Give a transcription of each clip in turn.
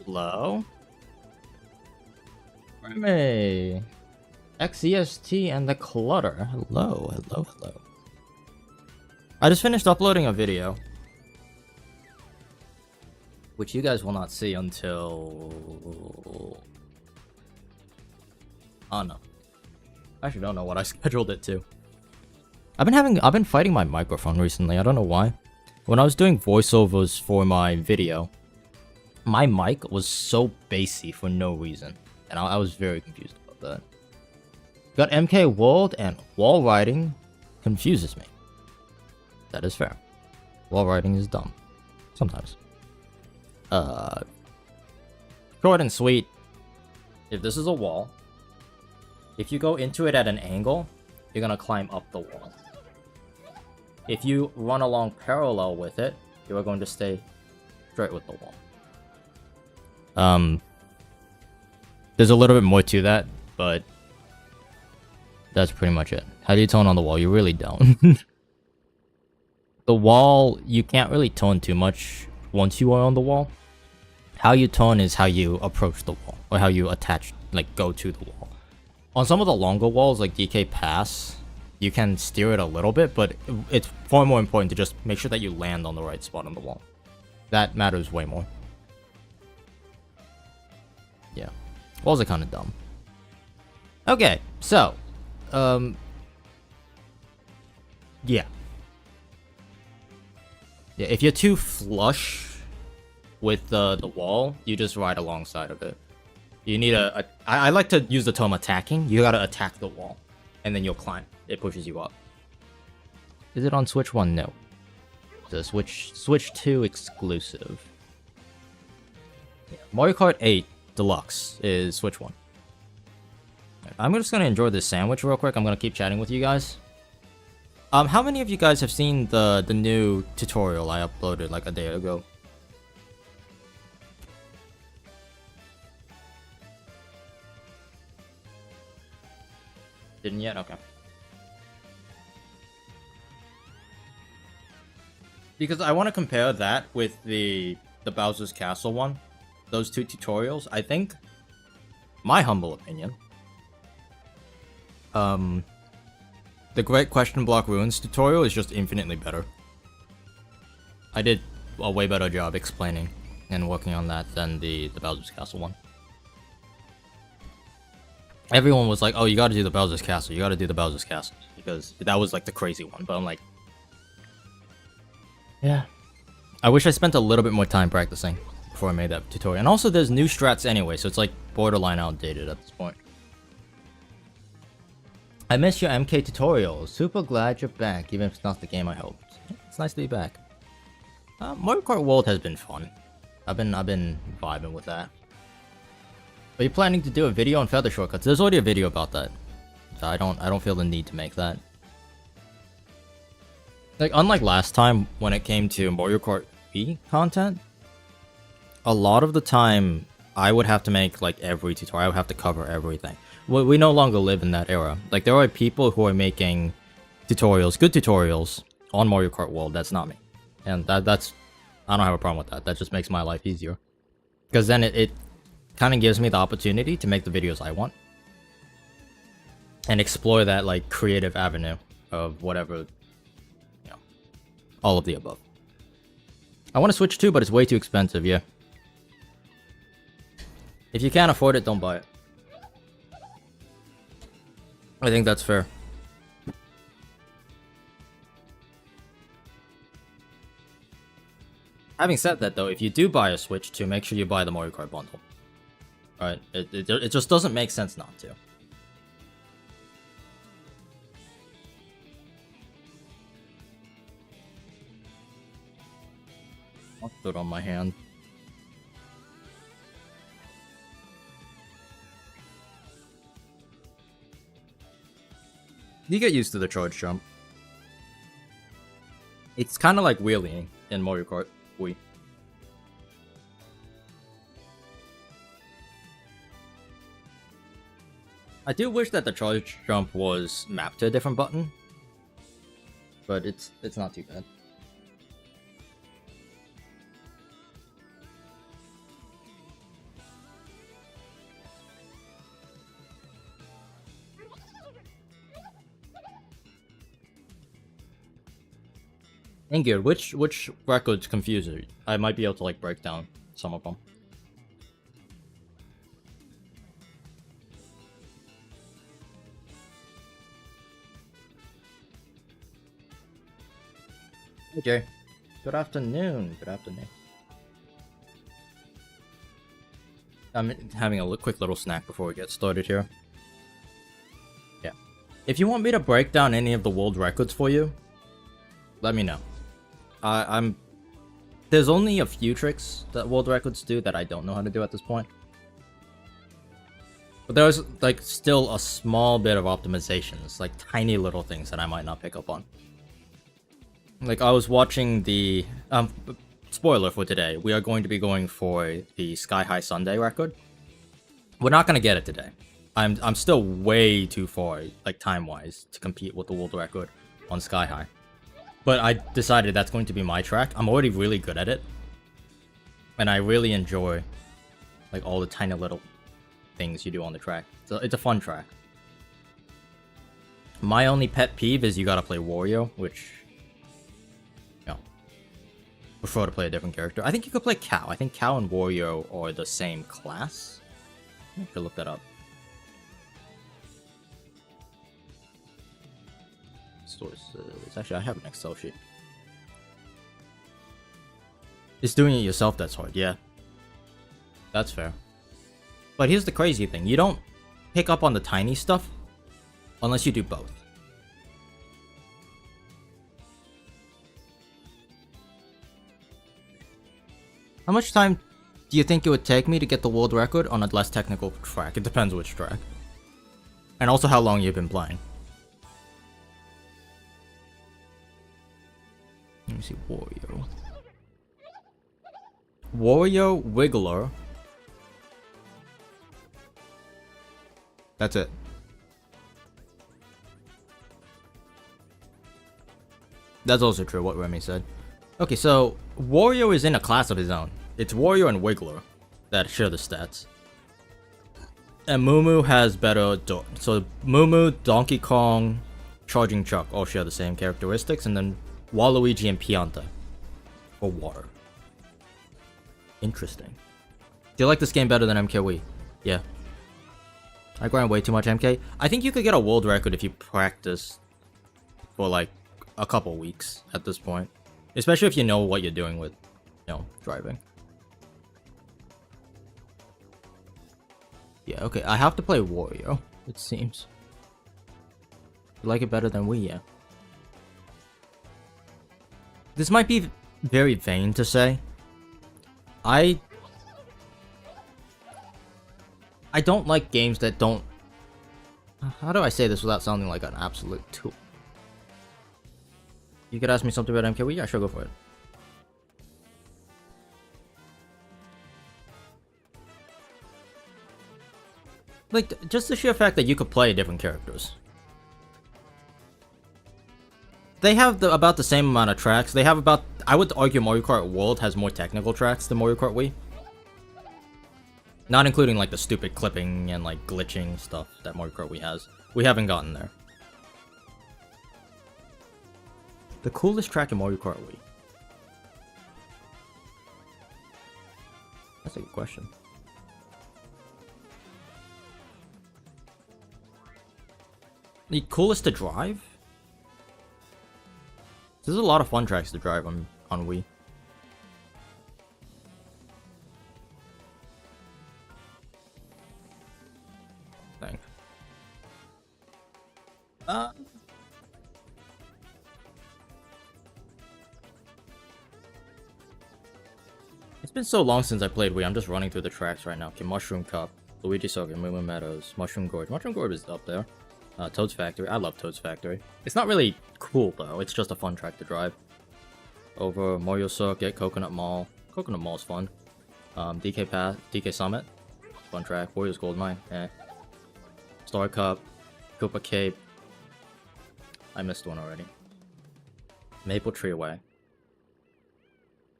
Hello? Remy. XEST and the Clutter. Hello, hello, hello. I just finished uploading a video, which you guys will not see until... Oh no. I actually don't know what I scheduled it to. I've been fighting my microphone recently. I don't know why. When I was doing voiceovers for my video, my mic was so bassy for no reason, and I was very confused about that. Got MK World, and wall riding confuses me. That is fair. Wall riding is dumb. Sometimes. Short and sweet. If this is a wall, if you go into it at an angle, you're gonna climb up the wall. If you run along parallel with it, you are going to stay straight with the wall. There's a little bit more to that, but that's pretty much it. How do you tone on the wall? You really don't. The wall, you can't really tone too much once you are on the wall. How you tone is how you approach the wall, or how you attach, like, go to the wall. On some of the longer walls, like DK Pass, you can steer it a little bit, but it's far more important to just make sure that you land on the right spot on the wall. That matters way more. Yeah. Walls are kind of dumb. Okay, so, yeah. Yeah, if you're too flush with the wall, you just ride alongside of it. You need I like to use the term attacking. You gotta attack the wall, and then you'll climb. It pushes you up. Is it on Switch 1? No. It's a Switch 2 exclusive. Yeah. Mario Kart 8 Deluxe is Switch 1. I'm just gonna enjoy this sandwich real quick. I'm gonna keep chatting with you guys. How many of you guys have seen the new tutorial I uploaded like a day ago? Didn't yet? Okay. Because I want to compare that with the Bowser's Castle one. Those two tutorials, I think, my humble opinion, the Great Question Block Ruins tutorial is just infinitely better. I did a way better job explaining and working on that than the Bowser's Castle one. Everyone was like, oh, you gotta do the Bowser's Castle, you gotta do the Bowser's Castle, because that was like the crazy one, but I'm like, yeah. I wish I spent a little bit more time practicing before I made that tutorial. And also there's new strats anyway, so it's like borderline outdated at this point. I missed your MK tutorial. Super glad you're back, even if it's not the game I hoped. It's nice to be back. Mario Kart World has been fun. I've been vibing with that. Are you planning to do a video on feather shortcuts? There's already a video about that. So I don't feel the need to make that. Like, unlike last time when it came to Mario Kart Wii content, a lot of the time I would have to make like every tutorial. I would have to cover everything. We no longer live in that era. Like, there are people who are making tutorials, good tutorials, on Mario Kart World. That's not me. And that's... I don't have a problem with that. That just makes my life easier. Because then it kind of gives me the opportunity to make the videos I want. And explore that, like, creative avenue of whatever, you know, all of the above. I want to Switch too, but it's way too expensive, yeah. If you can't afford it, don't buy it. I think that's fair. Having said that, though, if you do buy a Switch 2, make sure you buy the Mario Kart bundle. Alright? It just doesn't make sense not to. I'll put it on my hand. You get used to the charge jump. It's kind of like wheeling in Mario Kart Wii. I do wish that the charge jump was mapped to a different button, but it's not too bad. Ingrid, which records confuse you? I might be able to like break down some of them. Okay. Good afternoon. Good afternoon. I'm having a quick little snack before we get started here. Yeah. If you want me to break down any of the world records for you, let me know. I'm... There's only a few tricks that world records do that I don't know how to do at this point. But there's, like, still a small bit of optimizations, like tiny little things that I might not pick up on. Like, I was watching the... spoiler for today, we are going to be going for the Sky High Sundae record. We're not going to get it today. I'm still way too far, like, time-wise, to compete with the world record on Sky High. But I decided that's going to be my track. I'm already really good at it. And I really enjoy, like, all the tiny little things you do on the track. So it's a fun track. My only pet peeve is you gotta play Wario, which... prefer to play a different character. I think you could play Cow. I think Cow and Wario are the same class. I should look that up. Sources. Actually, I have an Excel sheet. It's doing it yourself that's hard, yeah. That's fair. But here's the crazy thing. You don't pick up on the tiny stuff unless you do both. How much time do you think it would take me to get the world record on a less technical track? It depends which track. And also how long you've been playing. Let me see, Wario. Wario Wiggler. That's it. That's also true, what Remy said. Okay, so Wario is in a class of his own. It's Wario and Wiggler that share the stats. And Moo has better... So Moo, Donkey Kong, Charging Chuck all share the same characteristics. And then Waluigi and Pianta for water. Interesting. Do you like this game better than MK Wii? Yeah. I grind way too much MK. I think you could get a world record if you practice for like a couple weeks at this point. Especially if you know what you're doing with, you know, driving. Yeah, okay, I have to play Wario, it seems. You like it better than Wii, yeah. This might be very vain to say. I don't like games that don't... How do I say this without sounding like an absolute tool? You could ask me something about MKW? Yeah, sure, go for it. Like, just the sheer fact that you could play different characters. They have about the same amount of tracks. They have about... I would argue Mario Kart World has more technical tracks than Mario Kart Wii. Not including, like, the stupid clipping and, like, glitching stuff that Mario Kart Wii has. We haven't gotten there. The coolest track in Mario Kart Wii? That's a good question. The coolest to drive? There's a lot of fun tracks to drive on Wii. Thanks. It's been so long since I played Wii, I'm just running through the tracks right now. Okay, Mushroom Cup, Luigi Circuit, Moo Moo Meadows, Mushroom Gorge. Mushroom Gorge is up there. Toad's Factory. I love Toad's Factory. It's not really cool, though. It's just a fun track to drive. Over Mario Circuit, Coconut Mall. Coconut Mall's fun. DK Path, DK Summit. Fun track. Warriors Gold Mine. Eh. Star Cup. Koopa Cape. I missed one already. Maple Tree Away.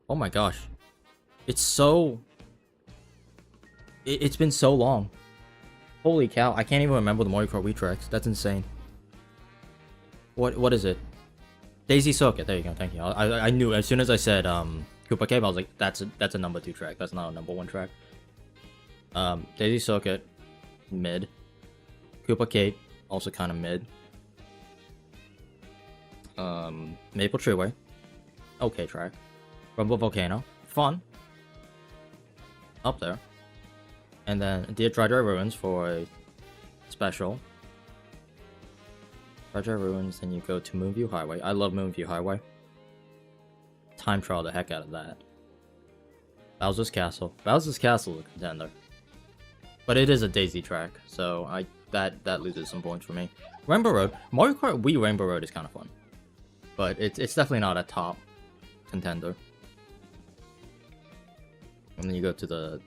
Oh my gosh. It's so... It's been so long. Holy cow, I can't even remember the Mario Kart Wii tracks. That's insane. What is it? Daisy Circuit. There you go. Thank you. I knew as soon as I said Koopa Cave, I was like, that's a number 2 track. That's not a number 1 track. Daisy Circuit, mid. Koopa Cave, also kind of mid. Maple Treeway, okay track. Rumble Volcano, fun. Up there. And then Dear Dry Ruins for a special. Dry Ruins, then you go to Moonview Highway. I love Moonview Highway. Time trial the heck out of that. Bowser's Castle. Bowser's Castle is a contender. But it is a Daisy track, so that loses some points for me. Rainbow Road. Mario Kart Wii Rainbow Road is kind of fun. But it's definitely not a top contender. And then you go to the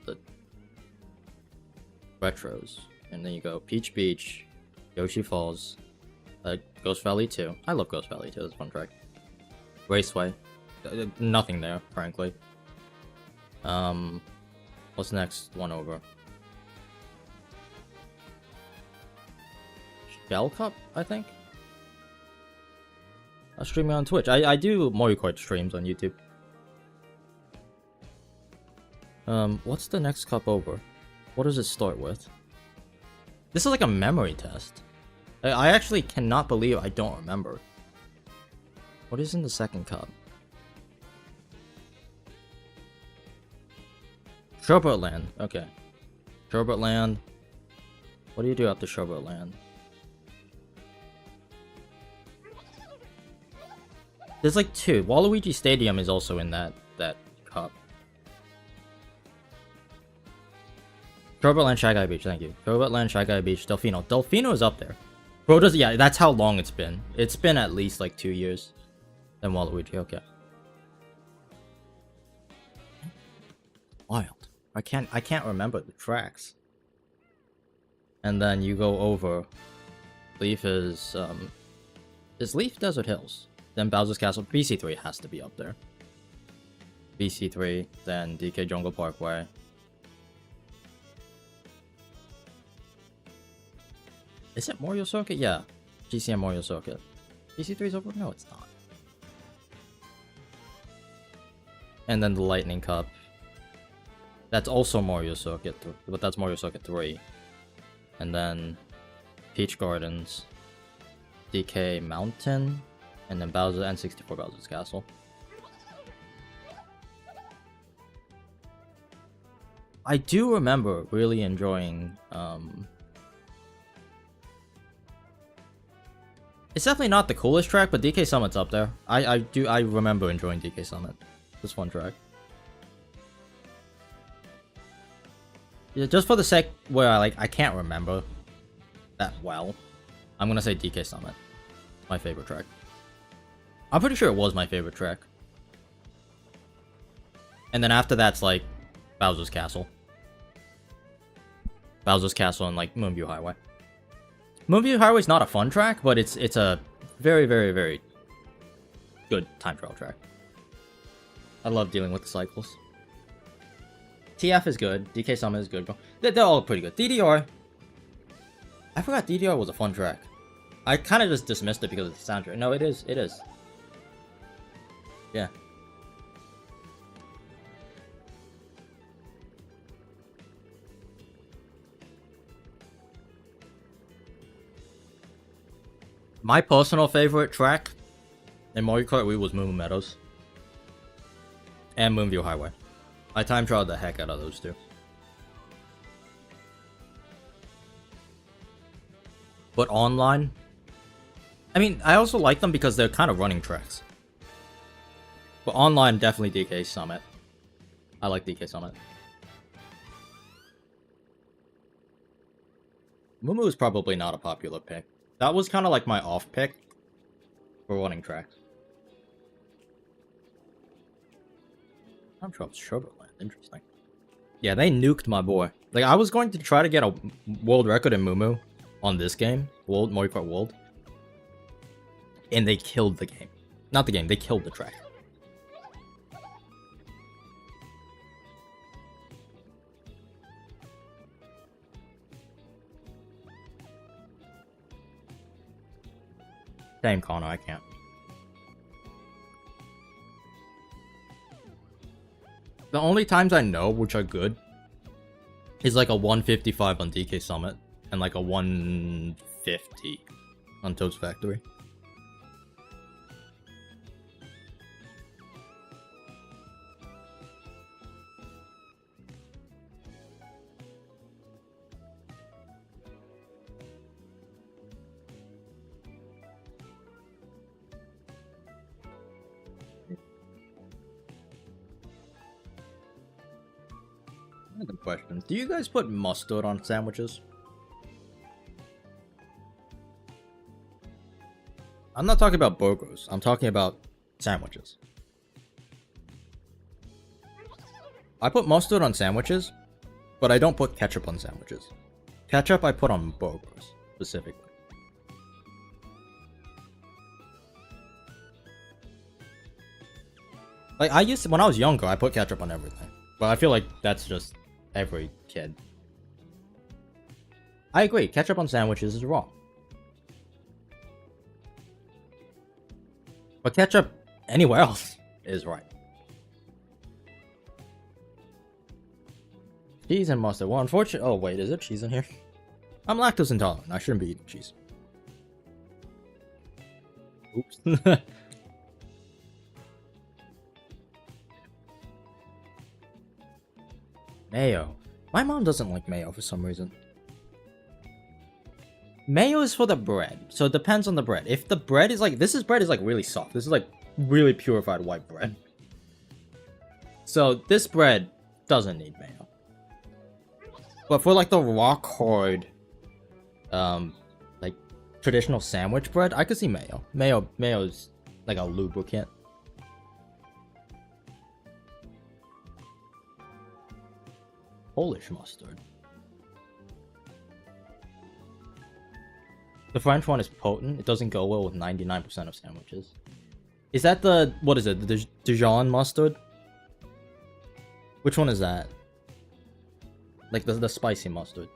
retros. And then you go Peach Beach, Yoshi Falls, Ghost Valley 2. I love Ghost Valley 2, it's a fun track. Raceway. Nothing there, frankly. What's the next one over? Shell Cup, I think? I'll stream it on Twitch. I do Mario Kart streams on YouTube. What's the next cup over? What does it start with? This is like a memory test. I actually cannot believe I don't remember. What is in the second cup? Sherbert Land. Okay. Sherbert Land. What do you do after Sherbert Land? There's like 2. Waluigi Stadium is also in that cup. Sherbert Land, Shy Guy Beach, thank you. Sherbert Land, Shy Guy Beach, Delfino. Delfino is up there. Bro, yeah, that's how long it's been. It's been at least like 2 years. Then Waluigi, okay. Wild. I can't remember the tracks. And then you go over. Leaf is Leaf Desert Hills? Then Bowser's Castle. BC3 has to be up there. BC3, then DK Jungle Parkway. Is it Mario Circuit? Yeah. GCM Mario Circuit. BC3 is over? No, it's not. And then the Lightning Cup. That's also Mario Circuit, but that's Mario Circuit 3. And then Peach Gardens. DK Mountain. And then Bowser N64 Bowser's Castle. I do remember really enjoying it's definitely not the coolest track, but DK Summit's up there. I remember enjoying DK Summit. This one track. Yeah, just for the sake where I can't remember that well, I'm gonna say DK Summit. My favorite track. I'm pretty sure it was my favorite track. And then after that's like Bowser's Castle. Bowser's Castle and like Moonview Highway. Moonview Highway's not a fun track, but it's a very, very, very good time trial track. I love dealing with the cycles. TF is good. DK Summit is good. They're all pretty good. DDR. I forgot DDR was a fun track. I kind of just dismissed it because of the soundtrack. No, it is. It is. Yeah. My personal favorite track in Mario Kart Wii was Moo Moo Meadows. And Moonview Highway. I time trialed the heck out of those two. But online, I mean, I also like them because they're kind of running tracks. But online, definitely DK Summit. I like DK Summit. Moo Moo is probably not a popular pick. That was kind of like my off pick for running tracks. I'm sure it's Sugarland. Interesting. Yeah, they nuked my boy. Like, I was going to try to get a world record in Moo Moo on this game, Mario Kart World. And they killed the game. Not the game, they killed the track. Damn, Connor, I can't. The only times I know which are good is like a 155 on DK Summit and like a 150 on Toad's Factory. Another question. Do you guys put mustard on sandwiches? I'm not talking about burgers. I'm talking about sandwiches. I put mustard on sandwiches, but I don't put ketchup on sandwiches. Ketchup I put on burgers, specifically. Like, I used to, when I was younger, I put ketchup on everything. But I feel like that's just every kid. I agree, ketchup on sandwiches is wrong. But ketchup anywhere else is right. Cheese and mustard. Well, unfortunately... Oh, wait, is it cheese in here? I'm lactose intolerant. I shouldn't be eating cheese. Oops. Mayo. My mom doesn't like mayo for some reason. Mayo is for the bread, so it depends on the bread. If the bread is like... This bread is like really soft. This is like really purified white bread. So this bread doesn't need mayo. But for like the rock hard, like traditional sandwich bread, I could see mayo. Mayo is like a lubricant. Polish mustard. The French one is potent. It doesn't go well with 99% of sandwiches. Is that the... What is it? The Dijon mustard? Which one is that? Like the spicy mustard.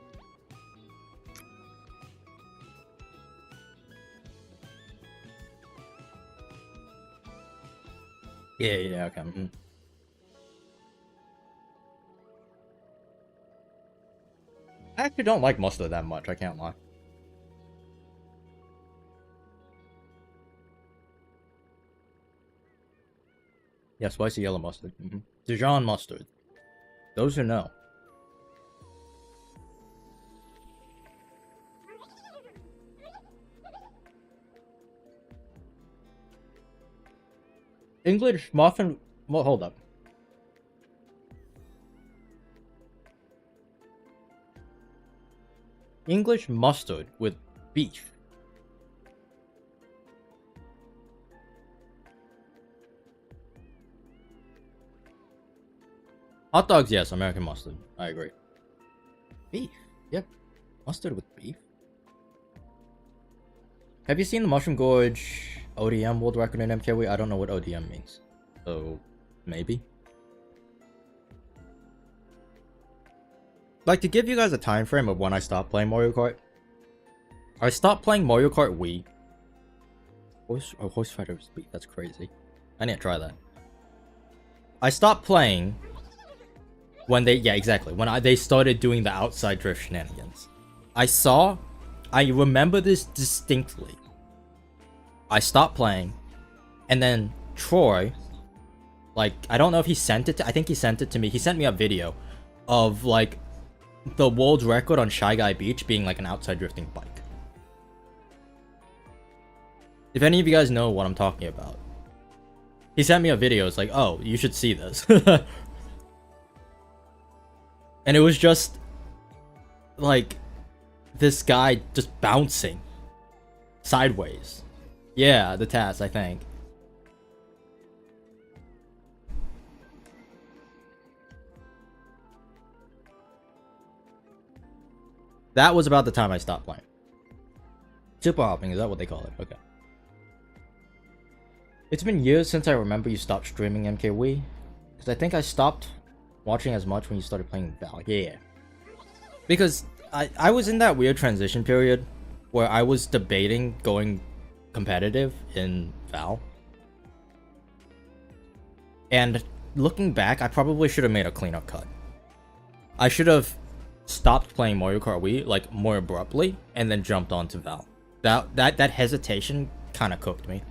Yeah, okay. Mm-hmm. I actually don't like mustard that much, I can't lie. Yeah, spicy yellow mustard. Mm-hmm. Dijon mustard. Those who know. English muffin... Well, hold up. English mustard with beef. Hot dogs, yes. American mustard. I agree. Beef. Yep. Mustard with beef. Have you seen the Mushroom Gorge ODM world record in MKW? I don't know what ODM means. So, maybe. Like, to give you guys a time frame of when I stopped playing Mario Kart. I stopped playing Mario Kart Wii. Horse Fighter Wii. That's crazy. I need to try that. I stopped playing when they... Yeah, exactly. When they started doing the outside drift shenanigans. I remember this distinctly. I stopped playing. And then Troy... Like, I don't know if he sent it to... I think he sent it to me. He sent me a video of, like, the world record on Shy Guy Beach being, like, an outside drifting bike. If any of you guys know what I'm talking about. He sent me a video. It's like, oh, you should see this. And it was just... like... this guy just bouncing. Sideways. Yeah, the TAS, I think. That was about the time I stopped playing. Super hopping, is that what they call it? Okay. It's been years since I remember you stopped streaming MKW. Because I think I stopped watching as much when you started playing Val. Yeah. Because I was in that weird transition period where I was debating going competitive in Val. And looking back, I probably should have made a cleanup cut. I should have stopped playing Mario Kart Wii like more abruptly and then jumped onto Val. That hesitation kind of cooked me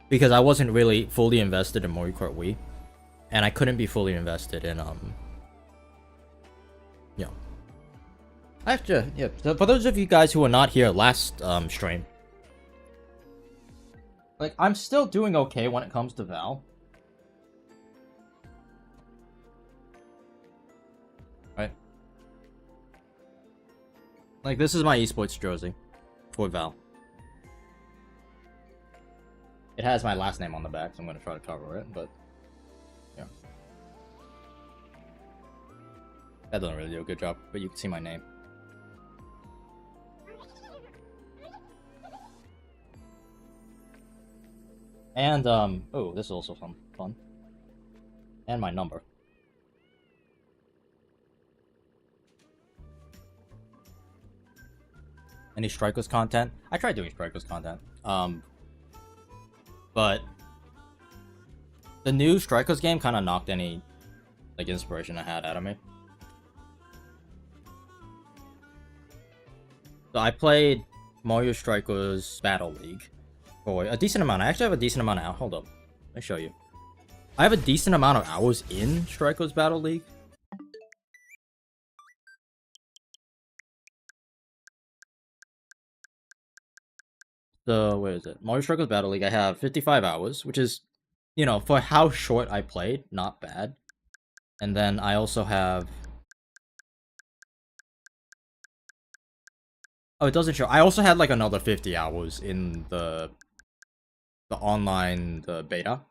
because I wasn't really fully invested in Mario Kart Wii, and I couldn't be fully invested in yeah. Actually, yeah. So for those of you guys who were not here last stream, like I'm still doing okay when it comes to Val. Right. Like this is my esports jersey for Val. It has my last name on the back, so I'm gonna try to cover it, but yeah. That doesn't really do a good job, but you can see my name. And oh, this is also some fun. And my number. Any Strikers content? I tried doing Strikers content. But the new Strikers game kind of knocked any like inspiration I had out of me. So I played Mario Strikers Battle League for a decent amount. I actually have a decent amount of hold up. Let me show you. I have a decent amount of hours in Strikers Battle League. So where is it? Mario Strikers Battle League. I have 55 hours, which is, you know, for how short I played, not bad. And then I also have. Oh, it doesn't show. I also had like another 50 hours in the online beta.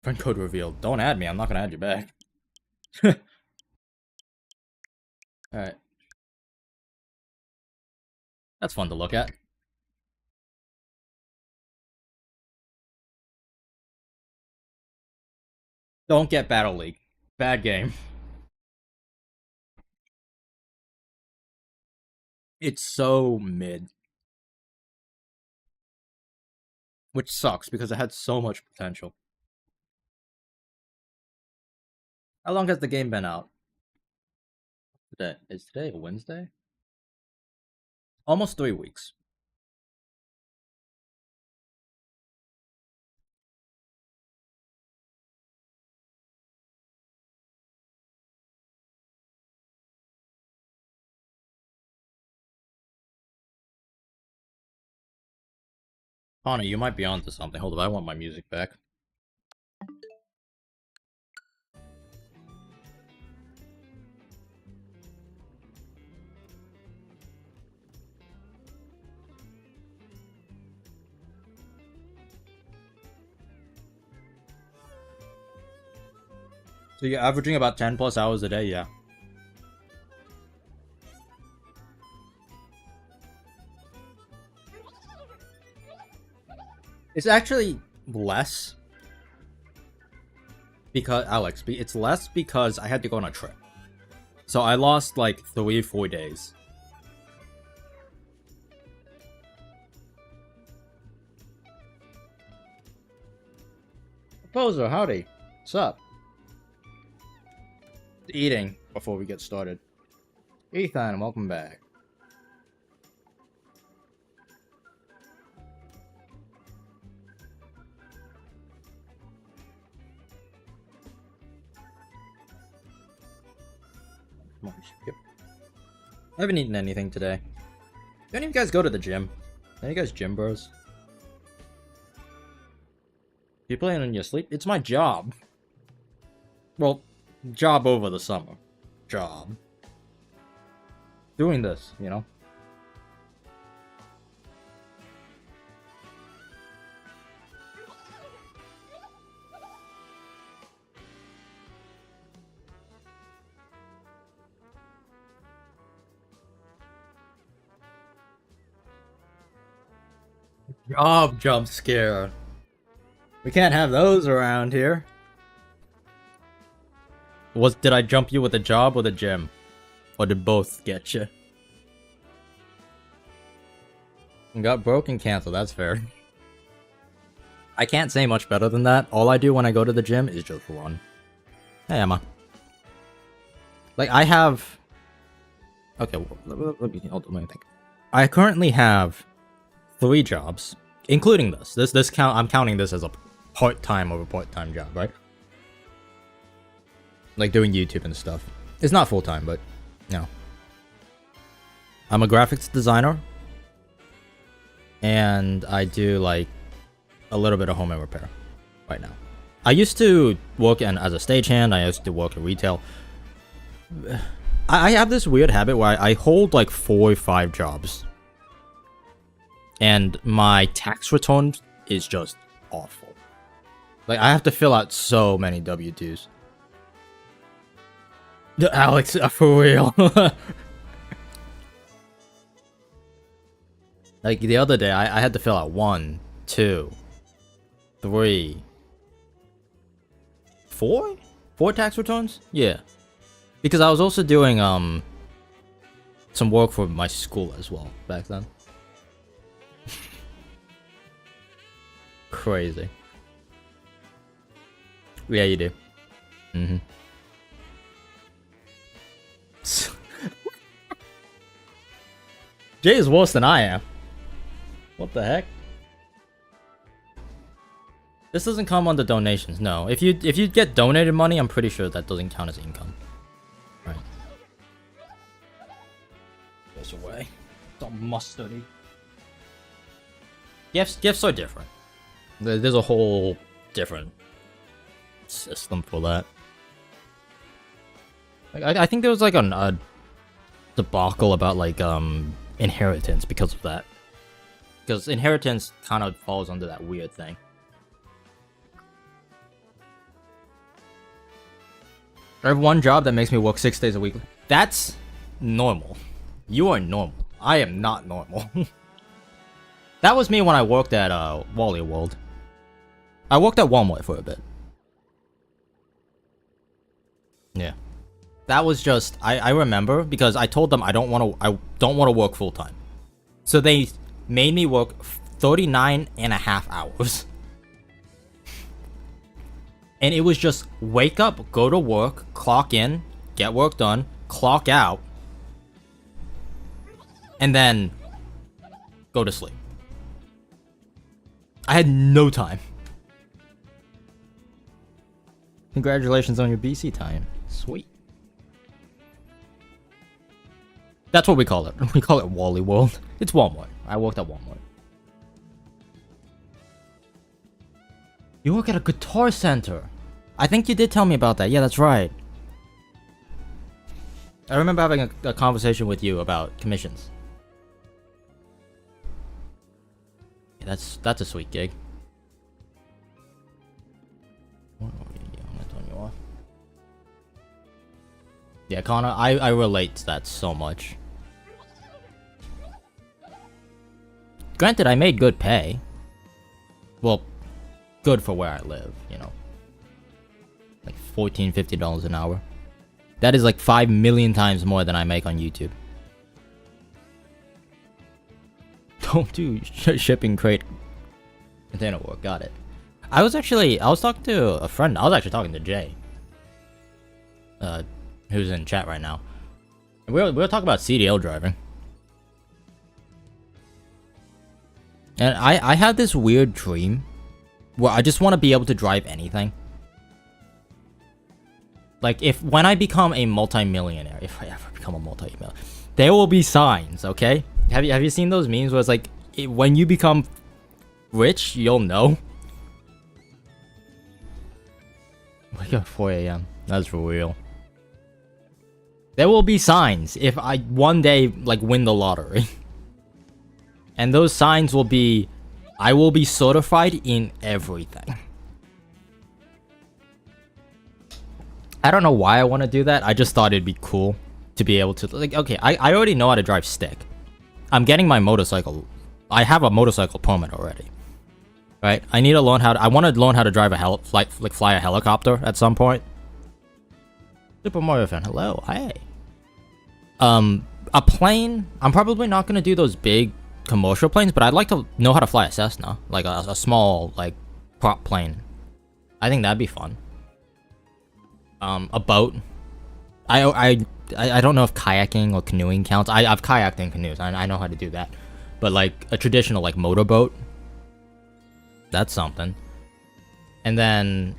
Friend code revealed. Don't add me. I'm not gonna add you back. Alright. That's fun to look at. Don't get Battle League. Bad game. It's so mid. Which sucks because it had so much potential. How long has the game been out? Today. Is today a Wednesday? Almost 3 weeks. Connor, you might be onto something. Hold on, I want my music back. So you're averaging about 10 plus hours a day, yeah. It's actually less because Alex, it's less because I had to go on a trip. So I lost like 3-4 days. Poser, howdy. What's up? Eating before we get started. Ethan, welcome back. Yep. I haven't eaten anything today. Do any of you guys go to the gym? Any of you guys gym bros? You playing in your sleep? It's my job. Well, job over the summer. Job. Doing this, you know? Job jump scare. We can't have those around here. Did I jump you with a job or the gym? Or did both get you? Got broke and canceled, that's fair. I can't say much better than that. All I do when I go to the gym is just run. Hey, Emma. Like, I have... Okay, well, let me think. I currently have 3 jobs, including this. I'm counting this as a part-time job, right? Like, doing YouTube and stuff. It's not full-time, but, you know. I'm a graphics designer. And I do, like, a little bit of home and repair right now. I used to work as a stagehand. I used to work in retail. I have this weird habit where I hold like 4 or 5 jobs. And my tax return is just awful. Like, I have to fill out so many W-2s. Alex, for real. Like, the other day, I had to fill out 1, 2, 3, 4? 4 tax returns? Yeah. Because I was also doing, some work for my school as well, back then. Crazy. Yeah, you do. Mm-hmm. Jay is worse than I am. What the heck? This doesn't come under donations, no. If you get donated money, I'm pretty sure that doesn't count as income. Right. Goes away. It's all mustardy. Gifts are different. There's a whole different system for that. Like, I think there was like a debacle about like inheritance because of that. Because inheritance kind of falls under that weird thing. I have 1 job that makes me work 6 days a week. That's normal. You are normal. I am not normal. That was me when I worked at Wally World. I worked at Walmart for a bit. Yeah. That was just I remember because I told them I don't want to work full time. So they made me work 39.5 hours. And it was just wake up, go to work, clock in, get work done, clock out, and then go to sleep. I had no time. Congratulations on your BC time. Sweet. That's what we call it. We call it Wally World. It's Walmart. I worked at Walmart. You work at a guitar center. I think you did tell me about that. Yeah, that's right. I remember having a conversation with you about commissions. Yeah, that's a sweet gig. I'm gonna turn you off. Yeah, Connor, I relate to that so much. Granted, I made good pay. Well, good for where I live, you know. Like $14, $15 an hour. That is like 5 million times more than I make on YouTube. Don't do shipping crate container work. Got it. I was talking to a friend. I was actually talking to Jay. Who's in chat right now. And we're talking about CDL driving. And I had this weird dream where I just want to be able to drive anything. Like, when I become a multi-millionaire, if I ever become a multi-millionaire, there will be signs, okay? Have you seen those memes where it's like, when you become rich, you'll know? Wake up 4 a.m. That's for real. There will be signs if I one day, like, win the lottery. And those signs will be, I will be certified in everything. I don't know why I want to do that. I just thought it'd be cool to be able to, like, okay, I already know how to drive stick. I'm getting my motorcycle. I have a motorcycle permit already. Right? I need to learn how to, I want to learn how to drive fly a helicopter at some point. Super Mario fan, hello, hey. A plane, I'm probably not going to do those big commercial planes, but I'd like to know how to fly a Cessna. Like a small, like, prop plane. I think that'd be fun. A boat. I don't know if kayaking or canoeing counts. I've kayaked in canoes. I know how to do that. But like a traditional like motorboat, that's something. And then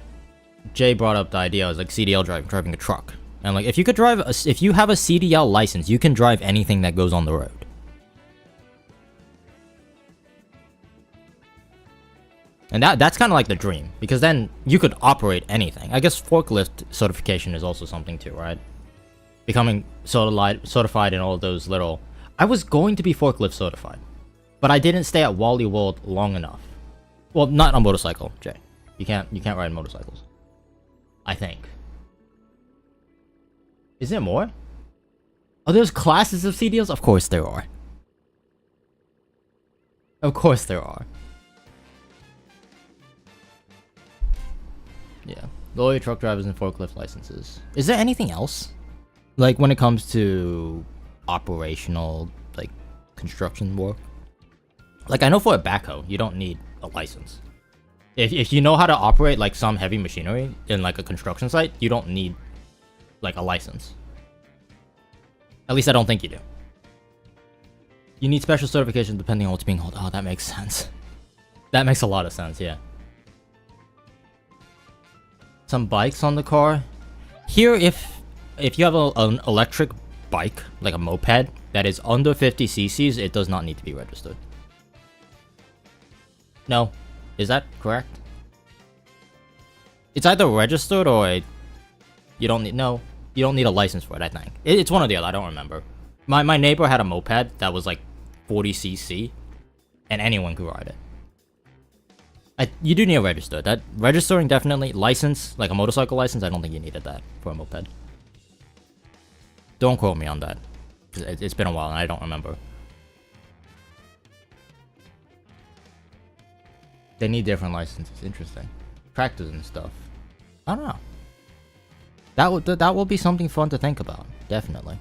Jay brought up the idea of like CDL driving a truck. And like if you could drive if you have a CDL license, you can drive anything that goes on the road. And that's kind of like the dream, because then you could operate anything. I guess forklift certification is also something too, right? Becoming certified in all of those little... I was going to be forklift certified, but I didn't stay at Wally World long enough. Well, not on a motorcycle, Jay. You can't ride motorcycles. I think. Is there more? Oh, there's classes of CDLs? Of course there are. Of course there are. Yeah. Lorry, truck drivers, and forklift licenses. Is there anything else? Like, when it comes to operational, like, construction work? Like, I know for a backhoe, you don't need a license. If you know how to operate, like, some heavy machinery in, like, a construction site, you don't need, like, a license. At least I don't think you do. You need special certification depending on what's being hauled. Oh, that makes sense. That makes a lot of sense, yeah. Some bikes on the car. Here, if you have an electric bike, like a moped, that is under 50 cc's, it does not need to be registered. No. Is that correct? It's either registered or you don't need... No. You don't need a license for it, I think. It's one or the other, I don't remember. My neighbor had a moped that was like 40 cc, and anyone could ride it. You do need a register. That registering definitely. License, like a motorcycle license, I don't think you needed that for a moped. Don't quote me on that. It's been a while and I don't remember. They need different licenses. Interesting. Tractors and stuff. I don't know. That will be something fun to think about. Definitely.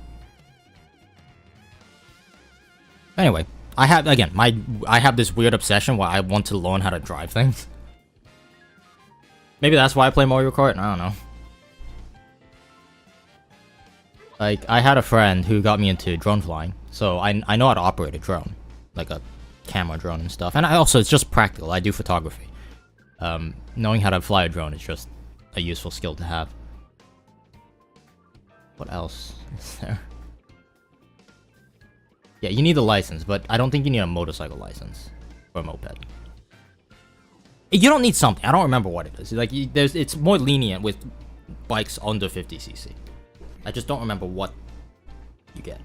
Anyway. I have this weird obsession where I want to learn how to drive things. Maybe that's why I play Mario Kart? I don't know. Like, I had a friend who got me into drone flying, so I know how to operate a drone. Like a camera drone and stuff. And it's just practical. I do photography. Knowing how to fly a drone is just a useful skill to have. What else is there? Yeah, you need a license, but I don't think you need a motorcycle license for a moped. You don't need something. I don't remember what it is. Like, it's more lenient with bikes under 50 cc. I just don't remember what you get.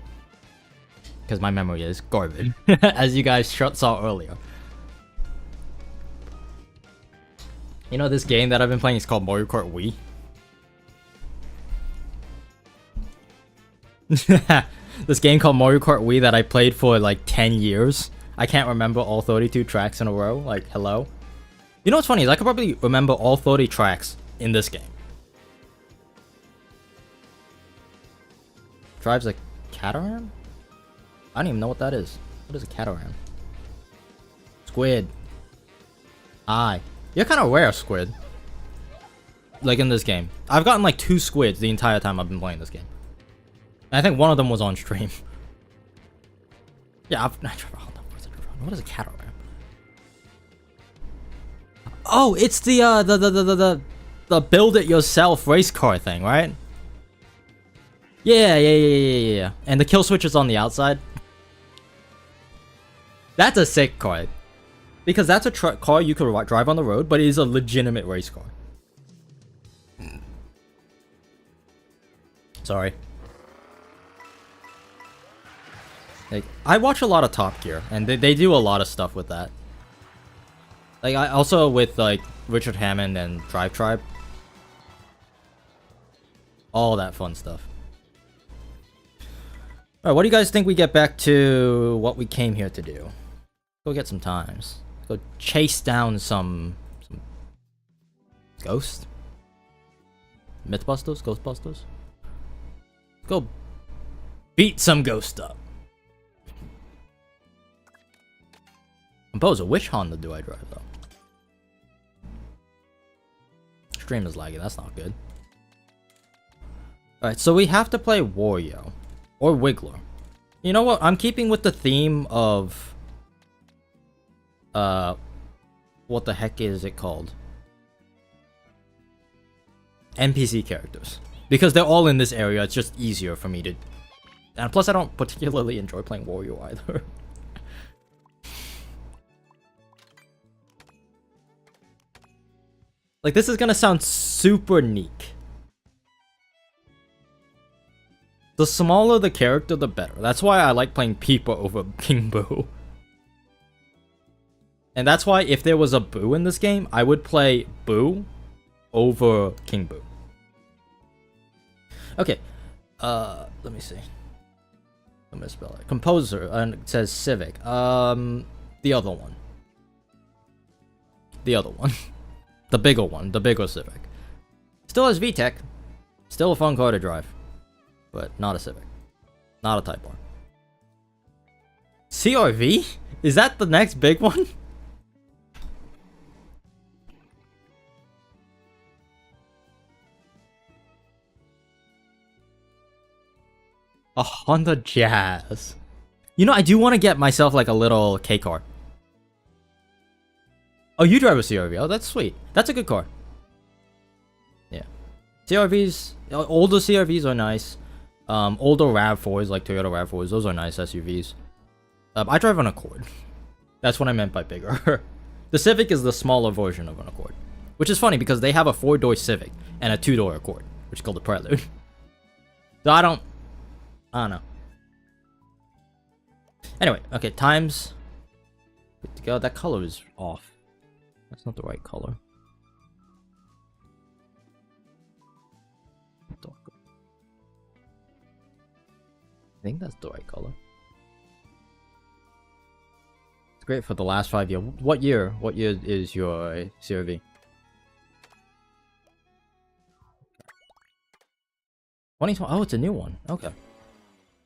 Because my memory is garbage, as you guys saw earlier. You know this game that I've been playing is called Mario Kart Wii? This game called Mario Kart Wii that I played for like 10 years. I can't remember all 32 tracks in a row. Like, hello? You know what's funny is I could probably remember all 30 tracks in this game. Drives a Cataran? I don't even know what that is. What is a Cataran? Squid. Aye. You're kind of rare, Squid. Like in this game. I've gotten like 2 squids the entire time I've been playing this game. I think one of them was on stream. Yeah, what is a Cataran? Oh, it's the build it yourself race car thing, right? Yeah. And the kill switch is on the outside. That's a sick car. Because that's a car you could drive on the road, but it is a legitimate race car. Sorry. Like, I watch a lot of Top Gear, and they do a lot of stuff with that. Like, I also with, like, Richard Hammond and Drive Tribe. All that fun stuff. Alright, what do you guys think we get back to what we came here to do? Go get some times. Go chase down some ghosts? Mythbusters? Ghostbusters? Go beat some ghost up. Compose, which Honda do I drive though? stream is laggy. That's not good. Alright, so we have to play Wario. Or Wiggler. You know what? I'm keeping with the theme of... what the heck is it called? NPC characters. Because they're all in this area, it's just easier for me to... And plus I don't particularly enjoy playing Wario either. Like, this is gonna sound super unique. The smaller the character, the better. That's why I like playing Peepa over King Boo. And that's why if there was a Boo in this game, I would play Boo over King Boo. Okay, let me see. Let me spell it. Composer, and it says Civic. The other one. The other one. The bigger one, the bigger Civic. Still has VTEC. Still a fun car to drive. But not a Civic. Not a Type R. CRV? Is that the next big one? A Honda Jazz. You know, I do want to get myself like a little K car. Oh, you drive a CRV. Oh, that's sweet. That's a good car. Yeah. CRVs, older CRVs are nice. Older RAV4s, like Toyota RAV4s, those are nice SUVs. I drive an Accord. That's what I meant by bigger. The Civic is the smaller version of an Accord. Which is funny because they have a 4-door Civic and a 2-door Accord, which is called the Prelude. So I don't know. Anyway, okay, times. Good to go. That color is off. That's not the right color. I think that's the right color. It's great for the last 5 years. What year? What year is your CRV? 2020. Oh, it's a new one. Okay.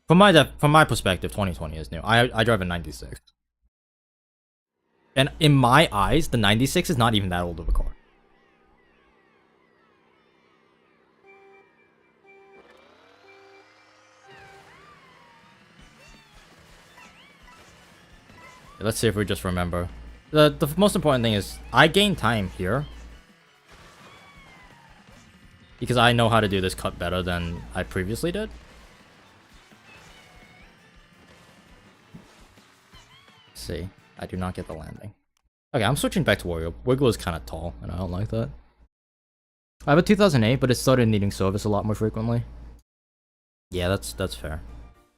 From my perspective, 2020 is new. I drive a 96. And in my eyes, the 96 is not even that old of a car. Let's see if we just remember. The most important thing is I gain time here. Because I know how to do this cut better than I previously did. Let's see. I do not get the landing. Okay, I'm switching back to Wario. Wiggle is kind of tall, and I don't like that. I have a 2008, but it started needing service a lot more frequently. Yeah, that's fair.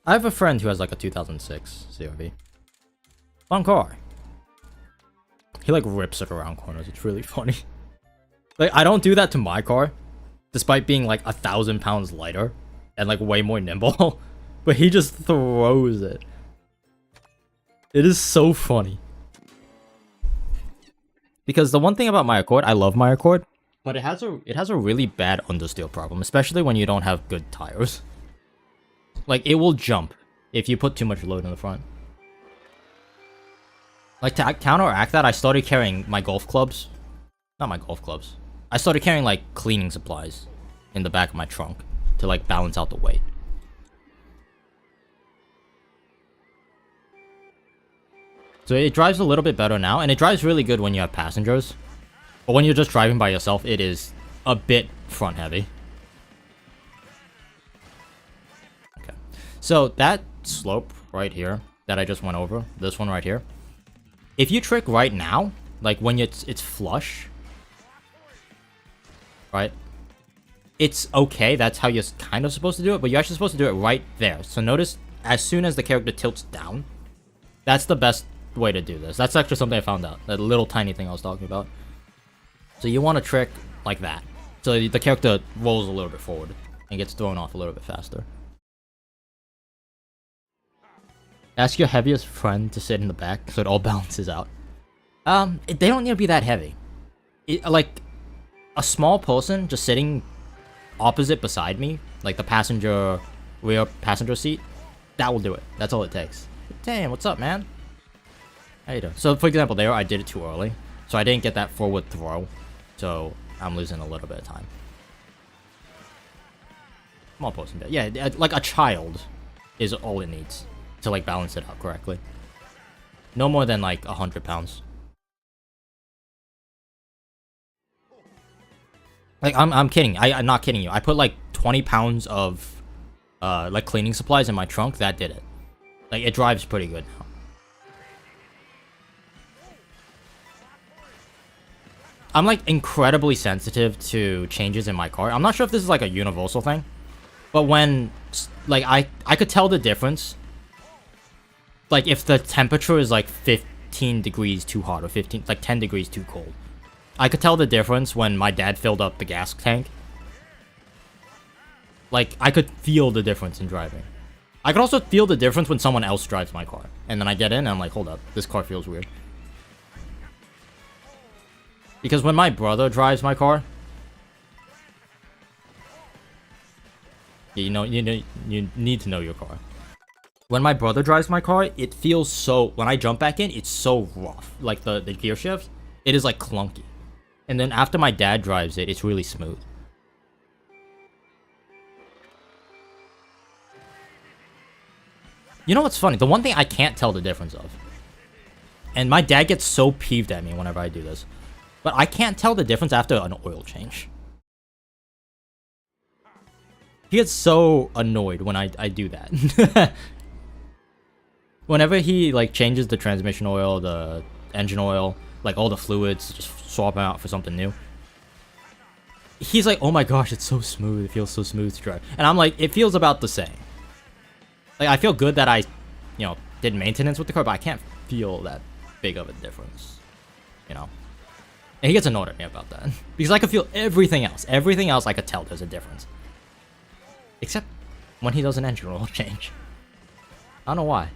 I have a friend who has like a 2006 CRV. Fun car. He like rips it around corners. It's really funny. Like, I don't do that to my car, despite being like 1,000 pounds lighter and like way more nimble. But he just throws it. It is so funny. Because the one thing about my Accord, I love my Accord, but it has a really bad understeer problem, especially when you don't have good tires. Like, it will jump if you put too much load in the front. Like, to counteract that, I started carrying my golf clubs. Not my golf clubs. I started carrying, like, cleaning supplies in the back of my trunk to, like, balance out the weight. So it drives a little bit better now, and it drives really good when you have passengers. But when you're just driving by yourself, it is a bit front heavy. Okay. So that slope right here that I just went over, this one right here, if you trick right now, like when it's flush, right? It's okay, that's how you're kind of supposed to do it, but you're actually supposed to do it right there. So notice, as soon as the character tilts down, that's the best way to do this. That's actually something I found out. That little tiny thing I was talking about. So you want to trick like that. So the character rolls a little bit forward and gets thrown off a little bit faster. Ask your heaviest friend to sit in the back so it all balances out. They don't need to be that heavy. Like, a small person just sitting opposite beside me, like the rear passenger seat, that will do it. That's all it takes. Damn, what's up, man? How you doing? So, for example, there, I did it too early. So I didn't get that forward throw. So, I'm losing a little bit of time. Small posting bit. Yeah, like a child is all it needs to like balance it out correctly. No more than like 100 pounds. Like I'm kidding. I'm not kidding you. I put like 20 pounds of like cleaning supplies in my trunk. That did it. Like it drives pretty good now. I'm like incredibly sensitive to changes in my car. I'm not sure if this is like a universal thing, but when like I could tell the difference. Like if the temperature is like 15 degrees too hot or 10 degrees too cold. I could tell the difference when my dad filled up the gas tank. Like I could feel the difference in driving. I could also feel the difference when someone else drives my car. And then I get in and I'm like, hold up, this car feels weird. Because when my brother drives my car, you need to know your car. When my brother drives my car, it feels so... When I jump back in, it's so rough. Like the gear shift, it is like clunky. And then after my dad drives it, it's really smooth. You know what's funny? The one thing I can't tell the difference of. And my dad gets so peeved at me whenever I do this. But I can't tell the difference after an oil change. He gets so annoyed when I do that. Whenever he like changes the transmission oil, the engine oil, like all the fluids, just swap them out for something new. He's like, oh my gosh, it's so smooth. It feels so smooth to drive. And I'm like, it feels about the same. Like I feel good that I, did maintenance with the car, but I can't feel that big of a difference. And he gets annoyed at me about that. Because I could feel everything else. Everything else I could tell there's a difference. Except when he does an engine oil change. I don't know why.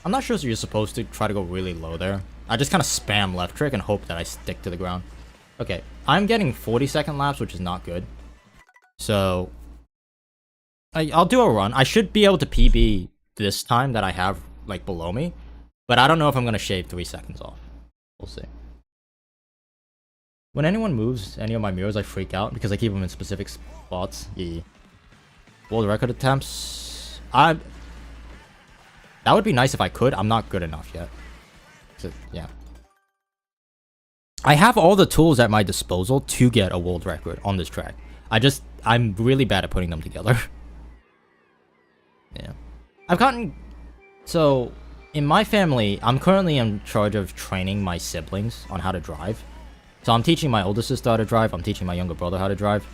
I'm not sure if you're supposed to try to go really low there. I just kind of spam left trick and hope that I stick to the ground. Okay, I'm getting 40-second laps, which is not good. So I'll do a run. I should be able to PB this time that I have like below me, but I don't know if I'm gonna shave 3 seconds off. We'll see. When anyone moves any of my mirrors, I freak out because I keep them in specific spots. Yeah. World record attempts. That would be nice if I could. I'm not good enough yet. So, yeah. I have all the tools at my disposal to get a world record on this track. I'm really bad at putting them together. Yeah. So, in my family, I'm currently in charge of training my siblings on how to drive. So I'm teaching my older sister how to drive. I'm teaching my younger brother how to drive.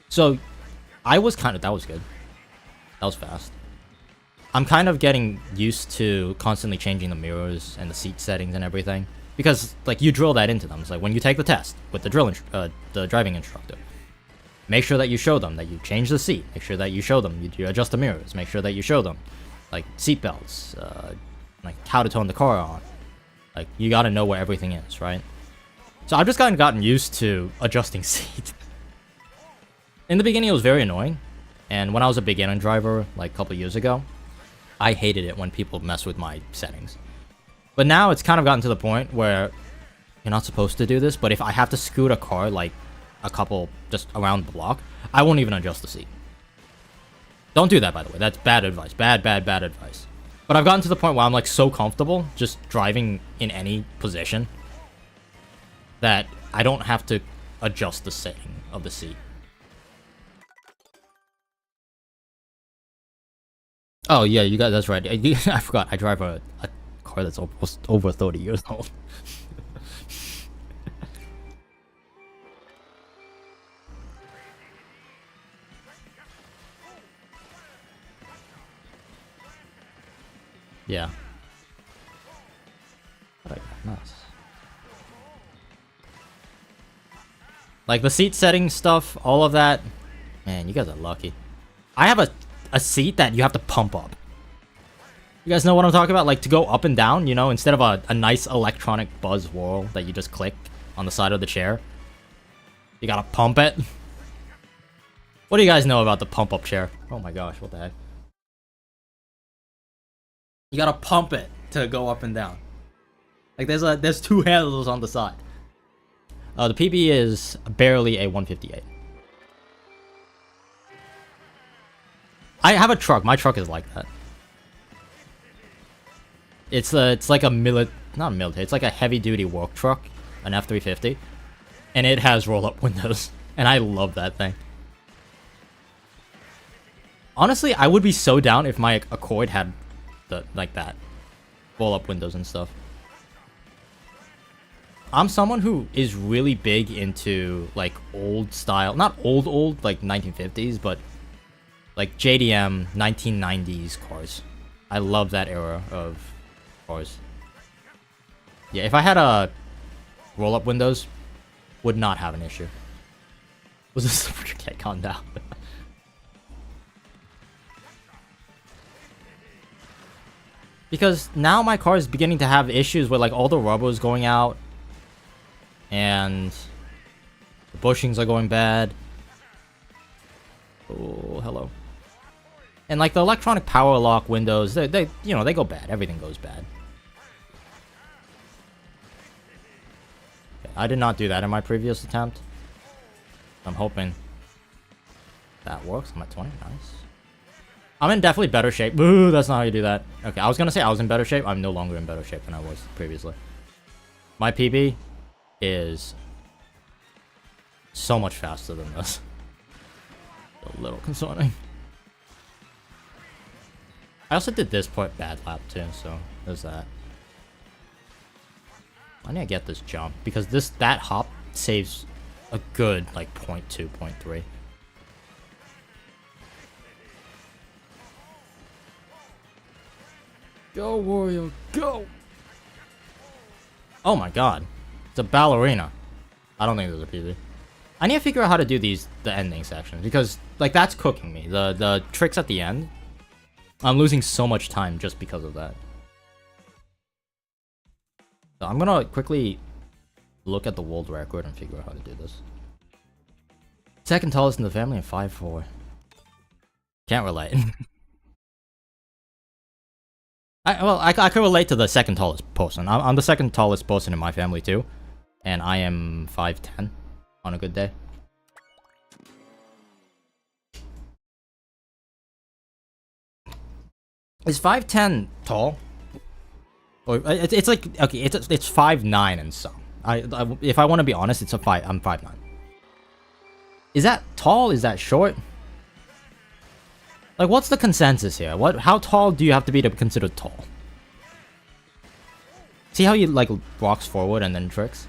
So, that was good. That was fast. I'm kind of getting used to constantly changing the mirrors and the seat settings and everything. Because, like, you drill that into them. It's like, when you take the test with the driving instructor, make sure that you show them that you change the seat. Make sure that you show them you adjust the mirrors. Make sure that you show them, like, seat belts, like, how to tone the car on. Like, you gotta know where everything is, right? So I've just gotten used to adjusting seat. In the beginning, it was very annoying. And when I was a beginner driver, like, a couple years ago, I hated it when people mess with my settings. But now it's kind of gotten to the point where you're not supposed to do this, but if I have to scoot a car, like, a couple just around the block, I won't even adjust the seat. Don't do that, by the way. That's bad advice. Bad advice. But I've gotten to the point where I'm, like, so comfortable just driving in any position that I don't have to adjust the setting of the seat. Oh, yeah, you got that's right. I forgot. I drive a car that's almost over 30 years old. Yeah. Nice. Like, the seat setting stuff, all of that. Man, you guys are lucky. I have a seat that you have to pump up. You guys know what I'm talking about? Like, to go up and down, instead of a nice electronic buzz whirl that you just click on the side of the chair. You gotta pump it. What do you guys know about the pump-up chair? Oh my gosh, what the heck? You gotta pump it to go up and down. Like there's two handles on the side. The PB is barely a 158. I have a truck. My truck is like that. It's like a not military. It's like a heavy duty work truck, an F350, and it has roll up windows, and I love that thing. Honestly, I would be so down if my Accord had like that roll up windows and stuff. I'm someone who is really big into like old style, not old like 1950s, but like JDM 1990s cars. I love that era of cars. Yeah, if I had a roll up windows, would not have an issue. Was this okay? Calm down. Because now my car is beginning to have issues with like all the rubber is going out and the bushings are going bad. Oh, hello. And like the electronic power lock windows, they you know, they go bad. Everything goes bad. Okay, I did not do that in my previous attempt. I'm hoping that works. I'm at 20. Nice. I'm in definitely better shape. Boo, that's not how you do that. Okay, I was gonna say I was in better shape. I'm no longer in better shape than I was previously. My PB is so much faster than this. A little concerning. I also did this part bad lap too, so there's that. I need to get this jump because that hop saves a good like 0.2, 0.3. Go, Warrior, go! Oh my god. It's a ballerina. I don't think there's a PB. I need to figure out how to do the ending sections, because, like, that's cooking me. The tricks at the end, I'm losing so much time just because of that. So I'm gonna quickly look at the world record and figure out how to do this. Second tallest in the family and 5'4". Can't relate. I can relate to the second tallest person. I'm the second tallest person in my family too, and I am 5'10" on a good day. Is 5'10" tall? Or it's like, okay, it's 5'9" and some. If I want to be honest, it's I'm 5'9". Is that tall? Is that short? Like, what's the consensus here? How tall do you have to be to be considered tall? See how you, like, walks forward and then tricks?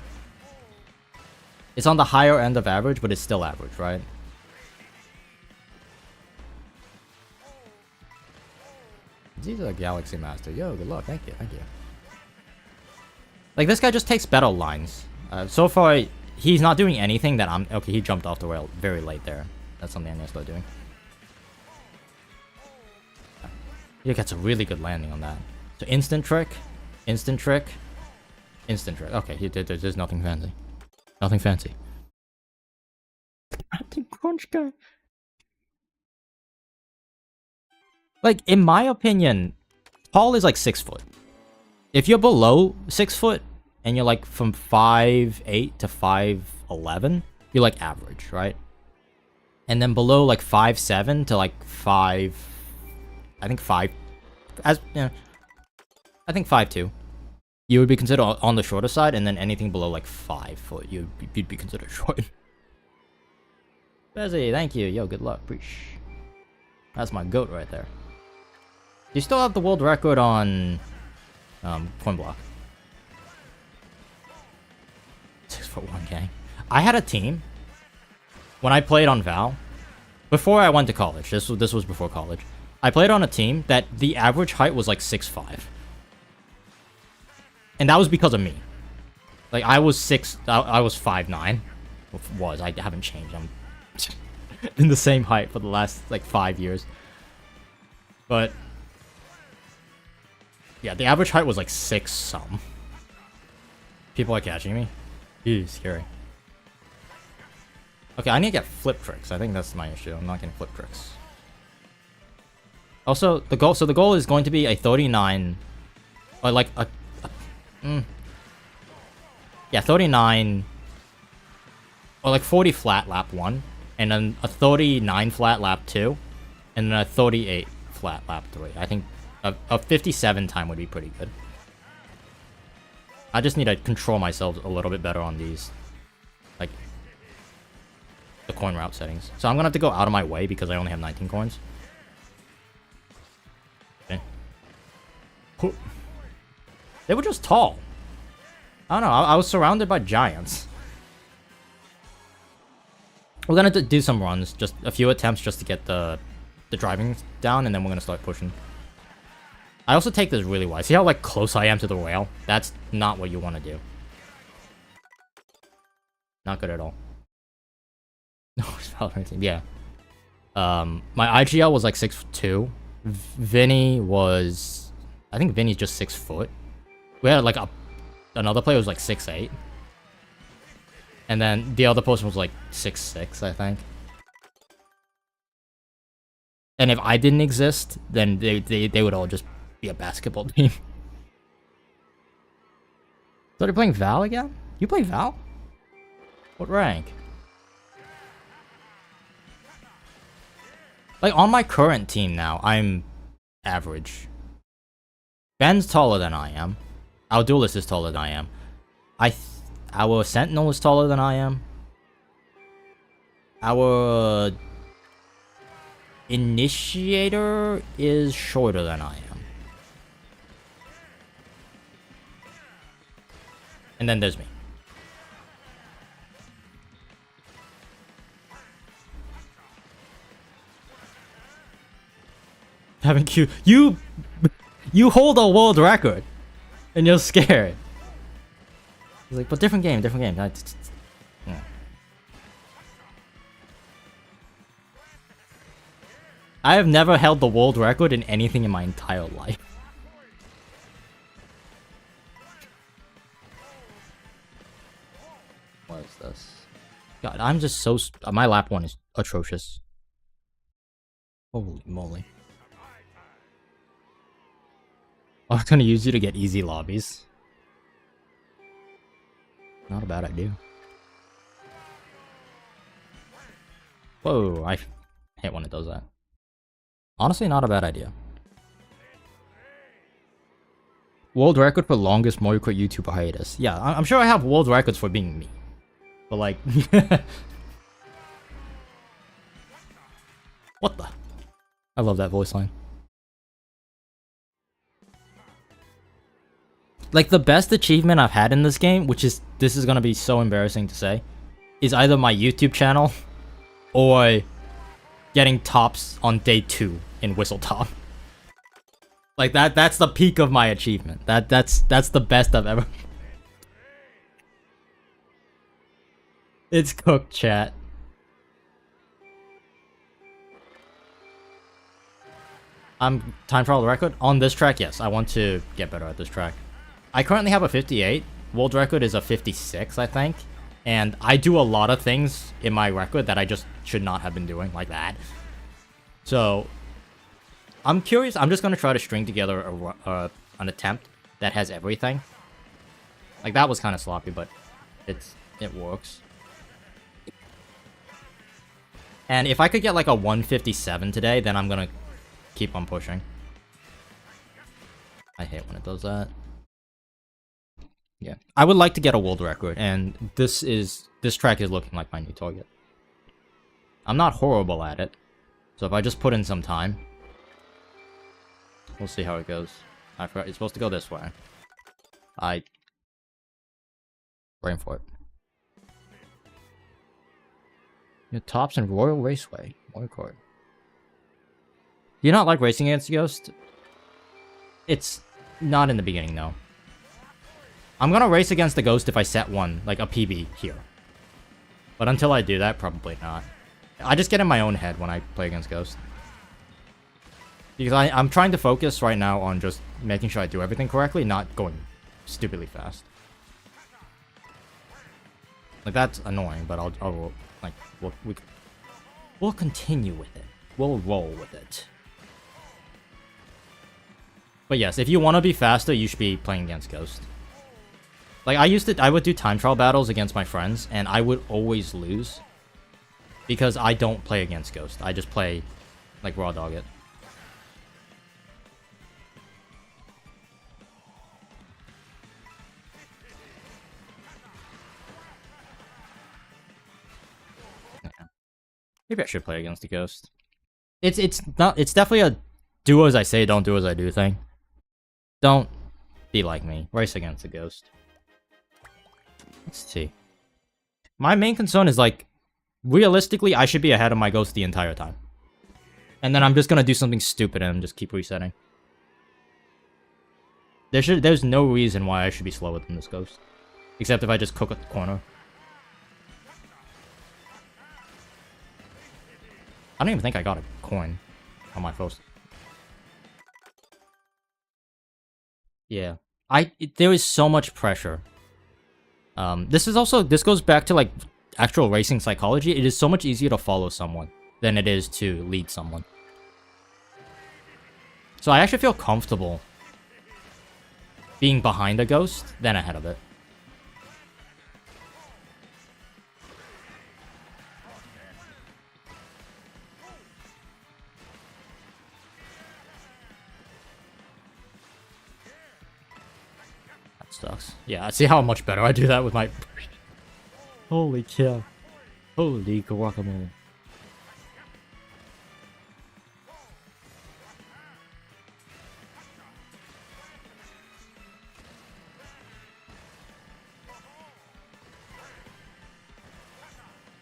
It's on the higher end of average, but it's still average, right? He's a Galaxy Master. Yo, good luck. Thank you, thank you. Like, this guy just takes battle lines. So far, he's not doing anything that I'm... Okay, he jumped off the rail very late there. That's something I need to start doing. He gets a really good landing on that. So instant trick, instant trick, instant trick. Okay, there's nothing fancy. Nothing fancy. Captain Crunch guy. Like, in my opinion, tall is like 6 foot. If you're below 6 foot and you're like from 5'8" to 5'11", you're like average, right? And then below like 5'7" to like 5... I think 5, as you know, I think 5'2". You would be considered on the shorter side, and then anything below like 5 foot, you'd be considered short. Bezzy, thank you. Yo, good luck. Preach. That's my goat right there. You still have the world record on coin block. 6'1", gang. I had a team when I played on Val before I went to college. This was before college. I played on a team that the average height was like 6'5". And that was because of me. Like, I was 5'9". I haven't changed. I'm in the same height for the last, like, 5 years. But, yeah, the average height was like 6-some. People are catching me. Ew, scary. Okay, I need to get flip tricks. I think that's my issue. I'm not getting flip tricks. Also, the goal is going to be a 39, or like yeah, 39, or like 40 flat lap 1, and then a 39 flat lap 2, and then a 38 flat lap 3. I think a 57 time would be pretty good. I just need to control myself a little bit better on these, like, the coin route settings. So I'm gonna have to go out of my way because I only have 19 coins. Okay. They were just tall. I don't know, I was surrounded by giants. We're gonna do some runs, just a few attempts just to get the driving down, and then we're gonna start pushing. I also take this really wide. See how, like, close I am to the rail? That's not what you want to do. Not good at all. No, yeah. My IGL was like 6'2". Vinny was... I think Vinny's just 6 foot. We had, like, another player was like 6'8". And then the other person was like 6'6", I think. And if I didn't exist, then they would all just be a basketball team. So they're playing Val again? You play Val? What rank? Like, on my current team now, I'm average. Ben's taller than I am. Our duelist is taller than I am. Our sentinel is taller than I am. Our initiator is shorter than I am. And then there's me. Haven't you hold a world record, and you're scared. He's like, but different game. Yeah. I have never held the world record in anything in my entire life. What is this? God, I'm just so... my lap 1 is atrocious. Holy moly. I was gonna use you to get easy lobbies. Not a bad idea. Whoa, I hate when it does that. Honestly, not a bad idea. World record for longest Mario Kart YouTuber hiatus. Yeah, I'm sure I have world records for being me. But like... What the? I love that voice line. Like, the best achievement I've had in this game, which is... This is gonna be so embarrassing to say, is either my YouTube channel or getting tops on day 2 in Whistle Top. Like, that's the peak of my achievement. That's the best I've ever... It's cooked, chat. Time trial record? On this track, yes. I want to get better at this track. I currently have a 58. World record is a 56, I think. And I do a lot of things in my record that I just should not have been doing, like that. So, I'm curious. I'm just going to try to string together an attempt that has everything. Like, that was kind of sloppy, but it works. And if I could get like a 157 today, then I'm going to keep on pushing. I hate when it does that. Yeah. I would like to get a world record, and this track is looking like my new target. I'm not horrible at it, so if I just put in some time, we'll see how it goes. I forgot it's supposed to go this way. Brain for it. Your tops in Royal Raceway. Mario Kart. Do you not like racing against Ghost? It's not in the beginning, though. I'm gonna race against the Ghost if I set one, like a PB here. But until I do that, probably not. I just get in my own head when I play against Ghost. Because I'm trying to focus right now on just making sure I do everything correctly, not going stupidly fast. Like, that's annoying, but I'll like, we'll continue with it. We'll roll with it. But yes, if you want to be faster, you should be playing against Ghost. Like, I would do time trial battles against my friends, and I would always lose. Because I don't play against Ghost. I just play, like, raw dog it. Maybe I should play against the Ghost. It's definitely a do as I say, don't do as I do thing. Don't be like me. Race against the Ghost. Let's see. My main concern is, like, realistically, I should be ahead of my Ghost the entire time. And then I'm just gonna do something stupid and just keep resetting. There's no reason why I should be slower than this Ghost. Except if I just cook at the corner. I don't even think I got a coin on my first. Yeah. There is so much pressure. This goes back to, like, actual racing psychology. It is so much easier to follow someone than it is to lead someone. So I actually feel comfortable being behind a Ghost than ahead of it. That sucks. Yeah, I see how much better I do that with my... Holy cow. Holy guacamole.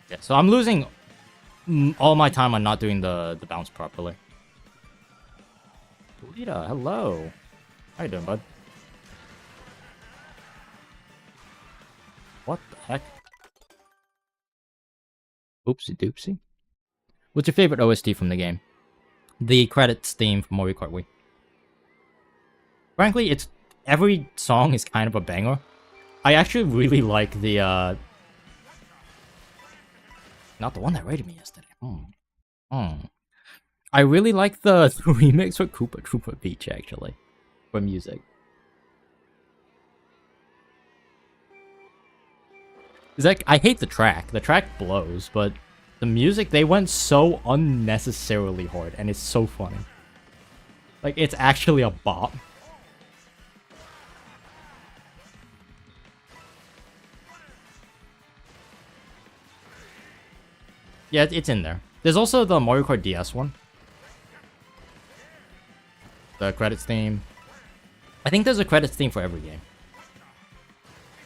Yeah, so I'm losing all my time on not doing the bounce properly. Lita, hello. How you doing, bud? What the heck? Oopsie doopsie. What's your favorite OST from the game? The credits theme from Mario Kart Wii. Frankly, every song is kind of a banger. I actually really like the not the one that rated me yesterday. I really like the remix for Koopa Troopa Beach, actually, for music. I hate the track. The track blows, but the music, they went so unnecessarily hard, and it's so funny. Like, it's actually a bop. Yeah, it's in there. There's also the Mario Kart DS one. The credits theme. I think there's a credits theme for every game.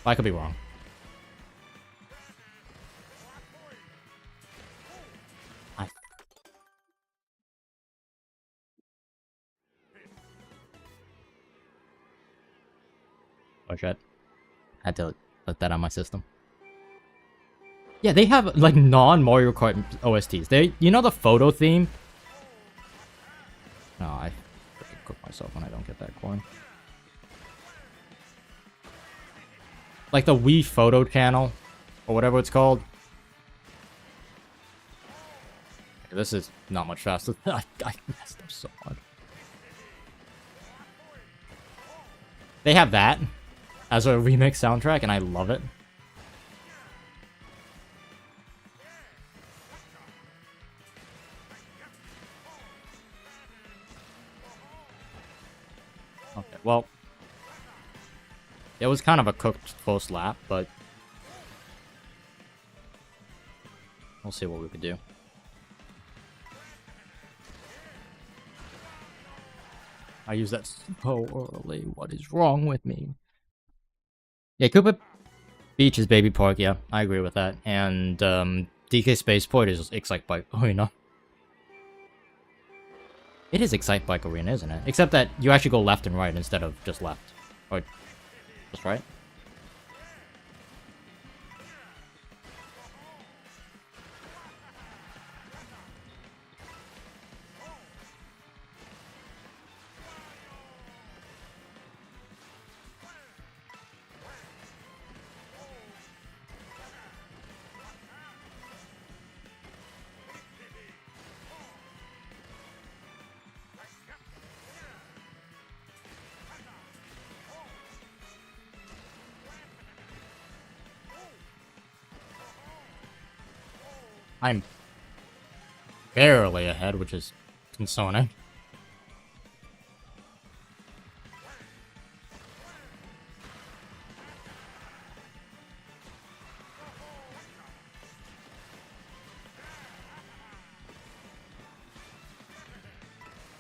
I could be wrong. Oh shit. Had to let that on my system. Yeah, they have, like, non-Mario Kart OSTs. You know the photo theme? No, I cook myself when I don't get that coin. Like the Wii photo channel, or whatever it's called. This is not much faster. I messed up so much. They have that as a remix soundtrack, and I love it. Okay, well, it was kind of a cooked first lap, but we'll see what we could do. I use that so early. What is wrong with me? Yeah, Koopa Beach is Baby Park. Yeah, I agree with that. And DK Spaceport is Excite Bike Arena. It is Excite Bike Arena, isn't it? Except that you actually go left and right instead of just left. Or just right. I'm barely ahead, which is concerning.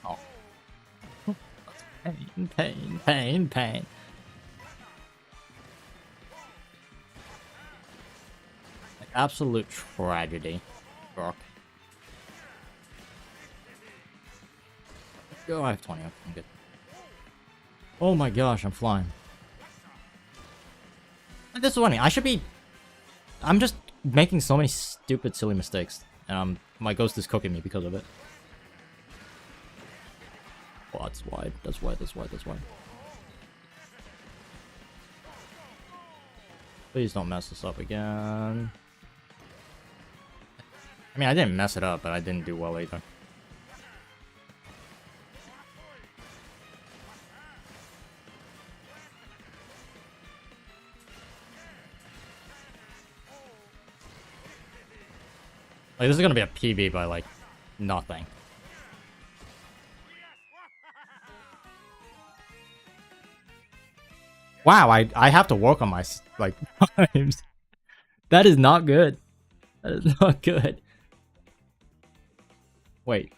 Oh. Pain, pain, pain, pain. Like, absolute tragedy. Rock. Go, I have 20. I'm good. Oh my gosh, I'm flying. This is funny. I should be... I'm just making so many stupid, silly mistakes. And my ghost is cooking me because of it. Oh, that's wide. That's wide. That's wide. That's wide. Please don't mess this up again. I mean, I didn't mess it up, but I didn't do well either. Like, this is gonna be a PB by, like, nothing. Wow, I have to work on my, like, times. That is not good. That is not good. Wait.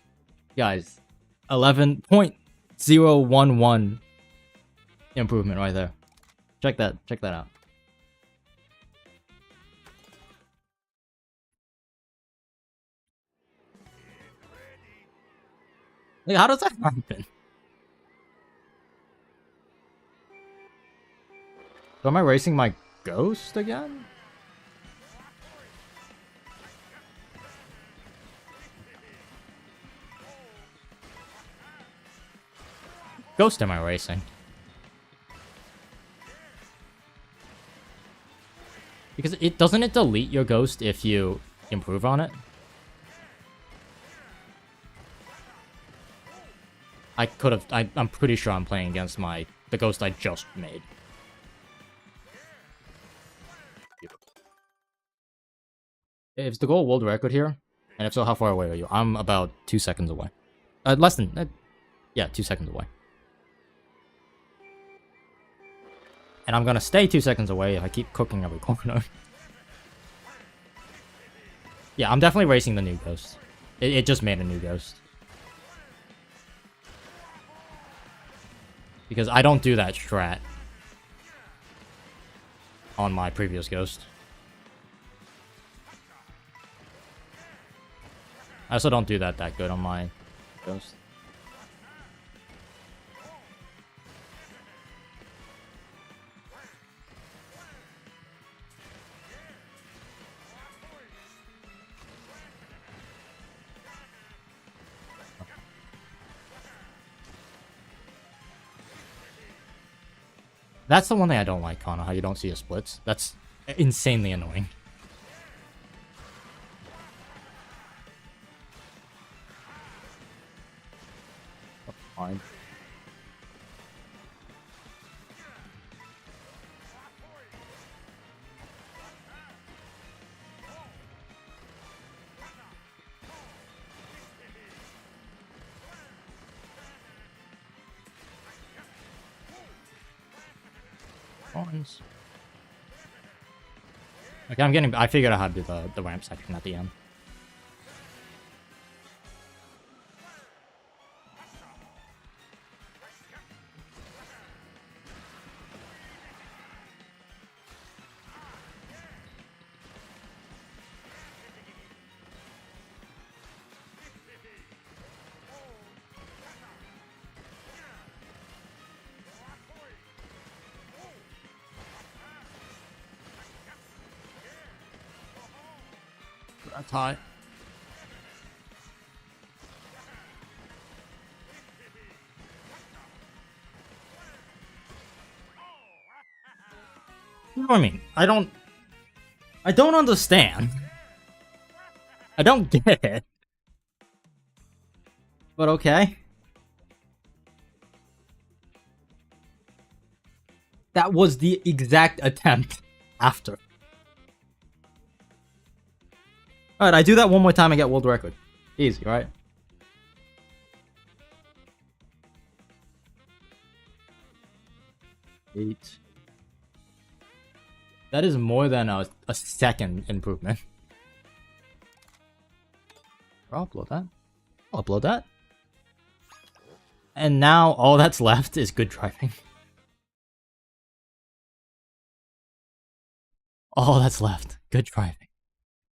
Guys. 11.011 improvement right there. Check that out. Like, how does that happen? So am I racing my ghost again? Ghost am I racing? Because doesn't it delete your ghost if you improve on it? I could have... I'm pretty sure I'm playing against the ghost I just made. Is the goal world record here? And if so, how far away are you? I'm about 2 seconds away. Less than... yeah, 2 seconds away. And I'm gonna stay 2 seconds away if I keep cooking every corner. Yeah, I'm definitely racing the new ghost. It just made a new ghost. Because I don't do that strat on my previous ghost. I also don't do that good on my ghost. That's the one thing I don't like, Connor, how you don't see your splits. That's insanely annoying. Fine. Okay, I figured out how to do the ramp section at the end. That's high. What do I mean? I don't understand. I don't get it. But okay. That was the exact attempt after. Alright, I do that one more time, I get world record. Easy, right? Eight. That is more than a second improvement. I'll upload that. I'll upload that. And now all that's left is good driving. All that's left. Good driving.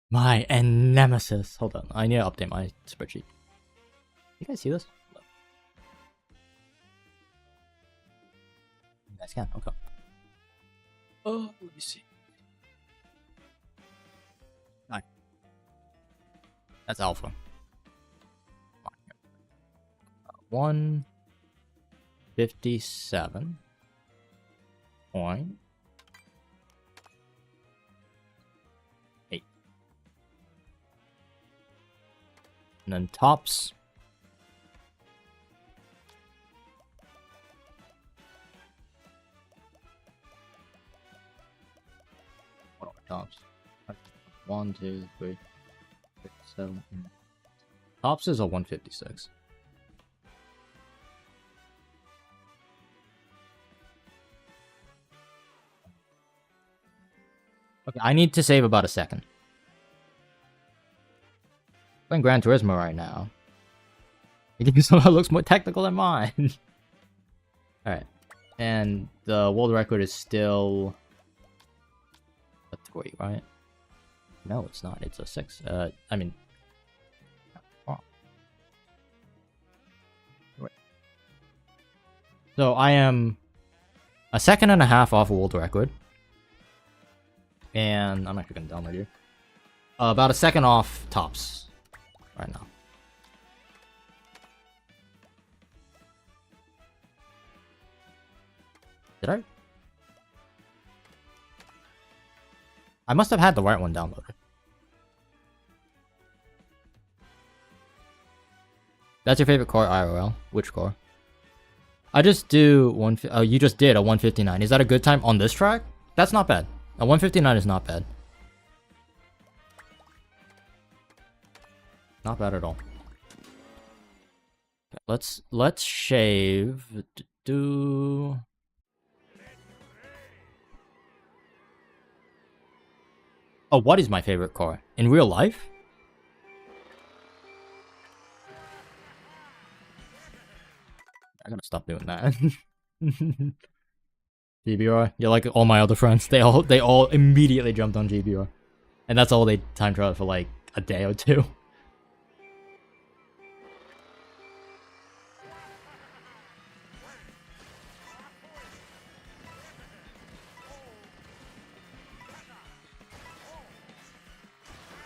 My nemesis. Hold on. I need to update my spreadsheet. You guys see this? You guys can. Okay. Oh, let me see. Nine. That's alpha. 157. Point. 8. And then tops. What are tops? 1, 2, 3, 6, 7. Tops is a 156. Okay, I need to save about a second. Playing Gran Turismo right now. You think somehow looks more technical than mine. Alright. And the world record is still a 3, right? No, it's not. It's a 6. I mean... Oh. Wait. So I am a second and a half off a world record. And I'm actually gonna download you. About a second off tops right now. Did I? I must have had the right one downloaded. That's your favorite car, IRL? Which car? I just do one. Oh, you just did a 159. Is that a good time on this track? That's not bad. A 159 is not bad. Not bad at all. Okay, let's shave. Do. Oh, what is my favorite car in real life? I gotta stop doing that. GBR, you're like all my other friends. They all immediately jumped on GBR, and that's all they time trial for like a day or two.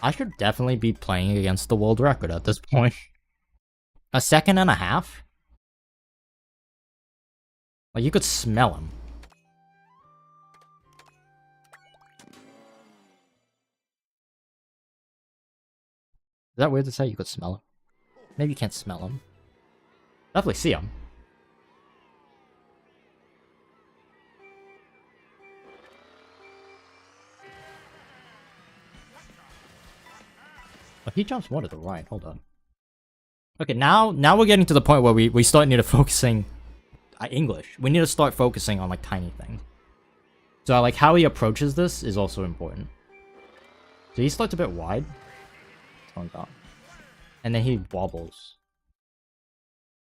I should definitely be playing against the world record at this point. A second and a half? Like, you could smell him. Is that weird to say? You could smell him? Maybe you can't smell him. Definitely see him. But he jumps more to the right. Hold on. Okay, now we're getting to the point where we start need to focusing English. We need to start focusing on like tiny things. So like how he approaches this is also important. So he starts a bit wide. And then he wobbles.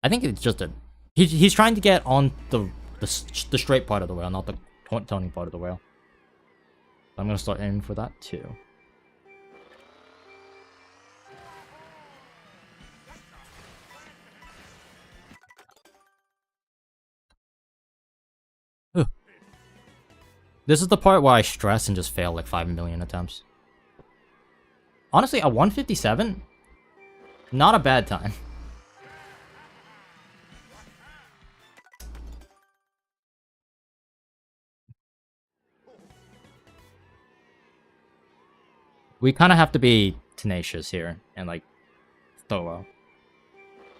I think it's just a he's trying to get on the straight part of the rail, not the turning part of the rail. I'm gonna start aiming for that too. This is the part where I stress and just fail like 5 million attempts. Honestly, a 157? Not a bad time. We kind of have to be tenacious here and like thorough.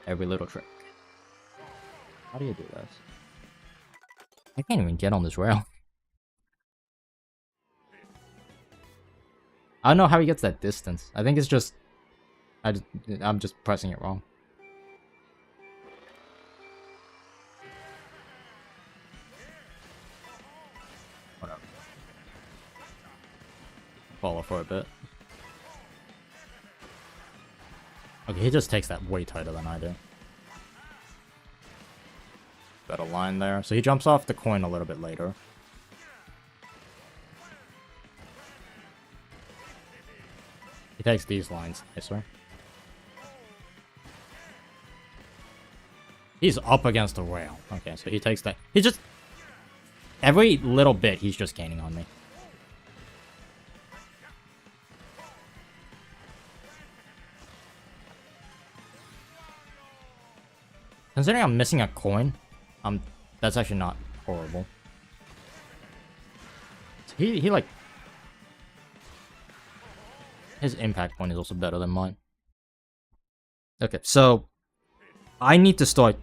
Every little trick. How do you do this? I can't even get on this rail. I don't know how he gets that distance. I think it's just... I'm just pressing it wrong. Whatever. Follow for a bit. Okay, he just takes that way tighter than I do. Better line there. So he jumps off the coin a little bit later. He takes these lines nicer. He's up against the rail. Okay, so he takes that. He just... Every little bit, he's just gaining on me. Considering I'm missing a coin, that's actually not horrible. So he like... His impact point is also better than mine. Okay, so... I need to start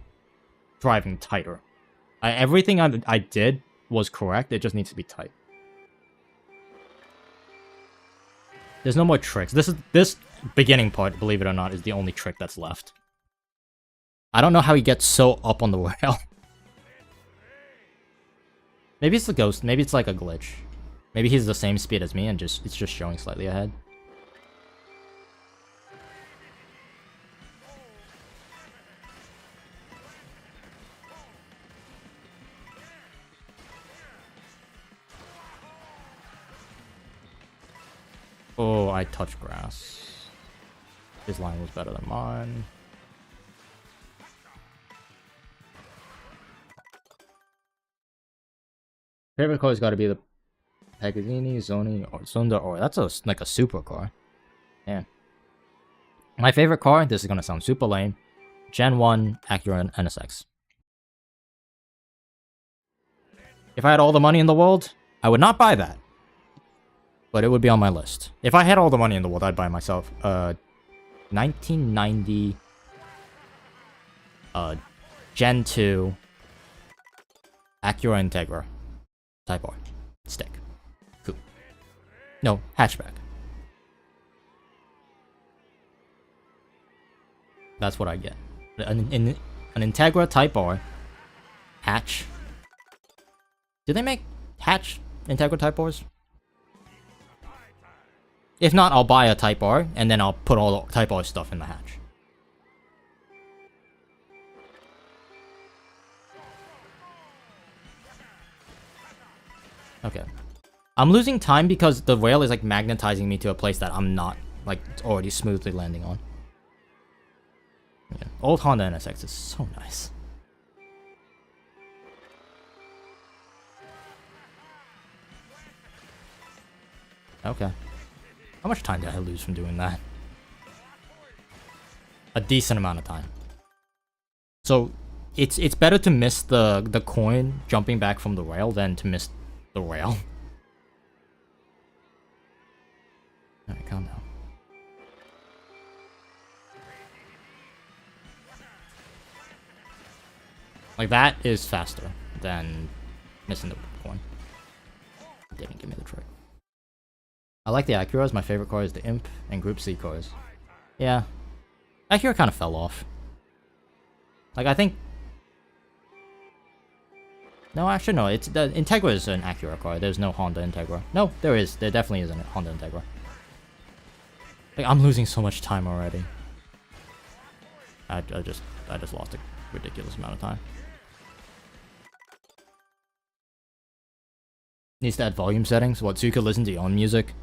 driving tighter. Everything I did was correct, it just needs to be tight. There's no more tricks. This beginning part, believe it or not, is the only trick that's left. I don't know how he gets so up on the rail. Maybe it's the ghost, maybe it's like a glitch. Maybe he's the same speed as me and it's just showing slightly ahead. Oh, I touched grass. His line was better than mine. Favorite car has got to be the Pagazzini, Zoni, or Sundae. Or that's like a super car. Yeah. My favorite car, this is going to sound super lame, Gen 1 Acura NSX. If I had all the money in the world, I would not buy that. But it would be on my list. If I had all the money in the world, I'd buy myself 1990 Gen 2 Acura Integra Type R stick. Coupe. No, hatchback. That's what I get. An Integra Type R hatch. Do they make hatch Integra Type Rs? If not, I'll buy a Type R, and then I'll put all the Type R stuff in the hatch. Okay. I'm losing time because the rail is like magnetizing me to a place that I'm not like already smoothly landing on. Yeah. Old Honda NSX is so nice. Okay. How much time did I lose from doing that? A decent amount of time. So it's better to miss the coin jumping back from the rail than to miss the rail. Alright, calm down. Like that is faster than missing the coin. It didn't give me the trick. I like the Acuras. My favorite car is the Imp and Group C cars. Yeah. Acura kind of fell off. Like, I think... No, actually, no. It's the Integra is an Acura car. There's no Honda Integra. No, there is. There definitely is a Honda Integra. Like, I'm losing so much time already. I just lost a ridiculous amount of time. Needs to add volume settings. What, so you could listen to your own music?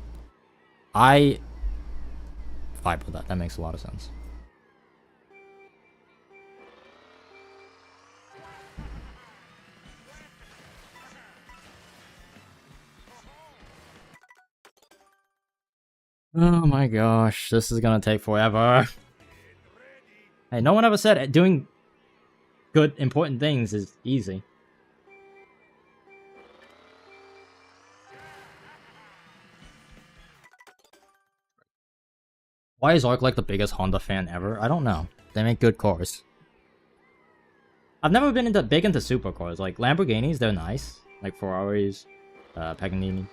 I vibe with that. That makes a lot of sense. Oh my gosh, this is gonna take forever. Hey, no one ever said doing good, important things is easy. Why is Ark like the biggest Honda fan ever? I don't know. They make good cars. I've never been big into supercars. Like Lamborghinis, they're nice. Like Ferraris, Paganini.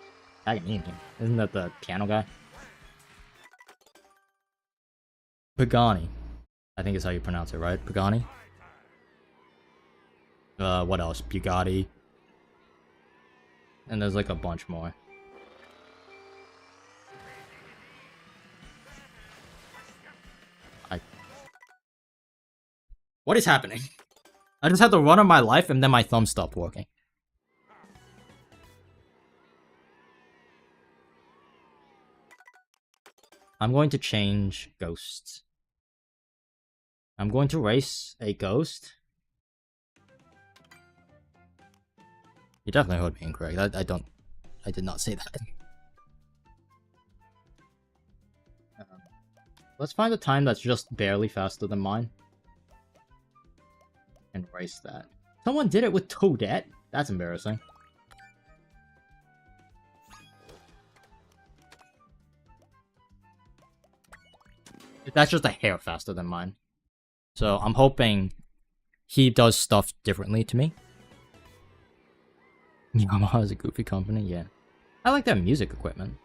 Paganini. Isn't that the piano guy? Pagani. I think is how you pronounce it, right? Pagani? What else? Bugatti. And there's like a bunch more. What is happening? I just had to run on my life and then my thumb stopped working. I'm going to change ghosts. I'm going to race a ghost. You definitely heard me incorrect. I did not say that. Let's find a time that's just barely faster than mine. And race that. Someone did it with Toadette? That's embarrassing. That's just a hair faster than mine. So I'm hoping he does stuff differently to me. Yamaha is a goofy company, yeah. I like their music equipment.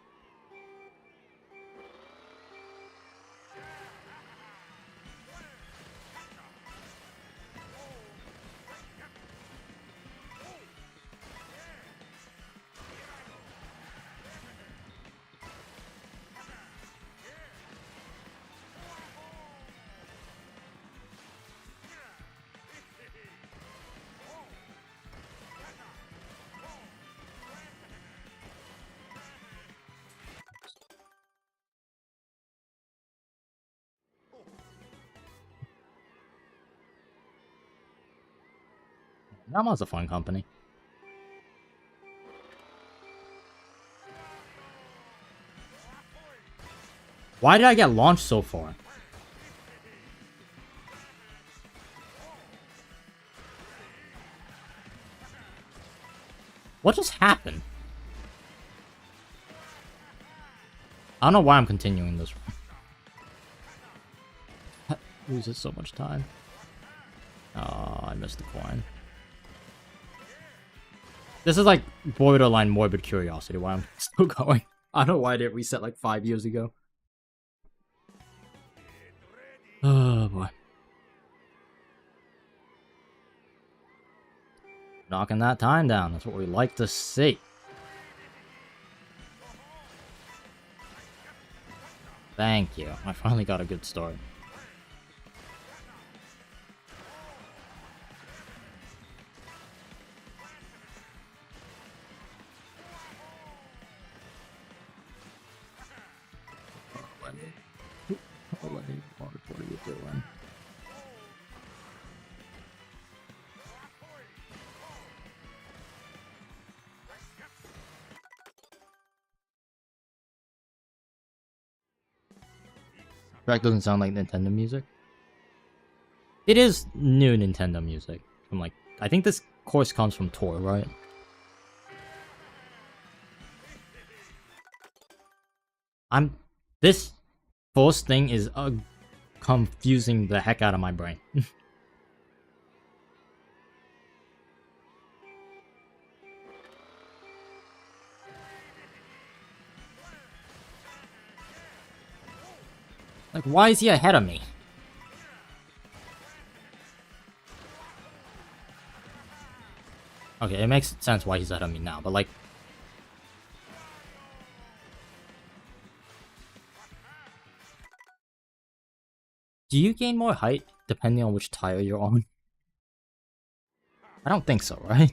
Yamaha's a fun company. Why did I get launched so far? What just happened? I don't know why I'm continuing this. That loses so much time. Oh, I missed the coin. This is like borderline morbid curiosity why I'm still going. I don't know why I didn't reset like 5 years ago. Oh boy. Knocking that time down. That's what we like to see. Thank you. I finally got a good start. What are you doing? Track doesn't sound like Nintendo music. It is new Nintendo music. From like, I think this course comes from Tor, right? This first thing is confusing the heck out of my brain. Like, why is he ahead of me? Okay, it makes sense why he's ahead of me now, but like... Do you gain more height depending on which tire you're on? I don't think so, right?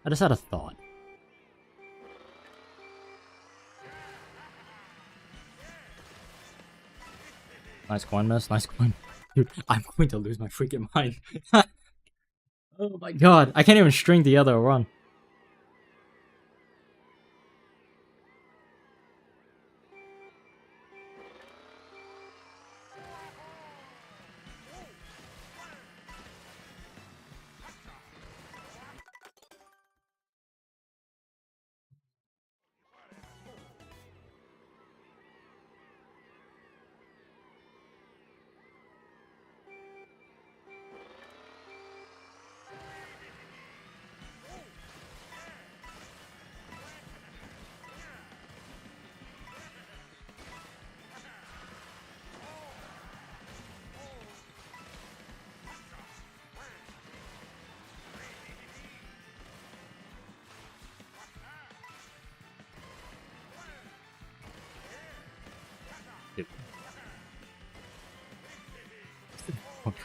I just had a thought. Nice coin miss, nice coin. Dude, I'm going to lose my freaking mind. Oh my god, I can't even string together a run.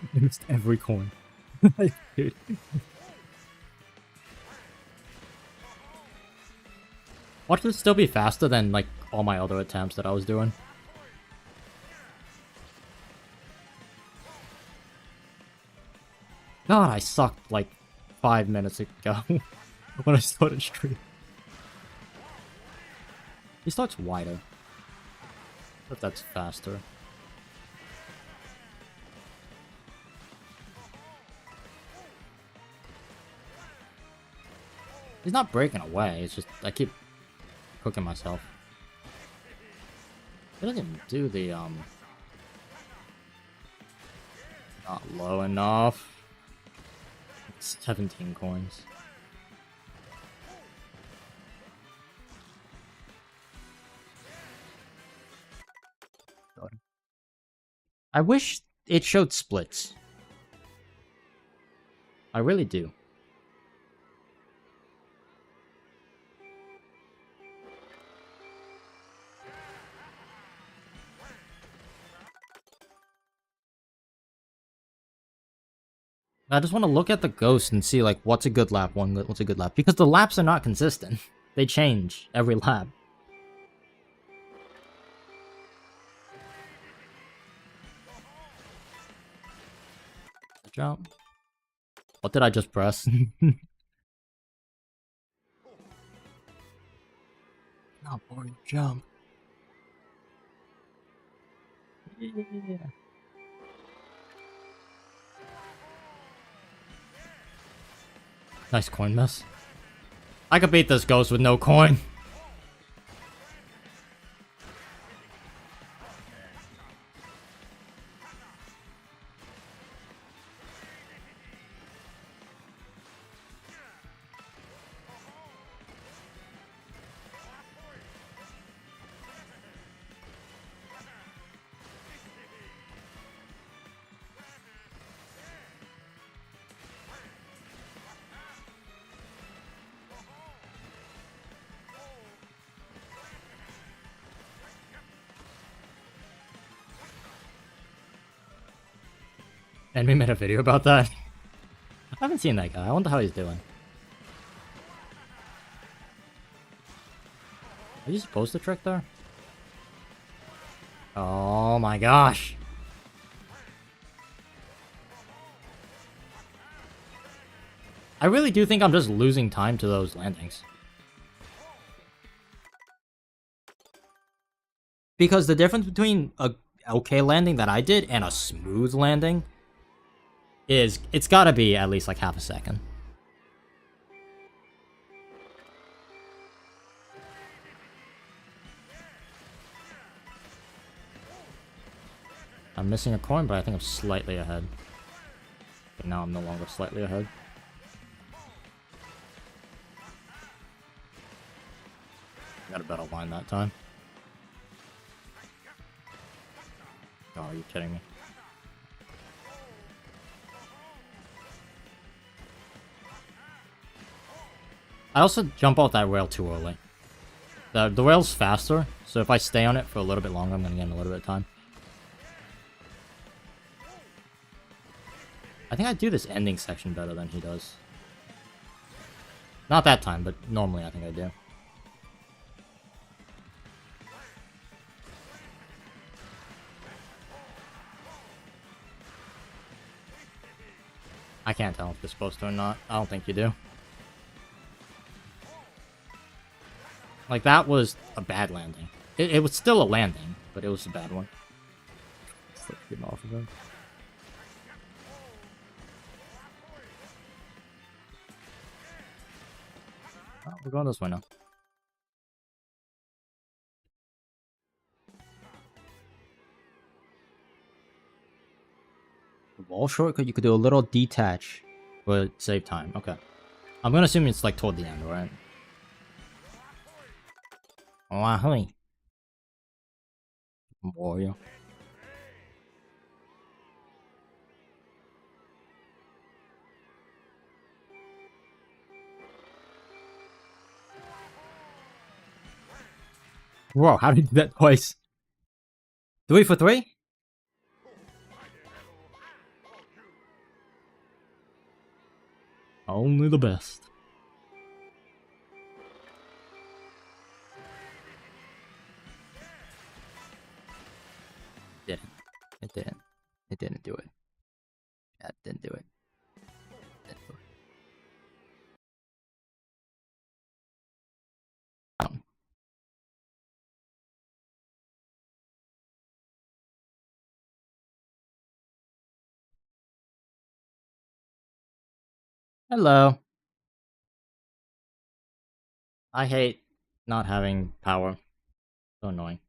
I missed every coin. Dude. Watch this still be faster than, like, all my other attempts that I was doing. God, I sucked, like, 5 minutes ago when I started stream. He starts wider. But that's faster. He's not breaking away, it's just I keep cooking myself. It doesn't do the not low enough. It's 17 coins. I wish it showed splits. I really do. I just want to look at the ghost and see, like, what's a good lap, what's a good lap. Because the laps are not consistent. They change every lap. Jump. What did I just press? Not boring. Jump. Yeah. Nice coin mess. I could beat this ghost with no coin. And we made a video about that. I haven't seen that guy. I wonder how he's doing. Are you supposed to trick there? Oh my gosh. I really do think I'm just losing time to those landings. Because the difference between a okay landing that I did and a smooth landing is, it's gotta be at least like half a second. I'm missing a coin, but I think I'm slightly ahead. But now I'm no longer slightly ahead. Got a better line that time. Oh, are you kidding me? I also jump off that rail too early. The rail's faster, so if I stay on it for a little bit longer, I'm gonna gain a little bit of time. I think I do this ending section better than he does. Not that time, but normally I think I do. I can't tell if you're supposed to or not. I don't think you do. Like, that was a bad landing. It was still a landing, but it was a bad one. Let's get off of him. Oh, we're going this way now. The wall shortcut, you could do a little detach, but save time. Okay. I'm gonna assume it's like toward the end, right? Oh, ahoy. Wario. Whoa, how did you do that twice? 3 for 3? Only the best. Didn't. It didn't. It didn't do it. That didn't do it. Didn't do it. Hello. I hate not having power. So annoying.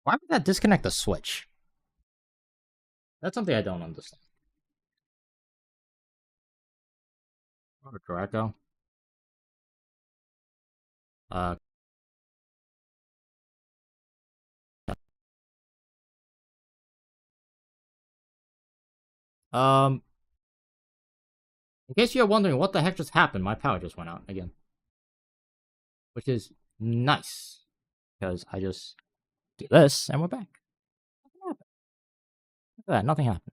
Why would that disconnect the switch? That's something I don't understand. Or Draco. Uh, um, in case you're wondering what the heck just happened, my power just went out again. Which is nice. Because I just do this and we're back. Nothing happened. Look at that, nothing happened.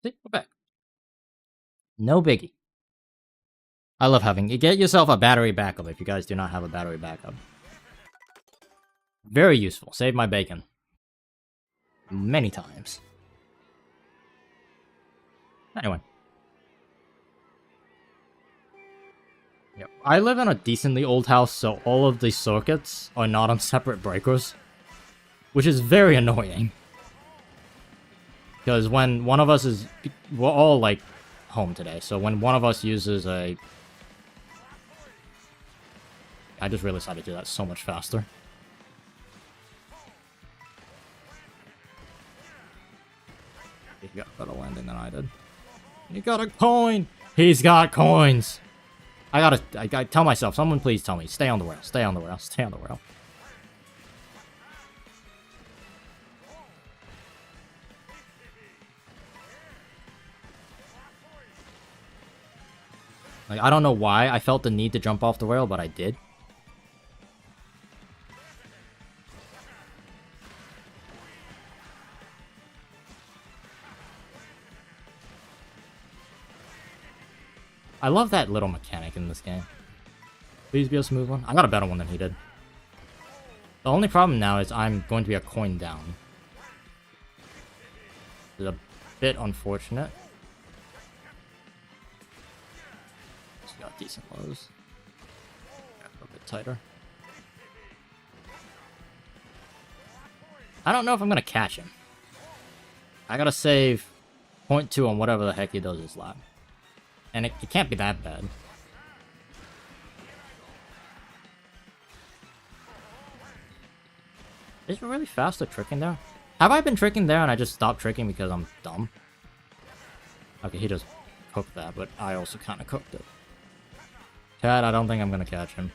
See, we're back. No biggie. I love having it. Get yourself a battery backup if you guys do not have a battery backup. Very useful. Save my bacon. Many times. Anyway. Yep. I live in a decently old house, so all of the circuits are not on separate breakers. Which is very annoying. Because when one of us is... We're all, like, home today. So when one of us uses a... I just realized how to do that so much faster. He got a better landing than I did. He got a coin! He's got coins! I gotta tell myself, someone please tell me, stay on the rail, stay on the rail, stay on the rail. Like, I don't know why I felt the need to jump off the rail, but I did. I love that little mechanic in this game. Please be a smooth one. I got a better one than he did. The only problem now is I'm going to be a coin down. It's a bit unfortunate. He's got decent lows. A bit tighter. I don't know if I'm going to catch him. I gotta save 0.2 on whatever the heck he does this lap. And it can't be that bad. Is it really fast at tricking there? Have I been tricking there and I just stopped tricking because I'm dumb? Okay, he just cooked that, but I also kind of cooked it. Cat, I don't think I'm gonna catch him.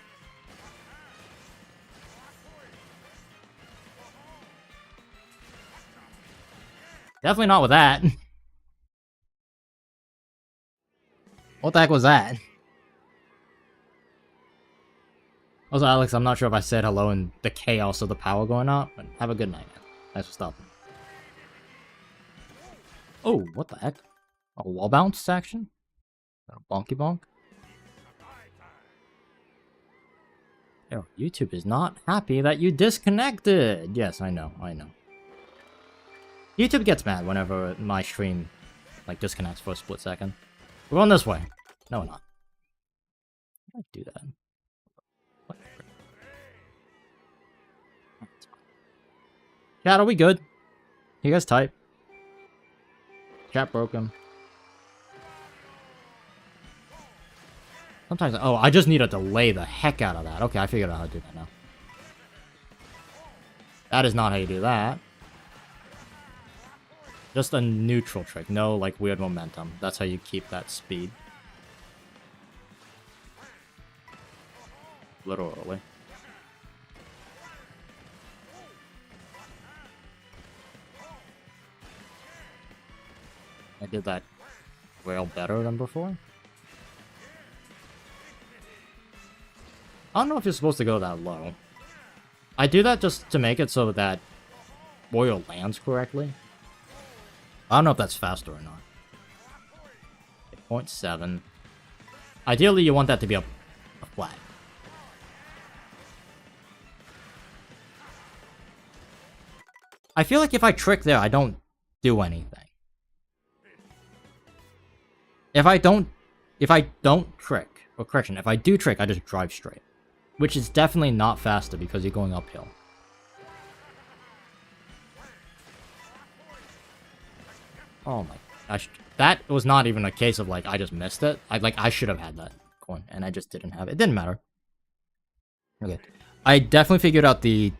Definitely not with that. What the heck was that? Also, Alex, I'm not sure if I said hello in the chaos of the power going out, but have a good night, man. Thanks for stopping. Oh, what the heck? A wall bounce action? A bonky bonk? Oh, YouTube is not happy that you disconnected! Yes, I know, I know. YouTube gets mad whenever my stream, like, disconnects for a split second. We're going this way. No, we're not. I do that. Chat, are we good? You guys type. Chat broken. Sometimes, oh, I just need to delay the heck out of that. Okay, I figured out how to do that now. That is not how you do that. Just a neutral trick. No, like, weird momentum. That's how you keep that speed. Literally. I did that rail better than before. I don't know if you're supposed to go that low. I do that just to make it so that Wario lands correctly. I don't know if that's faster or not. 0.7. Ideally, you want that to be a flat. I feel like if I trick there, I don't do anything. If I don't trick, or correction, if I do trick, I just drive straight. Which is definitely not faster because you're going uphill. Oh my gosh. That was not even a case of like, I just missed it. I should have had that coin, and I just didn't have it. It didn't matter. Okay. I definitely figured out the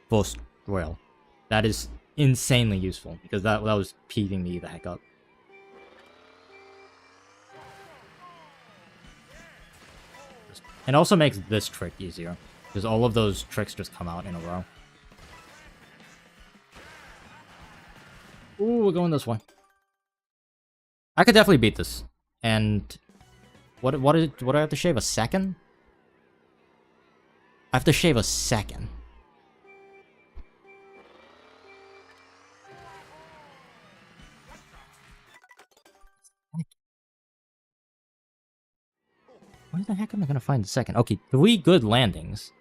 first rail. That is insanely useful, because that was peeving me the heck up. It also makes this trick easier, because all of those tricks just come out in a row. Ooh, we're going this way. I could definitely beat this. And what do I have to shave? A second? I have to shave a second. Where the heck am I gonna find the second? Okay, 3 good landings.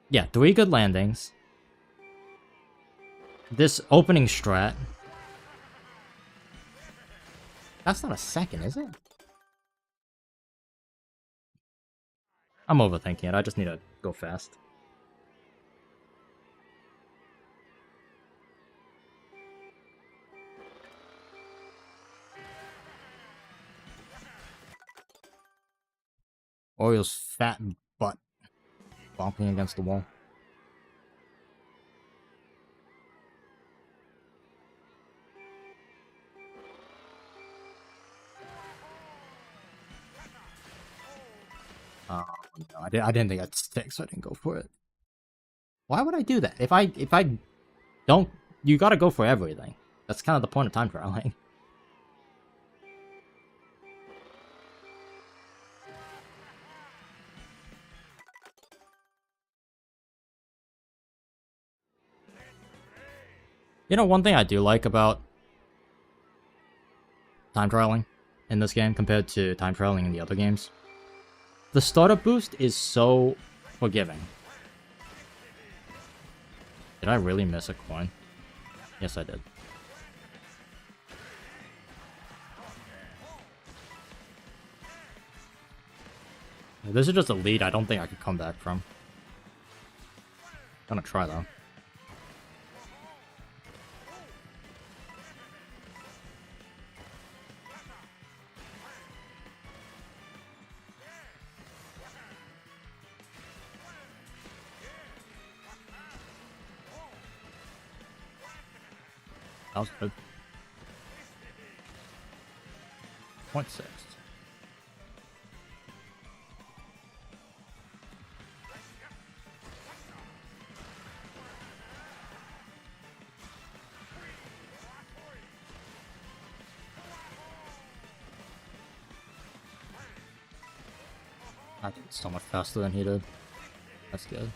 Yeah, 3 good landings. This opening strat. That's not a second, is it? I'm overthinking it. I just need to go fast. Oriole's fat butt bonking against the wall. Oh, no, I didn't think I'd stick, so I didn't go for it. Why would I do that? If I don't, you gotta go for everything. That's kind of the point of time traveling. You know, one thing I do like about time traveling in this game compared to time traveling in the other games, the startup boost is so forgiving. Did I really miss a coin? Yes, I did. This is just a lead I don't think I could come back from. Gonna try though. That was good. 0.6. I did so much faster than he did. That's good.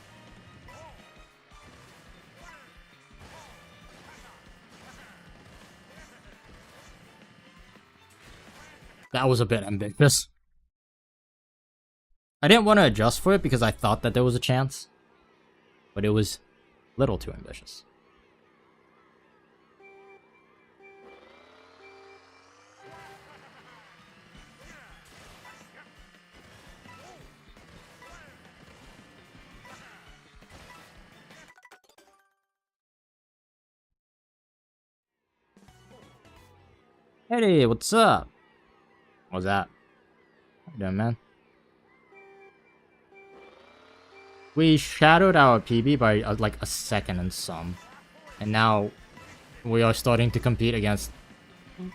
That was a bit ambitious. I didn't want to adjust for it because I thought that there was a chance. But it was a little too ambitious. Hey, what's up? What's that? How you doing, man? We shadowed our PB by like a second and some. And now we are starting to compete against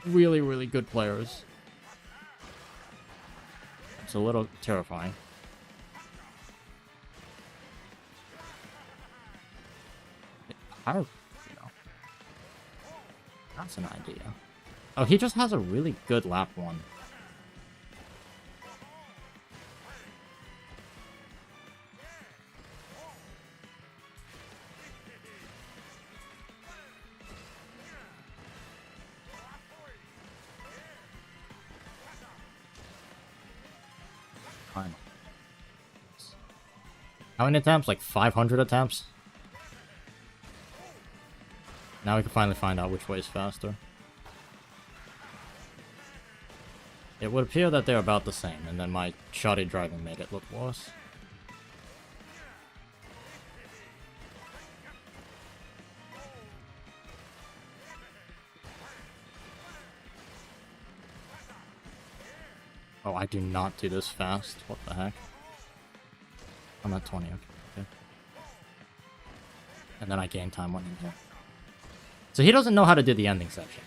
really, really good players. It's a little terrifying. How, you know, that's an idea. Oh, he just has a really good lap one. How many attempts? Like 500 attempts? Now we can finally find out which way is faster. It would appear that they're about the same, and then my shoddy driving made it look worse. Oh, I do not do this fast. What the heck? I'm at 20, okay. And then I gain time when in here. So he doesn't know how to do the ending section.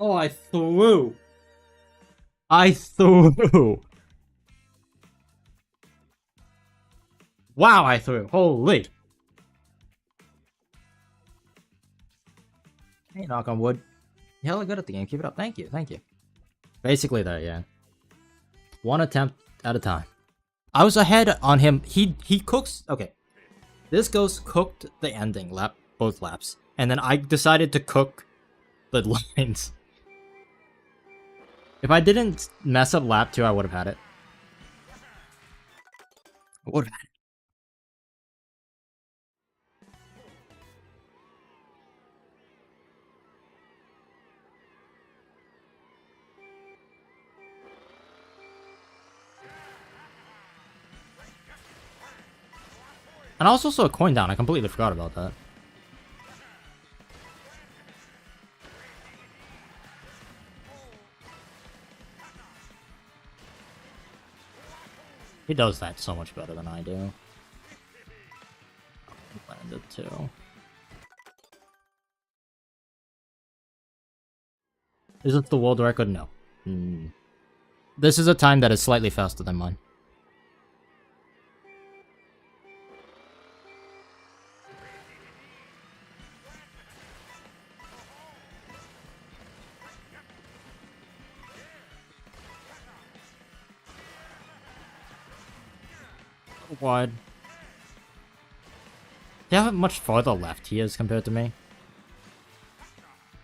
Oh, I threw. I threw. Wow, I threw. Holy. Hey, knock on wood. You're hella good at the game. Keep it up. Thank you. Thank you. Basically that, yeah. One attempt at a time. I was ahead on him. He cooks. Okay. This ghost cooked the ending lap, both laps. And then I decided to cook the lines. If I didn't mess up lap 2, I would have had it. I would have had it. And I also saw a coin down. I completely forgot about that. He does that so much better than I do. Landed too. Is it the world record? No. This is a time that is slightly faster than mine. Wide. Yeah, how much farther left he is compared to me.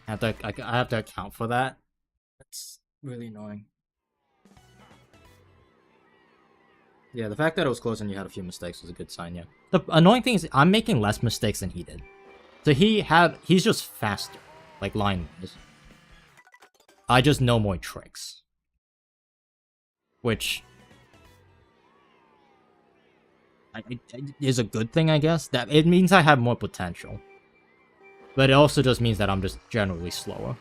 I have to account for that. That's really annoying. Yeah, the fact that it was close and you had a few mistakes was a good sign, yeah. The annoying thing is I'm making less mistakes than he did. So he's just faster, like line-wise. I just know more tricks. Which is a good thing, I guess. That it means I have more potential. But it also just means that I'm just generally slower.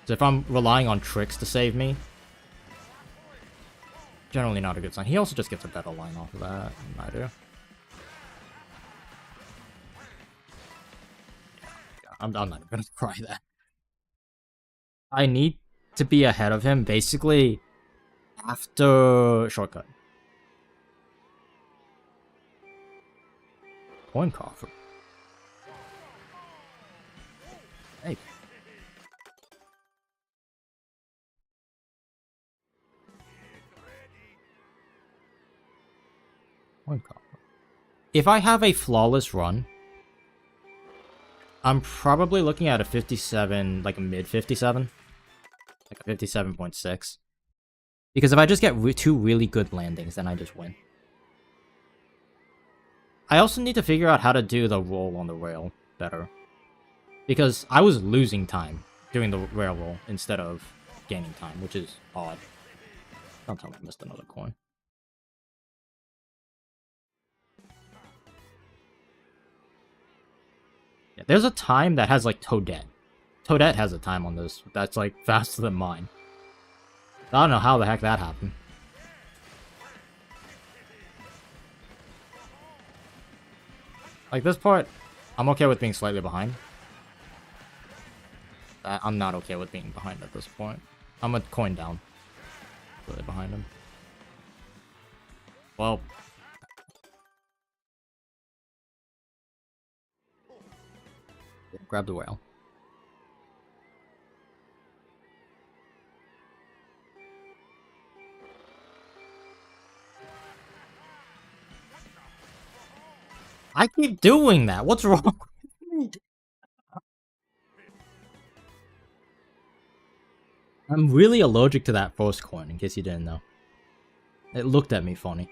So if I'm relying on tricks to save me, generally not a good sign. He also just gets a better line off of that than I do. Yeah, I'm not even gonna cry that. I need to be ahead of him basically after shortcut. Coin coffer. Hey. Coin coffer. If I have a flawless run, I'm probably looking at a 57, like a mid 57. Like a 57.6. Because if I just get two really good landings, then I just win. I also need to figure out how to do the roll on the rail better. Because I was losing time doing the rail roll instead of gaining time, which is odd. Don't tell me I missed another coin. Yeah, there's a time that has like Toadette. Toadette has a time on this that's like faster than mine. I don't know how the heck that happened. Like this part, I'm okay with being slightly behind. I'm not okay with being behind at this point. I'm a coin down. Really behind him. Well. Yeah, grab the whale. I keep doing that. What's wrong with me? I'm really allergic to that first coin, in case you didn't know. It looked at me funny.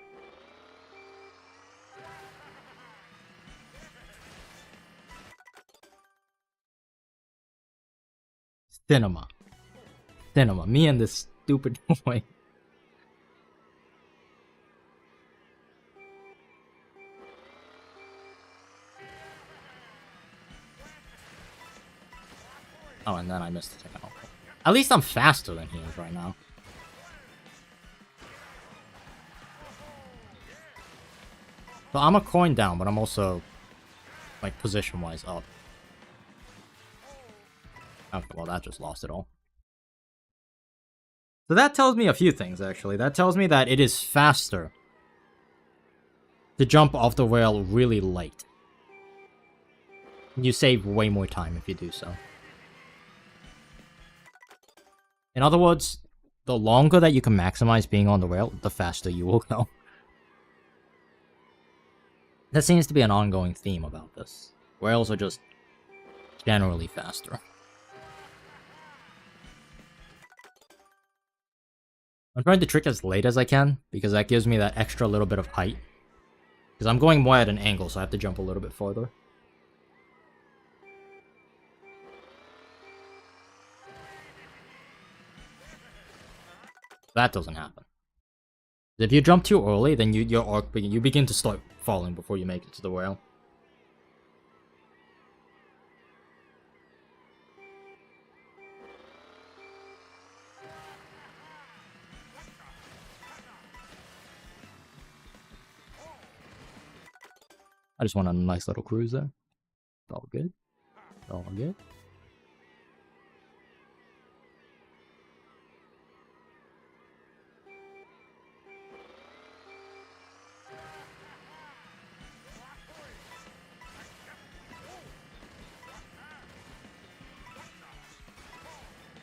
Cinema. Cinema. Me and this stupid coin. Oh, and then I missed the second output. At least I'm faster than he is right now. So I'm a coin down, but I'm also, like, position-wise up. Okay, well, that just lost it all. So that tells me a few things, actually. That tells me that it is faster to jump off the rail really late. You save way more time if you do so. In other words, the longer that you can maximize being on the rail, the faster you will go. That seems to be an ongoing theme about this. Rails are just generally faster. I'm trying to trick as late as I can, because that gives me that extra little bit of height. Because I'm going more at an angle, so I have to jump a little bit farther. That doesn't happen. If you jump too early, then your arc you begin to start falling before you make it to the rail. I just want a nice little cruise there. It's all good. It's all good.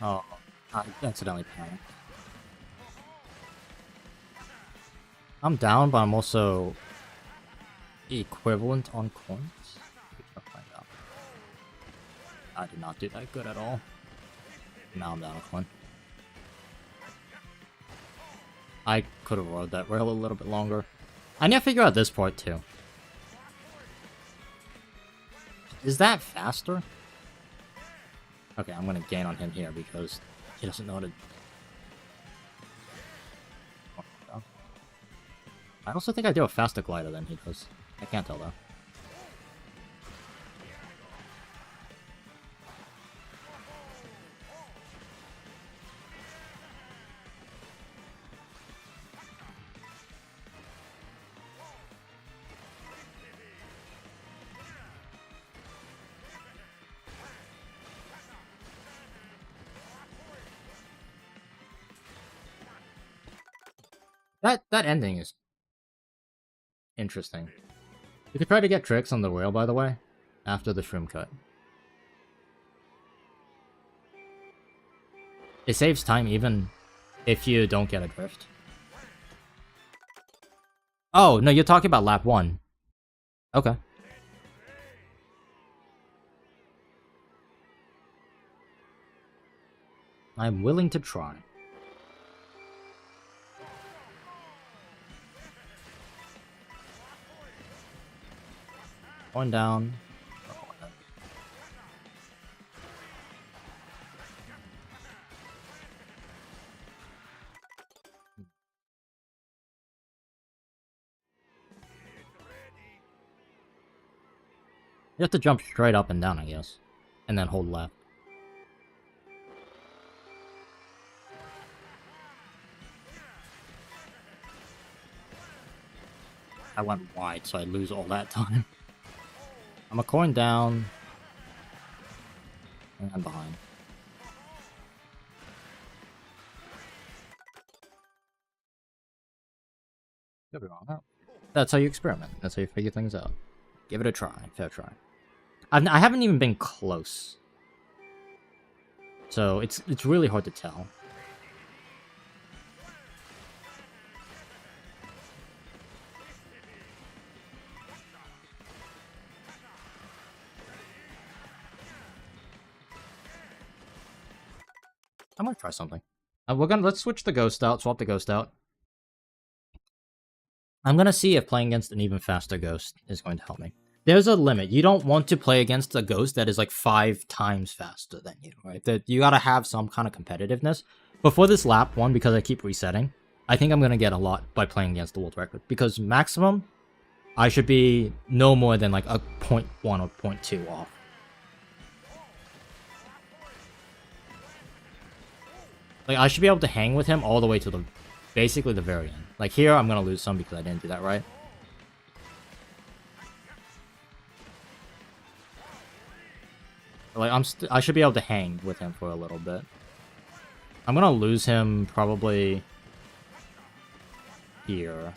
Oh, I accidentally panicked. I'm down, but I'm also equivalent on coins. Find out. I did not do that good at all. Now I'm down a coin. I could have rode that rail a little bit longer. I need to figure out this part too. Is that faster? Okay, I'm gonna gain on him here because he doesn't know how to... I also think I do a faster glider than he does. I can't tell though. That ending is interesting. You could try to get tricks on the rail, by the way, after the shroom cut. It saves time even if you don't get a drift. Oh, no, you're talking about lap 1. Okay. I'm willing to try. One down. You have to jump straight up and down, I guess. And then hold left. I went wide, so I lose all that time. I'm a coin down. And I'm behind. Could be wrong. That's how you experiment. That's how you figure things out. Give it a try. Fair try. I haven't even been close. So it's really hard to tell. I'm gonna try something. Let's switch the ghost out, swap the ghost out. I'm gonna see if playing against an even faster ghost is going to help me. There's a limit. You don't want to play against a ghost that is like 5 times faster than you, right? That you gotta have some kind of competitiveness. But for this lap one, because I keep resetting, I think I'm gonna get a lot by playing against the world record. Because maximum, I should be no more than like a 0.1 or 0.2 off. Like, I should be able to hang with him all the way to the, basically the very end. Like, here, I'm gonna lose some because I didn't do that right. Like, I should be able to hang with him for a little bit. I'm gonna lose him probably here.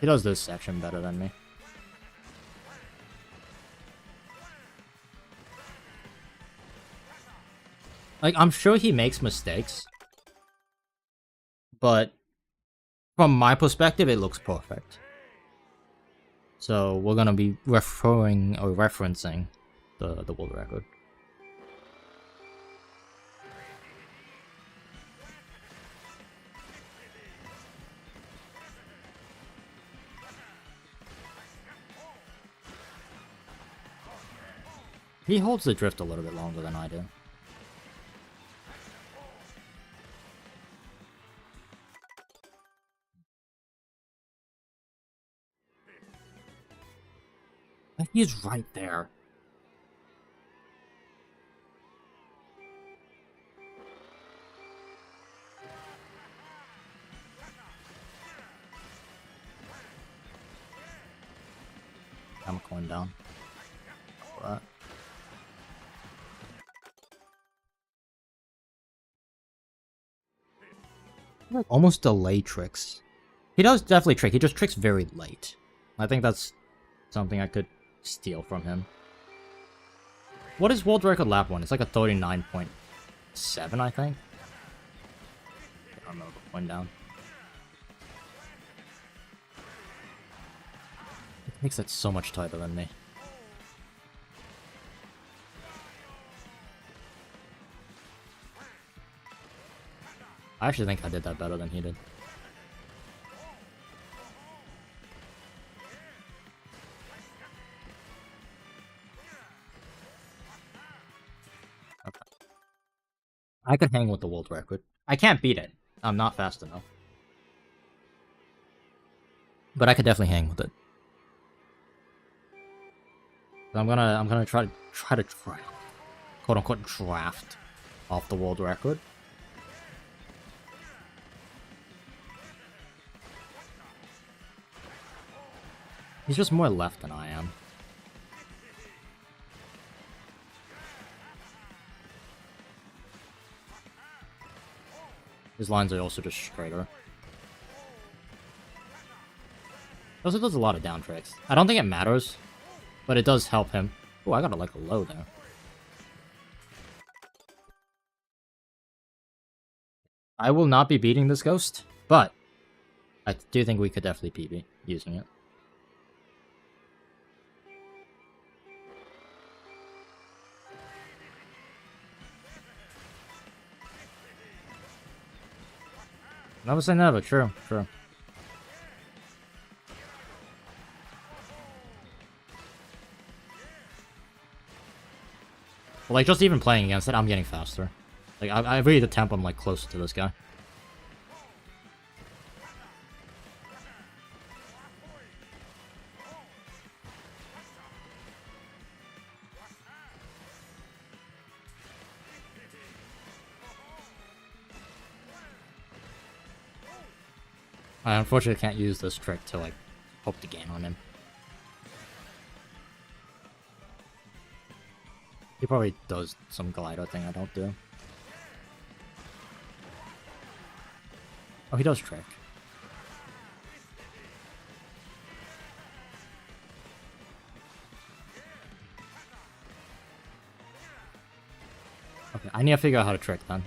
He does this section better than me. Like, I'm sure he makes mistakes, but from my perspective, it looks perfect. So we're gonna be referencing the world record. He holds the drift a little bit longer than I do. He's right there. I'm going down. What? Like almost delay tricks. He does definitely trick. He just tricks very late. I think that's something I could steal from him. What is world record lap 1? It's like a 39.7, I think. I don't know, going down. It makes it so much tighter than me. I actually think I did that better than he did. Okay. I could hang with the world record. I can't beat it. I'm not fast enough. But I could definitely hang with it. I'm gonna try to quote unquote draft off the world record. He's just more left than I am. His lines are also just straighter. Also does a lot of down tricks. I don't think it matters, but it does help him. Oh, I got like a low there. I will not be beating this ghost, but I do think we could definitely PB using it. Never say never, true. But like, just even playing against it, I'm getting faster. Like, I really the tempo, I'm like closer to this guy. I unfortunately can't use this trick to, like, hope to gain on him. He probably does some glider thing I don't do. Oh, he does trick. Okay, I need to figure out how to trick then.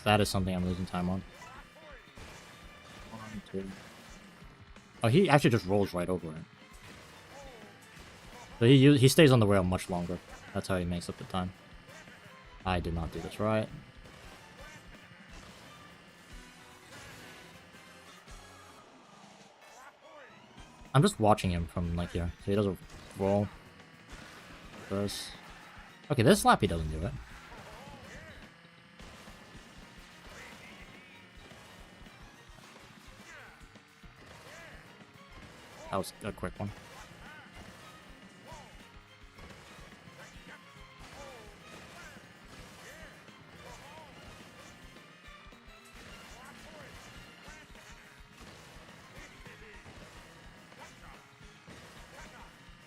That is something I'm losing time on. 1, 2. Oh, he actually just rolls right over it. So he stays on the rail much longer. That's how he makes up the time. I did not do this right. I'm just watching him from like here. So he doesn't roll. This. Okay, this lap he doesn't do it. That was a quick one.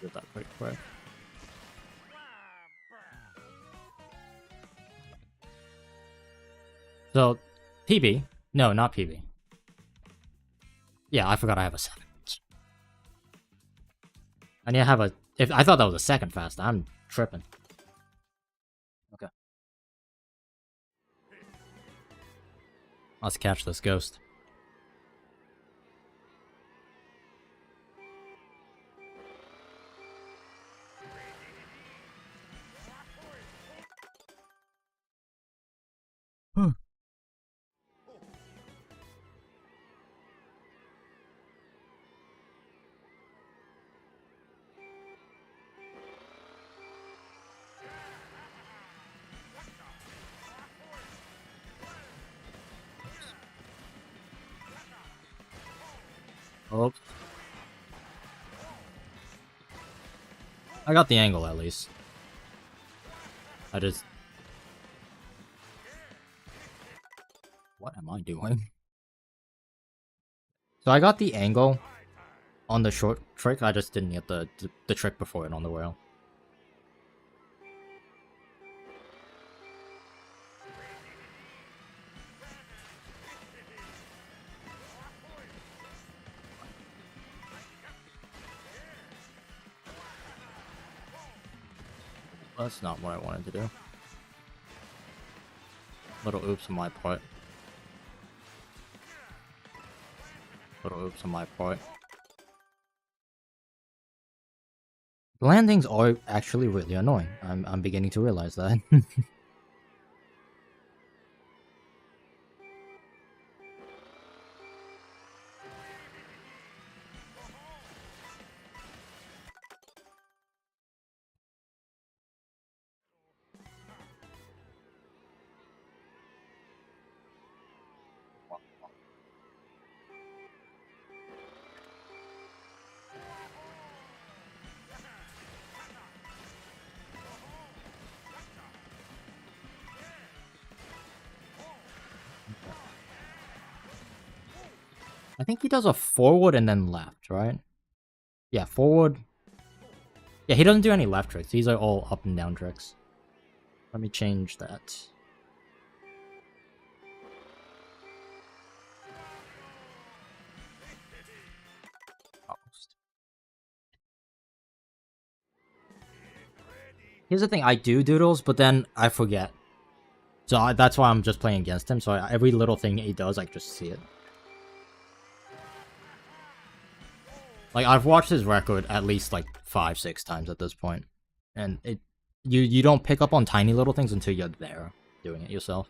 Did that pretty quick. So, PB. No, not PB. Yeah, I forgot I have a 7. I need to have a... I thought that was a second fast. I'm tripping. Okay. Let's catch this ghost. Oh. I got the angle at least. I just... What am I doing? So I got the angle on the short trick, I just didn't get the trick before it on the rail. That's not what I wanted to do. Little oops on my part. Little oops on my part. The landings are actually really annoying. I'm beginning to realize that. I think he does a forward and then left, right? Yeah, forward. Yeah, he doesn't do any left tricks. These are all up and down tricks. Let me change that. Almost. Here's the thing, I do doodles, but then I forget. So that's why I'm just playing against him, so every little thing he does, I just see it. Like, I've watched his record at least, like, 5-6 times at this point. And you don't pick up on tiny little things until you're there doing it yourself.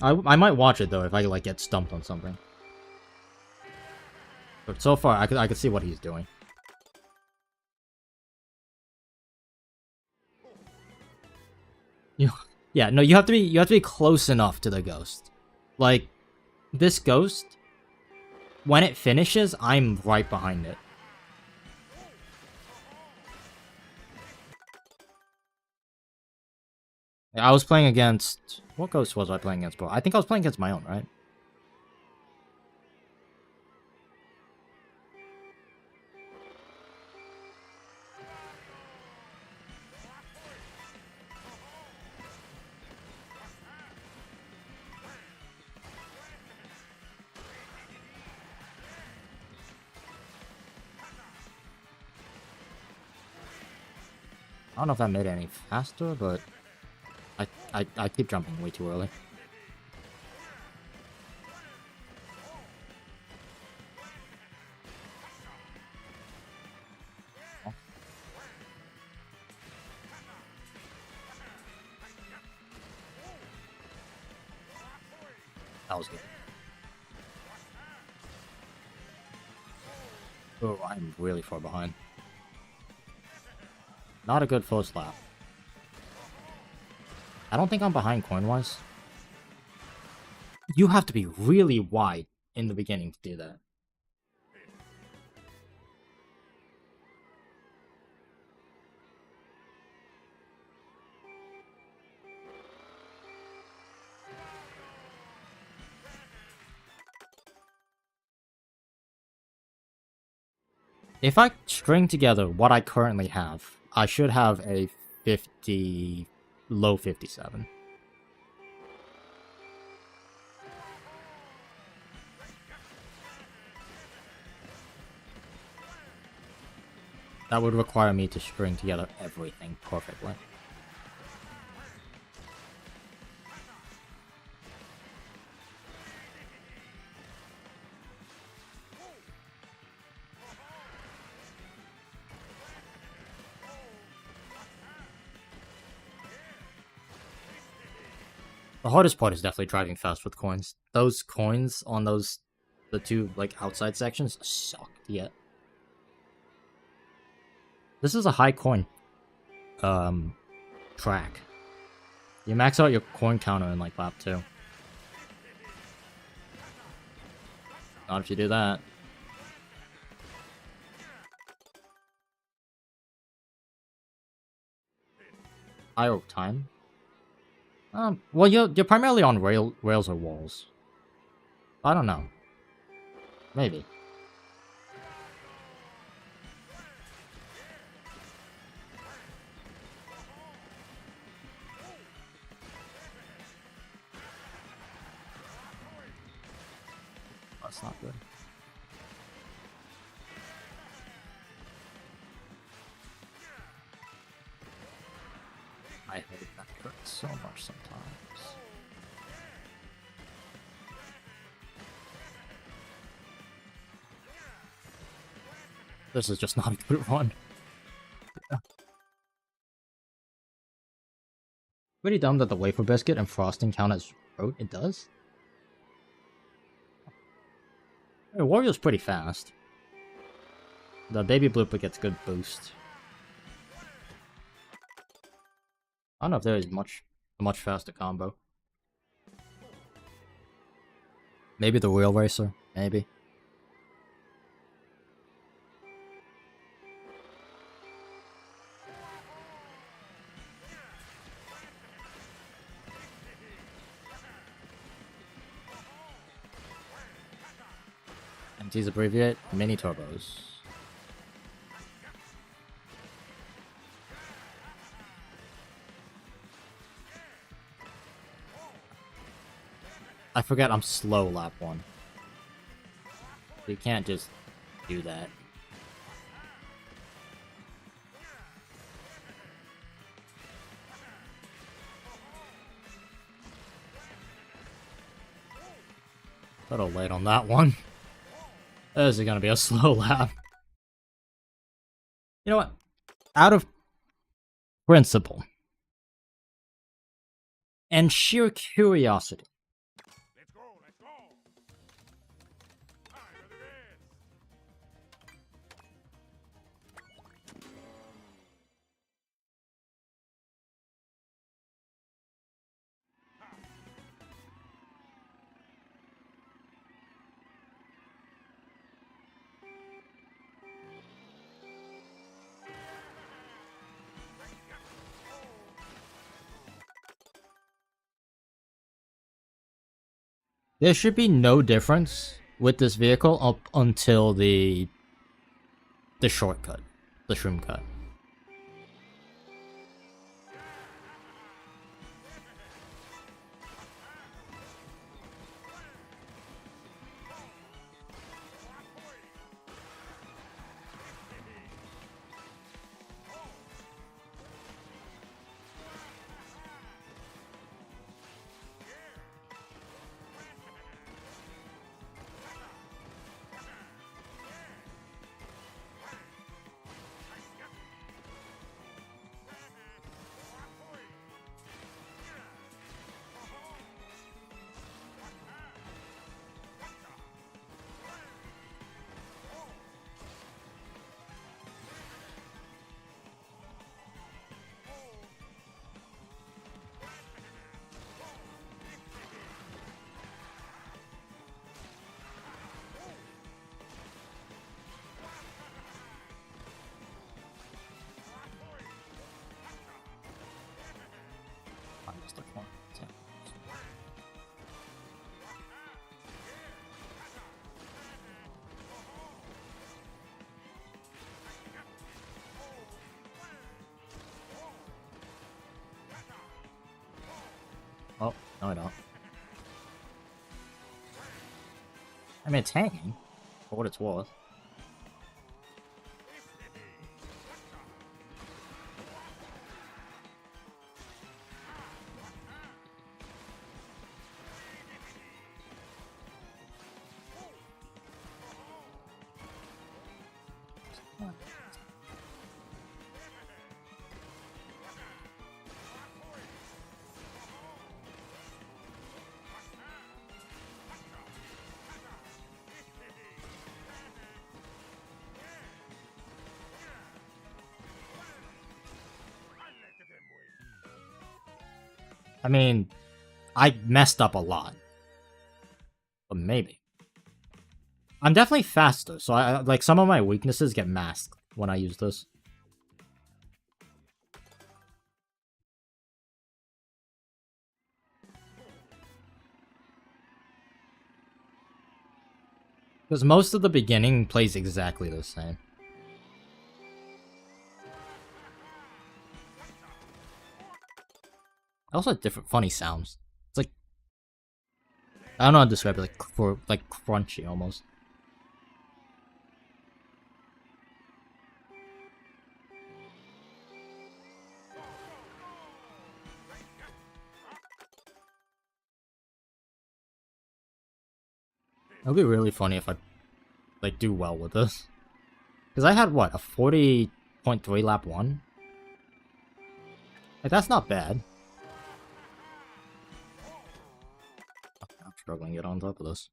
I might watch it, though, if I, like, get stumped on something. But so far, I could see what he's doing. Yeah, no, you have to be close enough to the ghost. Like, this ghost, when it finishes, I'm right behind it. I was playing against... What ghost was I playing against, bro? I think I was playing against my own, right? I don't know if that made it any faster, but I keep jumping way too early. That was good. Oh, I'm really far behind. Not a good first lap. I don't think I'm behind coin-wise. You have to be really wide in the beginning to do that. If I string together what I currently have, I should have a 50... low 57. That would require me to string together everything perfectly. The hardest part is definitely driving fast with coins. Those coins on the two, like, outside sections suck to get. This is a high coin, track. You max out your coin counter in, like, lap 2. Not if you do that. Higher time? Well, you're primarily on rails or walls. I don't know. Maybe. That's not good. I hate that hurt so much sometimes. This is just not a good run. Yeah. Pretty dumb that the wafer biscuit and frosting count as fruit. It does? Hey, Wario's pretty fast. The baby blooper gets good boost. I don't know if there is a much faster combo. Maybe the wheel racer. Maybe. MTs abbreviate mini turbos. I forget I'm slow lap 1. You can't just do that. Little late on that one. This is gonna be a slow lap. You know what? Out of principle and sheer curiosity, there should be no difference with this vehicle up until the shortcut, the shroom cut. Just a coin. Yeah. Oh, no I don't. I mean, it's hanging, for what it's worth. I mean, I messed up a lot. But maybe. I'm definitely faster, so I like some of my weaknesses get masked when I use this. Because most of the beginning plays exactly the same. I also have different funny sounds. It's like I don't know how to describe it, like crunchy almost. It would be really funny if I like do well with this. Because I had what, a 40.3 lap 1? Like that's not bad. I'm struggling to get on top of this.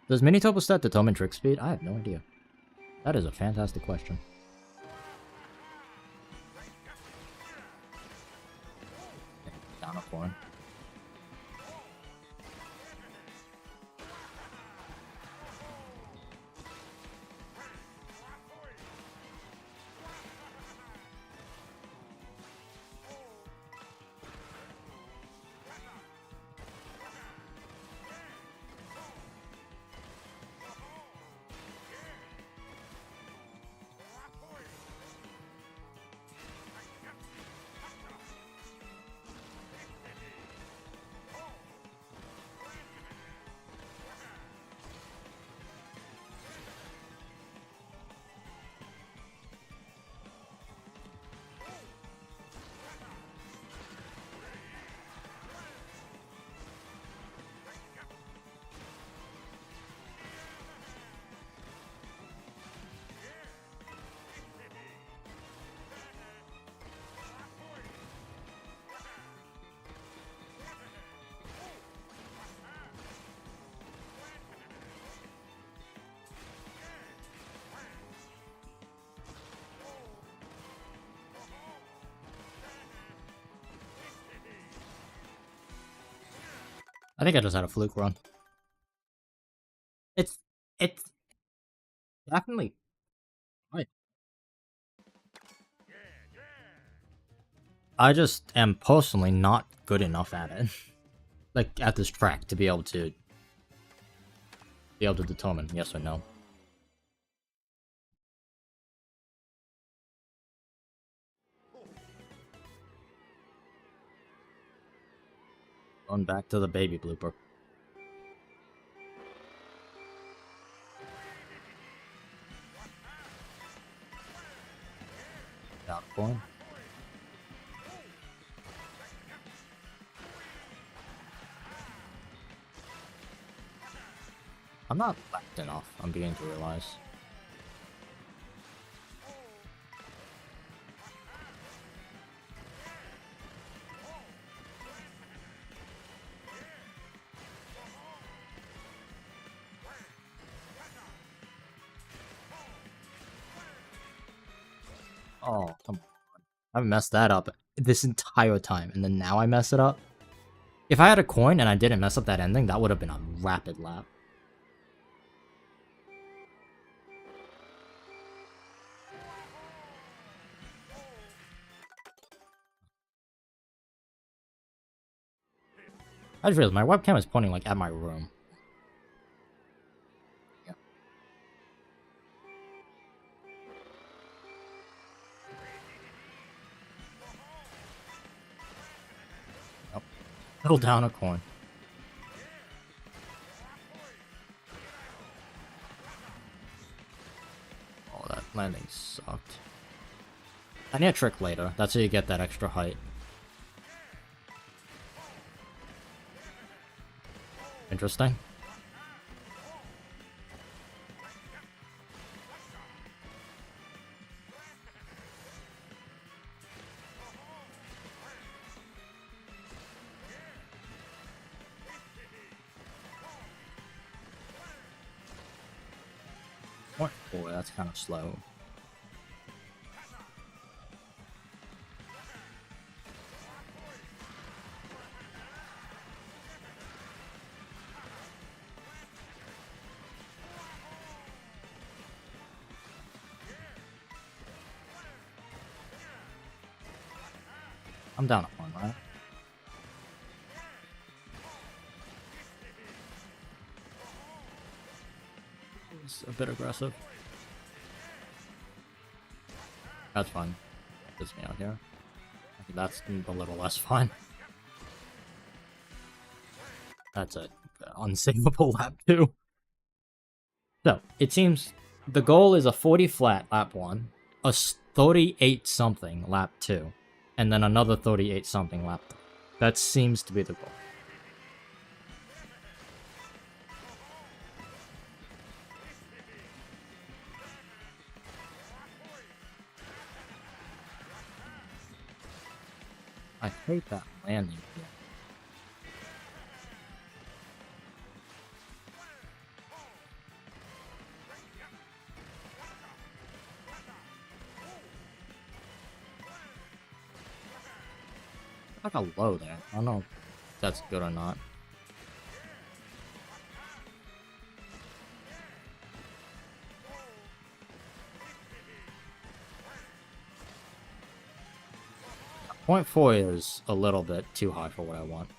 Does Mini Topo Stat determine trick speed? I have no idea. That is a fantastic question. Down a point. I think I just had a fluke run. It's definitely right. I just am personally not good enough at it. Like at this track to be able to determine yes or no. Going back to the baby blooper. Down a coin. I'm not backed enough, I'm beginning to realize. Oh, come on. I messed that up this entire time, and then now I mess it up. If I had a coin and I didn't mess up that ending, that would have been a rapid lap. I just realized my webcam is pointing like at my room. Yeah. Nope. Fill down a coin. Oh, that landing sucked. I need a trick later. That's how you get that extra height. Interesting. What? Boy, that's kind of slow. I'm down at one, right? It's a bit aggressive. That's fine. Gets me out here. I think that's a little less fun. That's a unsavable lap 2. So, it seems the goal is a 40 flat lap 1, a 38 something lap 2, and then another 38 something lap 3. That seems to be the goal. I hate that landing here. I got low there. I don't know if that's good or not. Point 4 is a little bit too high for what I want.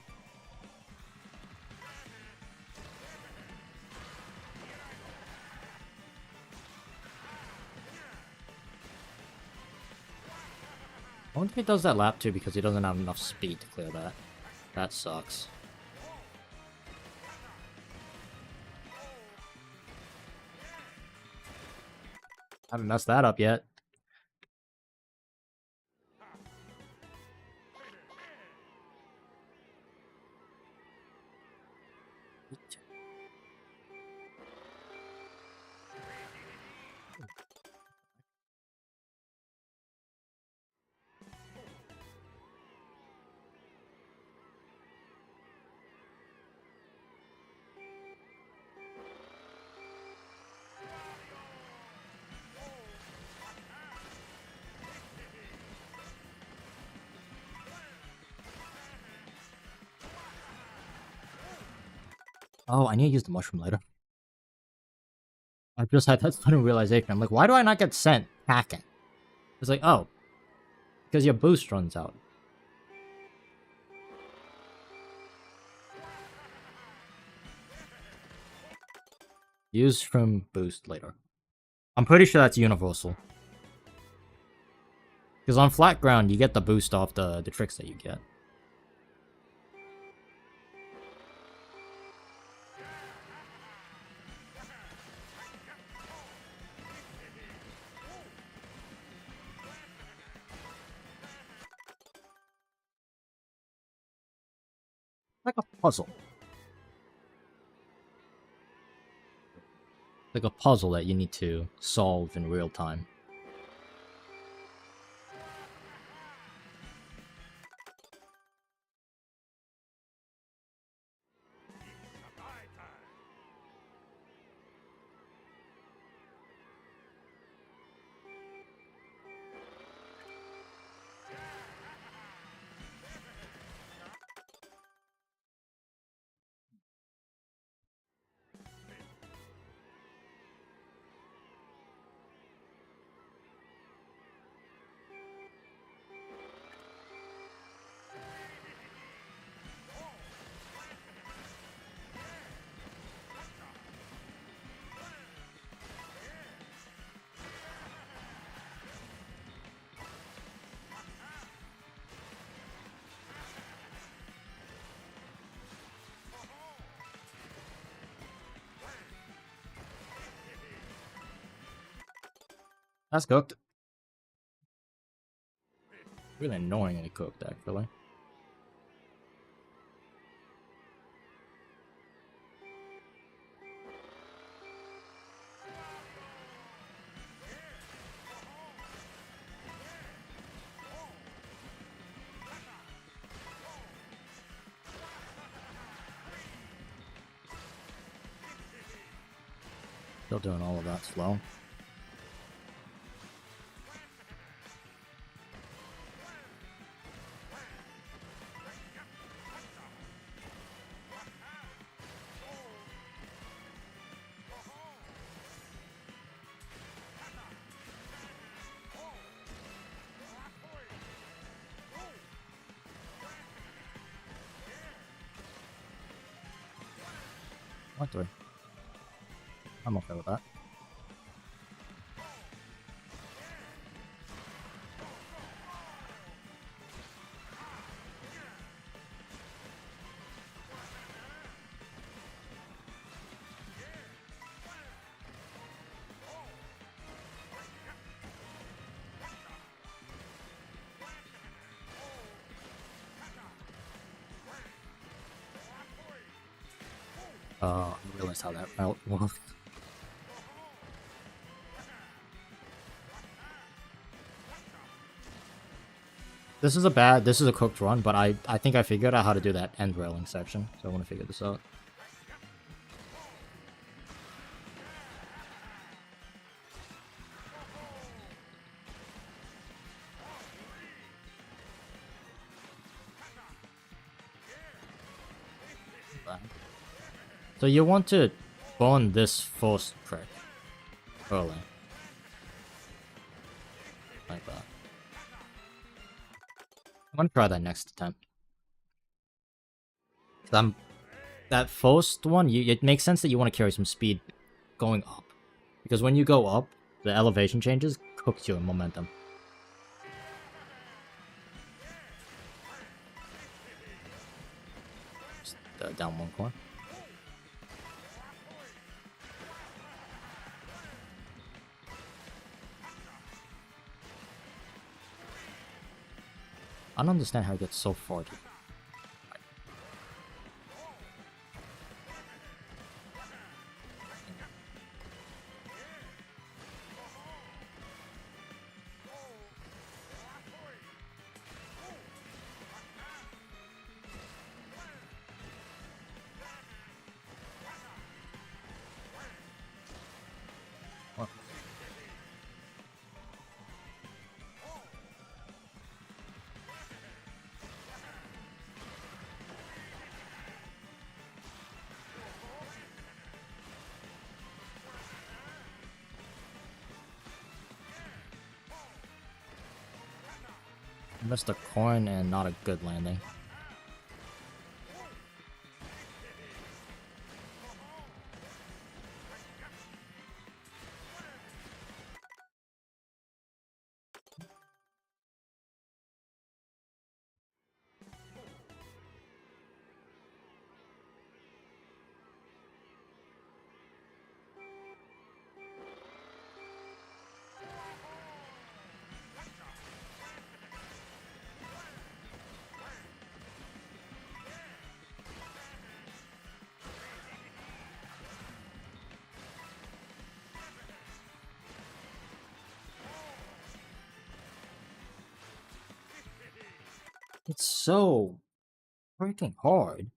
I wonder if he does that lap 2 because he doesn't have enough speed to clear that. That sucks. I haven't messed that up yet. Oh, I need to use the mushroom later. I just had that sudden realization. I'm like, why do I not get sent packing? It's like, oh, because your boost runs out. Use from boost later. I'm pretty sure that's universal. Because on flat ground, you get the boost off the tricks that you get. Like a puzzle. Like a puzzle that you need to solve in real time. That's cooked. Really annoyingly cooked, actually. Still doing all of that slow. What do? I'm okay with that. I realized how that felt. This is a cooked run, but I think I figured out how to do that end railing section, so I want to figure this out. So you want to spawn this first trick early. Like that. I'm gonna try that next attempt. That first one, it makes sense that you want to carry some speed going up. Because when you go up, the elevation changes, cooks you in momentum. Just, down one corner. I don't understand how it gets so far. Missed a coin and not a good landing. It's so freaking hard.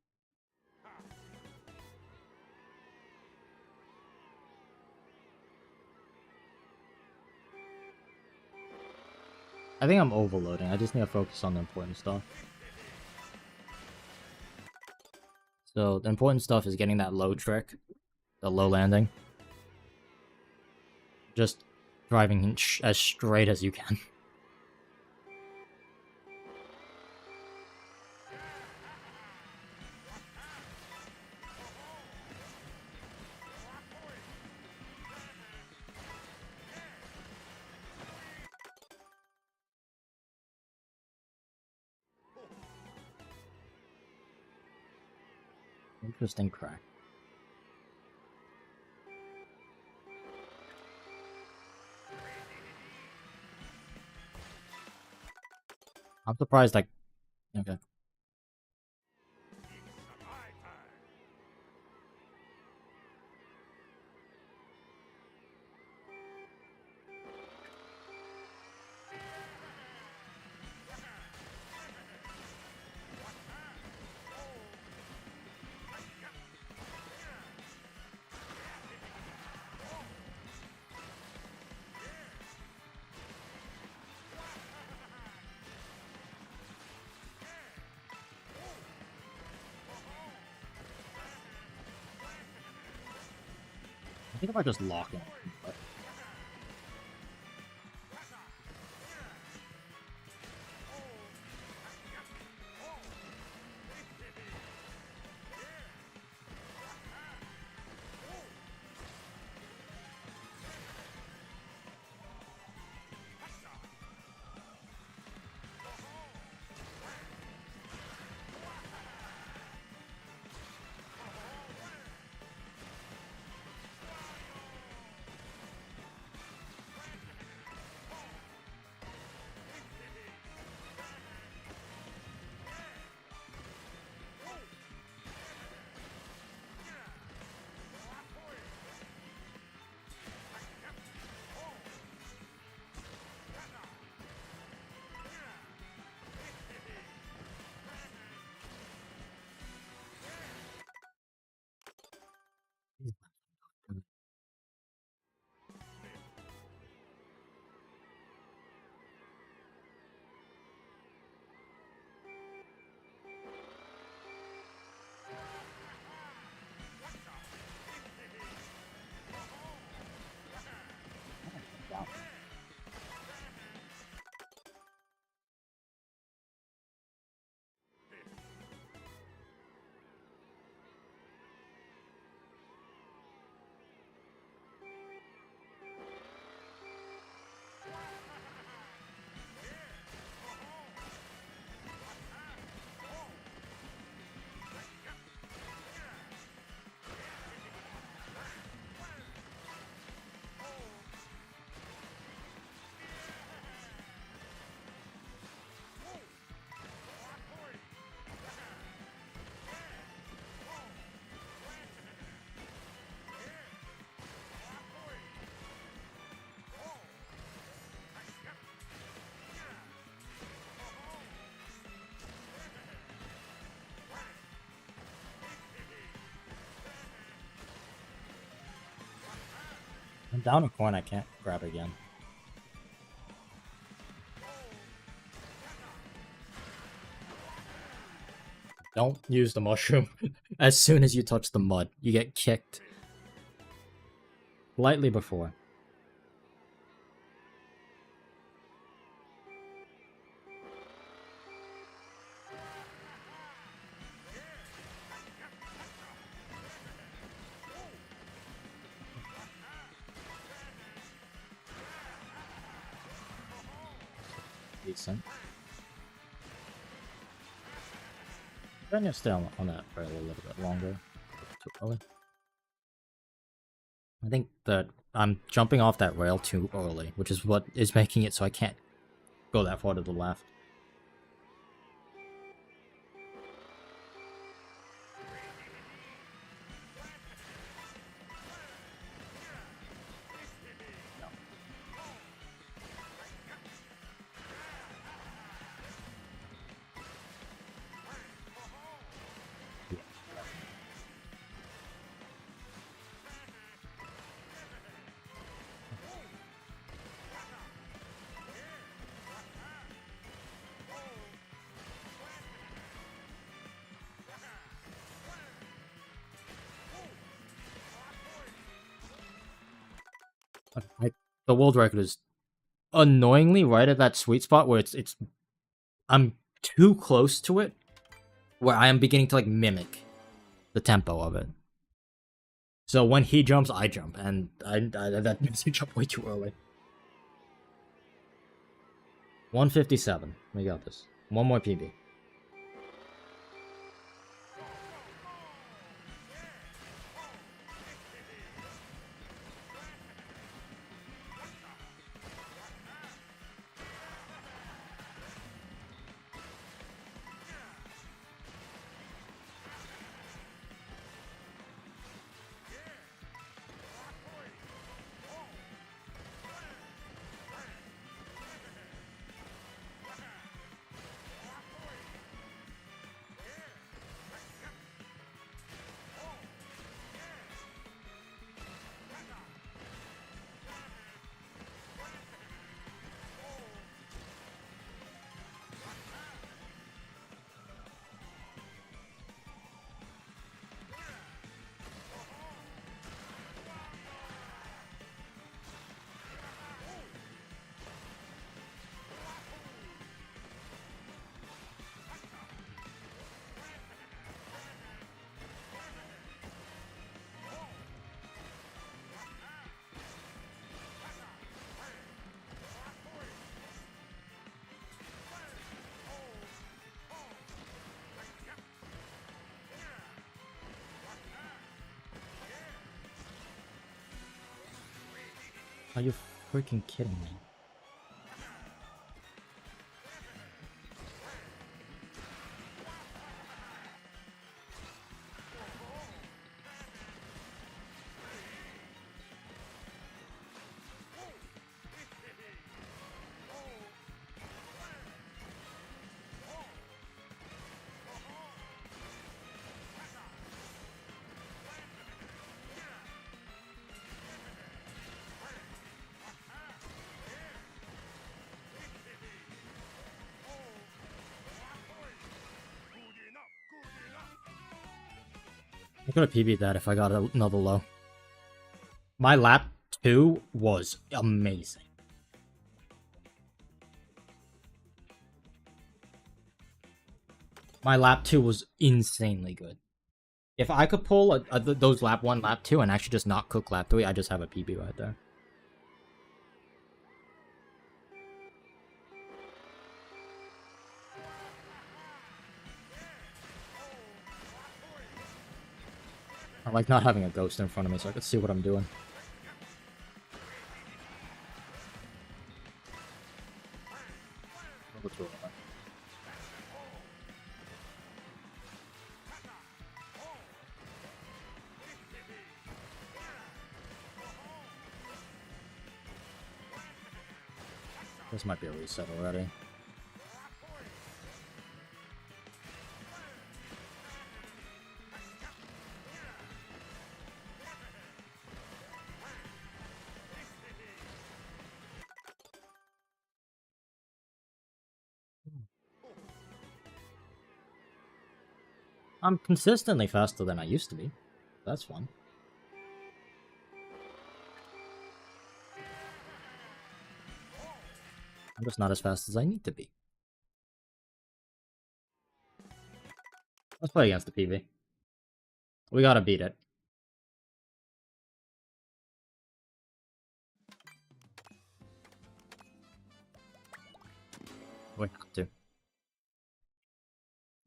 I think I'm overloading. I just need to focus on the important stuff. So the important stuff is getting that low trick, the low landing. Just driving as straight as you can. Interesting crack. I'm surprised. Like, okay. I think if I just lock in. But... I'm down a coin. I can't grab it again. Don't use the mushroom. As soon as you touch the mud, you get kicked. Lightly before. Decent. Then you stay on that rail a little bit longer. Too early. I think that I'm jumping off that rail too early, which is what is making it so I can't go that far to the left. The world record is annoyingly right at that sweet spot where it's I'm too close to it, where I am beginning to like mimic the tempo of it. So when he jumps, I jump, and that makes me jump way too early. 157. We got this. One more PB. Are you freaking kidding me? I could have PB'd that if I got another low. My lap 2 was amazing. My lap 2 was insanely good. If I could pull those lap 1, lap 2, and actually just not cook lap 3, I just have a PB right there. I like not having a ghost in front of me so I can see what I'm doing. This might be a reset already. I'm consistently faster than I used to be. That's fun. I'm just not as fast as I need to be. Let's play against the PV. We gotta beat it. We have to.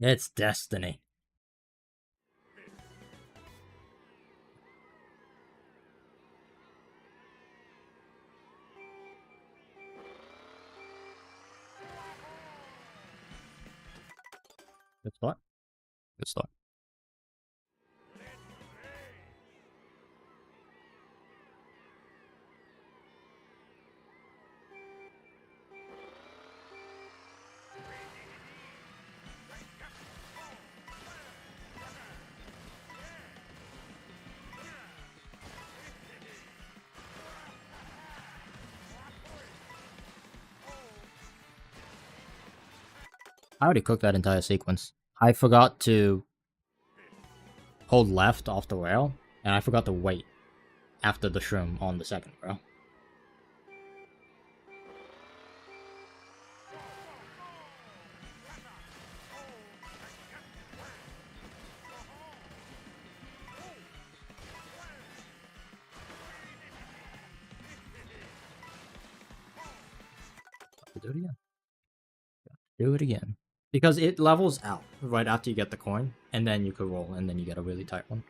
It's destiny. Good start. Good start. I already cooked that entire sequence. I forgot to hold left off the rail, and I forgot to wait after the shroom on the second rail. Do it again. Do it again. Because it levels out right after you get the coin, and then you could roll, and then you get a really tight one.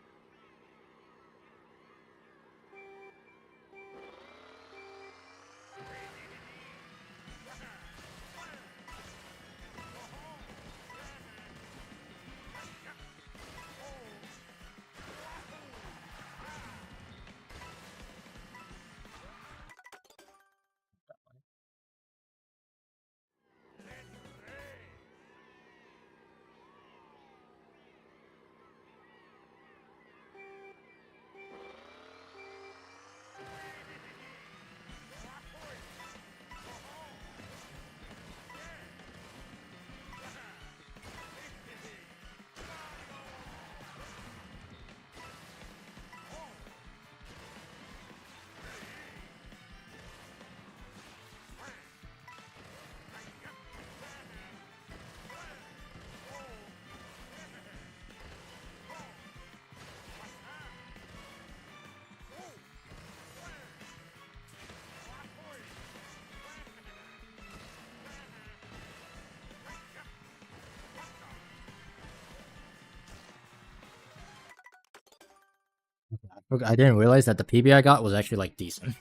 I didn't realize that the PB I got was actually, like, decent.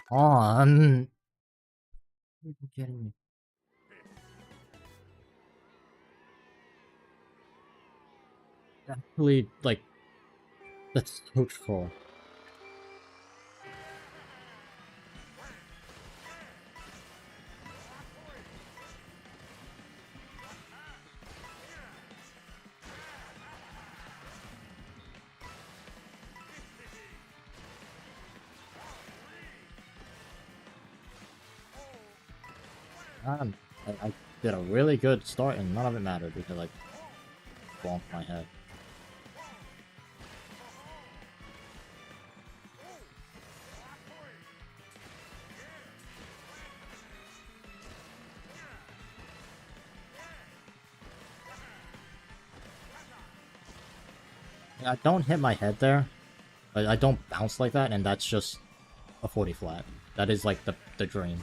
On. Are you kidding me? Actually, like, that's so troll. I did a really good start and none of it mattered because I bonked my head. I don't hit my head there, but I don't bounce like that, and that's just a 40 flat. That is like the dream.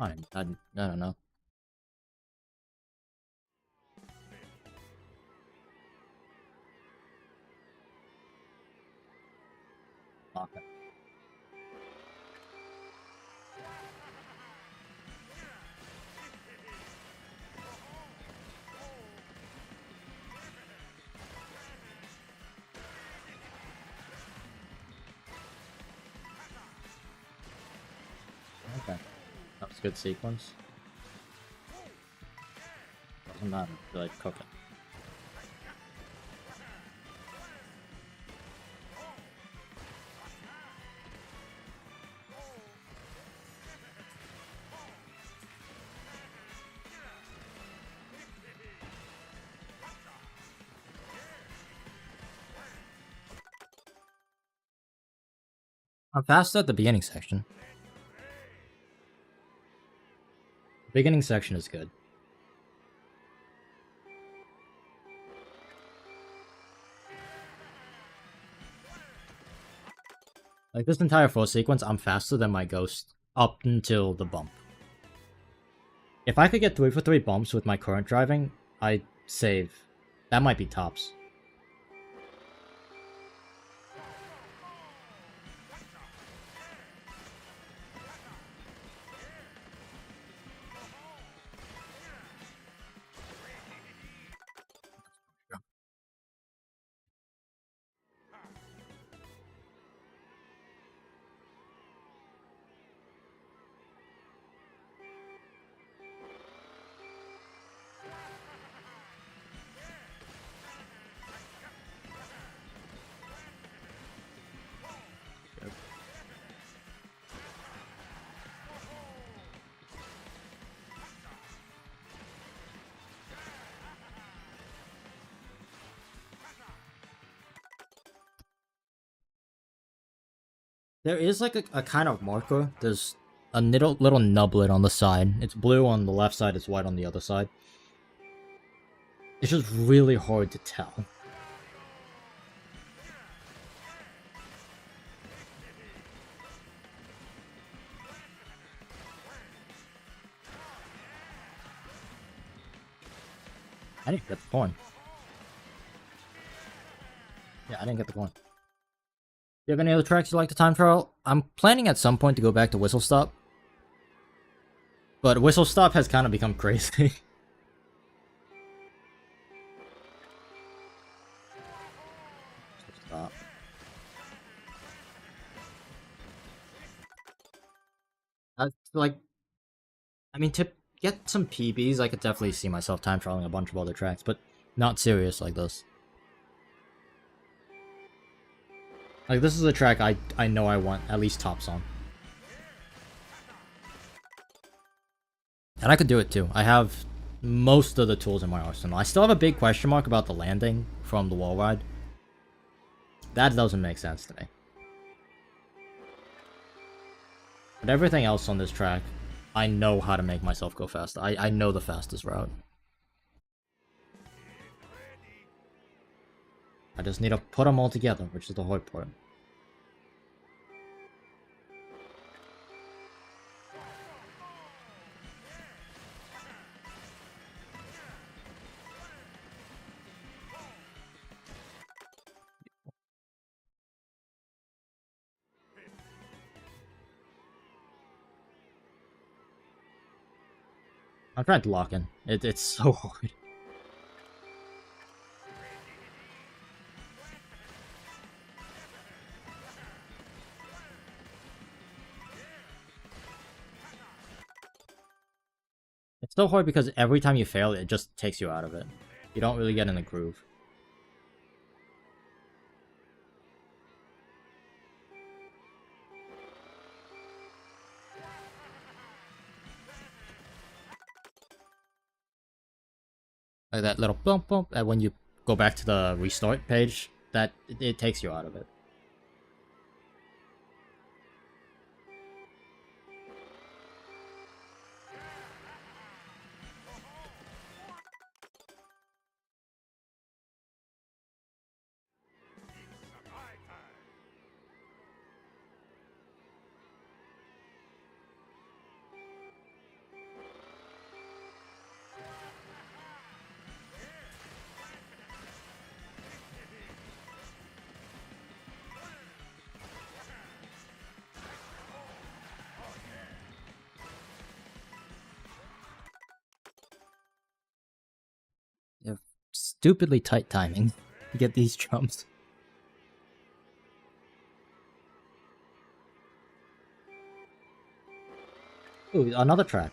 I don't know. Okay. Okay. That was a good sequence. Doesn't matter. They're like cooking. I'm fast at the beginning section. The beginning section is good. Like this entire full sequence, I'm faster than my ghost up until the bump. If I could get 3 for 3 bumps with my current driving, I'd save. That might be tops. There is like a kind of marker. There's a little nublet on the side. It's blue on the left side, it's white on the other side. It's just really hard to tell. I didn't get the coin. Yeah, I didn't get the coin. Do you have any other tracks you like to time trial? I'm planning at some point to go back to Whistle Stop. But Whistle Stop has kind of become crazy. Stop. Like, I mean, to get some PBs, I could definitely see myself time trialing a bunch of other tracks, but not serious like this. Like, this is a track I know I want at least tops on. And I could do it too. I have most of the tools in my arsenal. I still have a big question mark about the landing from the wall ride. That doesn't make sense to me. But everything else on this track, I know how to make myself go fast. I know the fastest route. I just need to put them all together, which is the hard part. I'm trying to lock in. It's so hard. It's so hard because every time you fail, it just takes you out of it. You don't really get in the groove. Like that little bump bump, and when you go back to the restart page, that it takes you out of it. You have stupidly tight timing to get these jumps. Ooh, another track.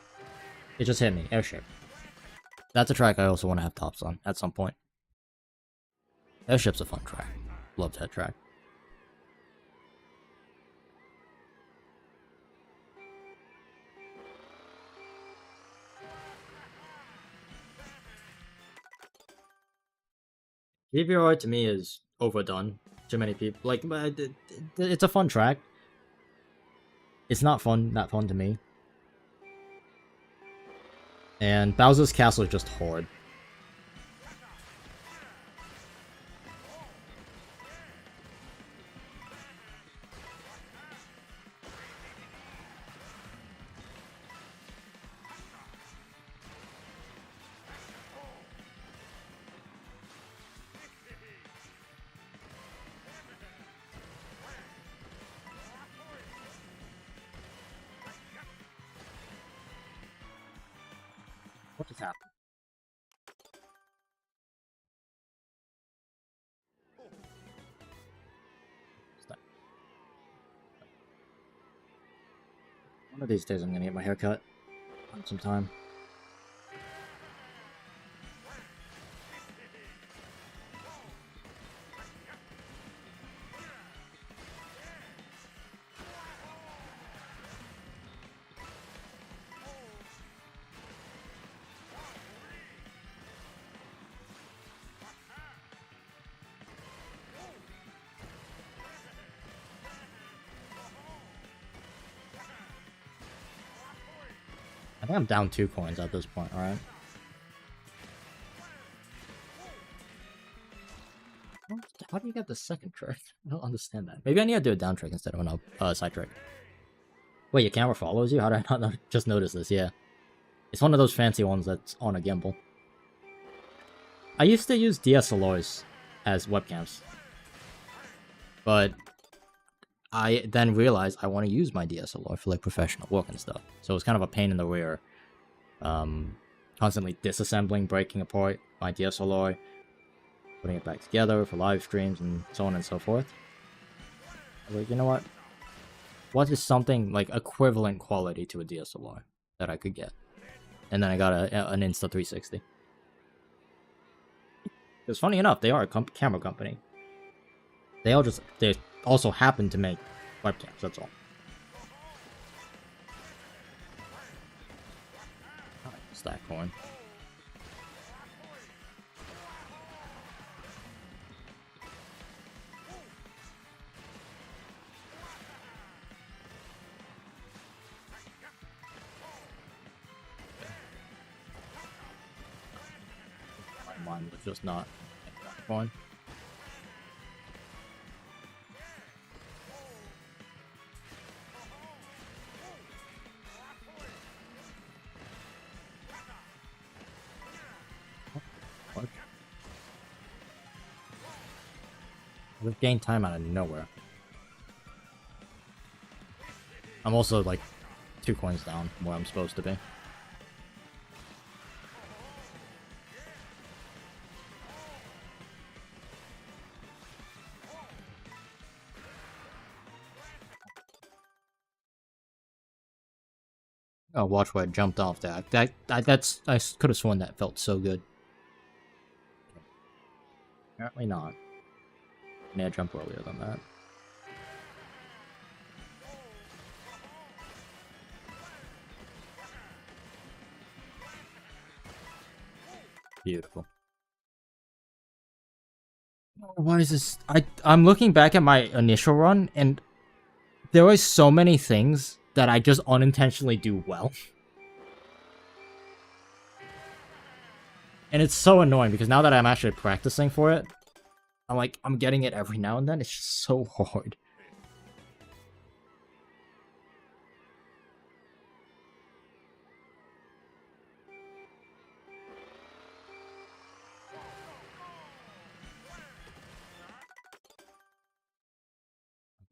It just hit me. Airship. That's a track I also want to have tops on at some point. Airship's a fun track. Love that track. GVR to me is overdone. Too many people. Like, it's a fun track. It's not that fun to me. And Bowser's Castle is just hard. What just happened? One of these days I'm gonna get my hair cut. On some time. I think I'm down 2 coins at this point, alright? How do you get the second trick? I don't understand that. Maybe I need to do a down trick instead of an up, side trick. Wait, your camera follows you? How did I not just notice this? Yeah. It's one of those fancy ones that's on a gimbal. I used to use DSLRs as webcams, but I then realized I want to use my DSLR for like professional work and stuff. So it was kind of a pain in the rear, constantly disassembling, breaking apart my DSLR, putting it back together for live streams and so on and so forth. I was like, you know what? What is something like equivalent quality to a DSLR that I could get? And then I got an Insta360. Because funny enough, they are a camera company. They also happen to make webcams, that's all. Alright, stack coin. My mind was just not coin. We've gained time out of nowhere. I'm also like 2 coins down from where I'm supposed to be. Oh, watch where I jumped off that. That's I could have sworn that felt so good. Apparently not. I need to jump earlier than that. Beautiful. Why is this? I'm looking back at my initial run, and there are so many things that I just unintentionally do well. And it's so annoying because now that I'm actually practicing for it, I'm getting it every now and then. It's just so hard.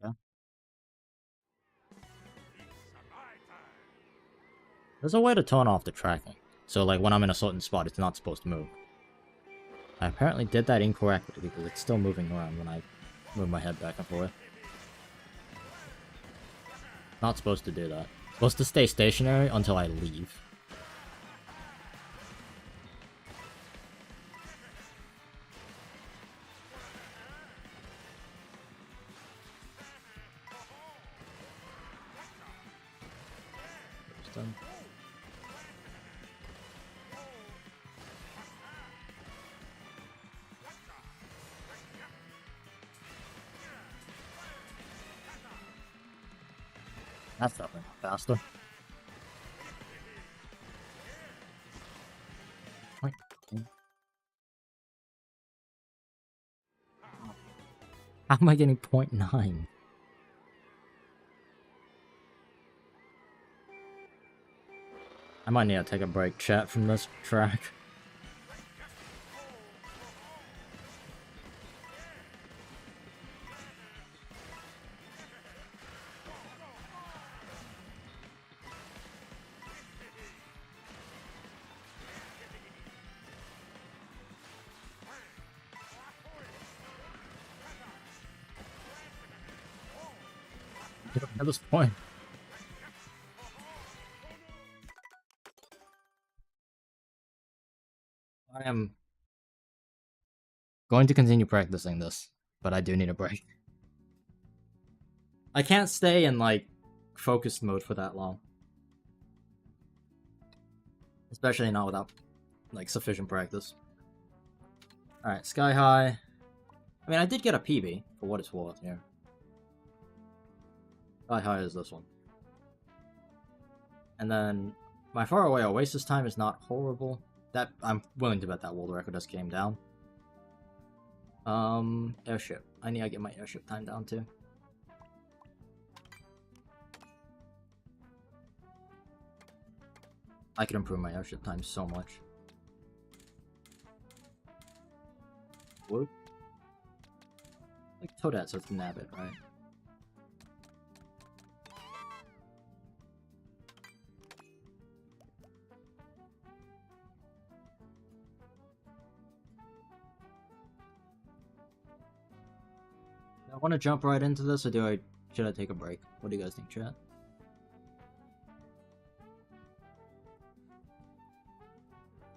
Okay. There's a way to turn off the tracking. So like when I'm in a certain spot, it's not supposed to move. I apparently did that incorrectly because it's still moving around when I move my head back and forth. Not supposed to do that. Supposed to stay stationary until I leave. Done. That's definitely not faster. How am I getting 0.9? I might need to take a break, chat, from this track. At this point. I am going to continue practicing this, but I do need a break. I can't stay in, like, focused mode for that long. Especially not without, like, sufficient practice. Alright, Sky High. I mean, I did get a PB, for what it's worth here. Sky High is this one. And then, my faraway Oasis time is not horrible. That I'm willing to bet that world record just came down. Airship. I need to get my airship time down too. I could improve my airship time so much. Whoop. Like Toadette, so it's Nabbit, right? I want to jump right into this, or should I take a break? What do you guys think, chat?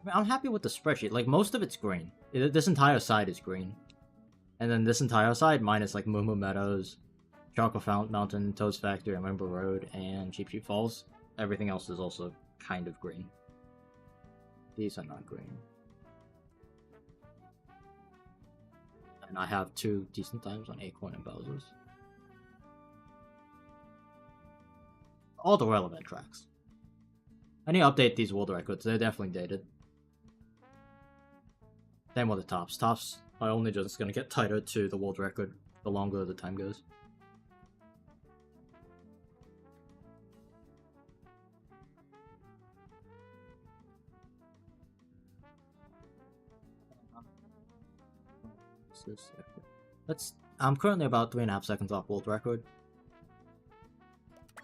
I mean, I'm happy with the spreadsheet. Like, most of it's green. This entire side is green. And then this entire side, minus like Moo Moo Meadows, Chocolate Mountain, Toad's Factory, Rainbow Road, and Cheap Cheap Falls. Everything else is also kind of green. These are not green. And I have 2 decent times on Acorn and Bowser's. All the relevant tracks. I need to update these world records. They're definitely dated. Same with the tops. Tops are only just gonna get tighter to the world record the longer the time goes. I'm currently about 3.5 seconds off world record.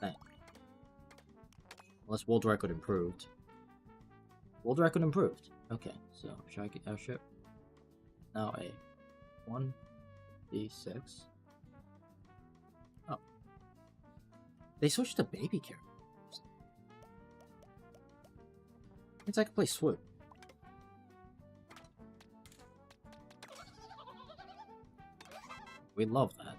Dang. Unless world record improved. World record improved. Okay, so should I get Airship? Now a 1d6. Oh. They switched to baby characters. It's like I play Swoop. We love that.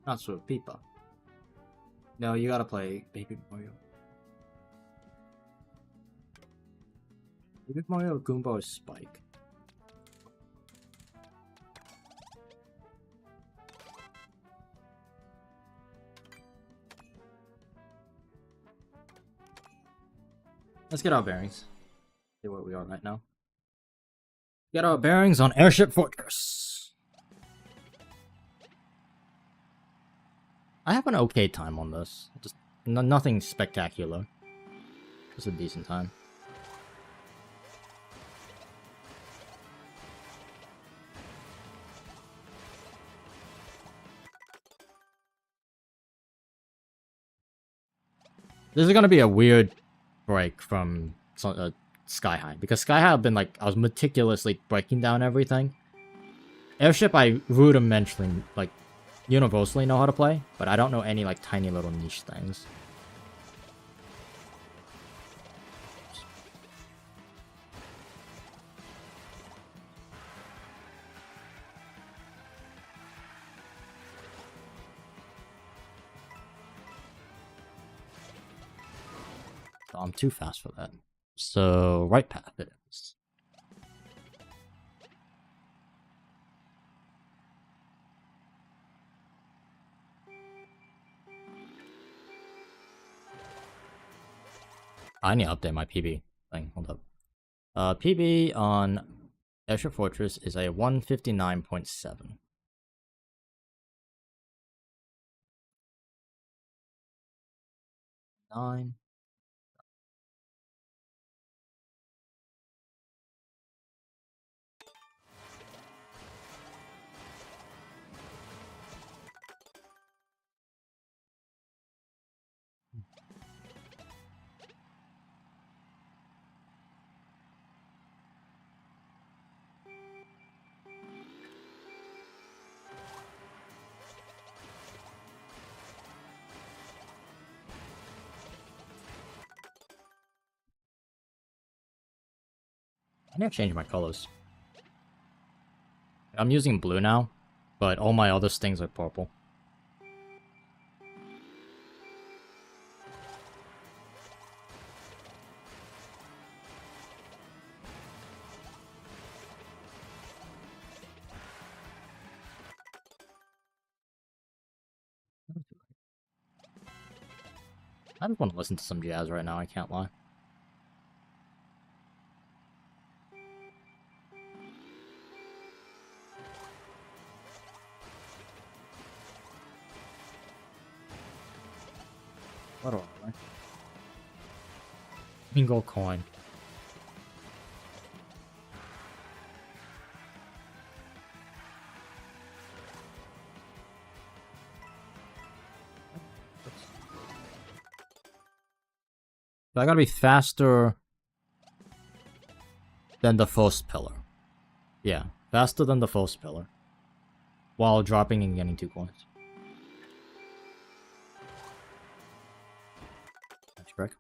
Not Swoop, Peepa. No, you gotta play Baby Mario. Baby Mario, Goomba, or Spike? Let's get our bearings. See where we are right now. Get our bearings on Airship Fortress. I have an okay time on this. Just nothing spectacular. Just a decent time. This is gonna be a weird break from Sky High, because Sky High I've been like, I was meticulously breaking down everything. Airship I rudimentally, like, universally know how to play, but I don't know any like tiny little niche things. I'm too fast for that. So, right path it is. I need to update my PB thing. Hold up. PB on Airship Fortress is a 159.7. Nine. I need to change my colors. I'm using blue now, but all my other stings are purple. I just want to listen to some jazz right now, I can't lie. What do I like? Single coin. So I gotta be faster than the first pillar. Yeah, faster than the first pillar. While dropping and getting 2 coins. That's correct.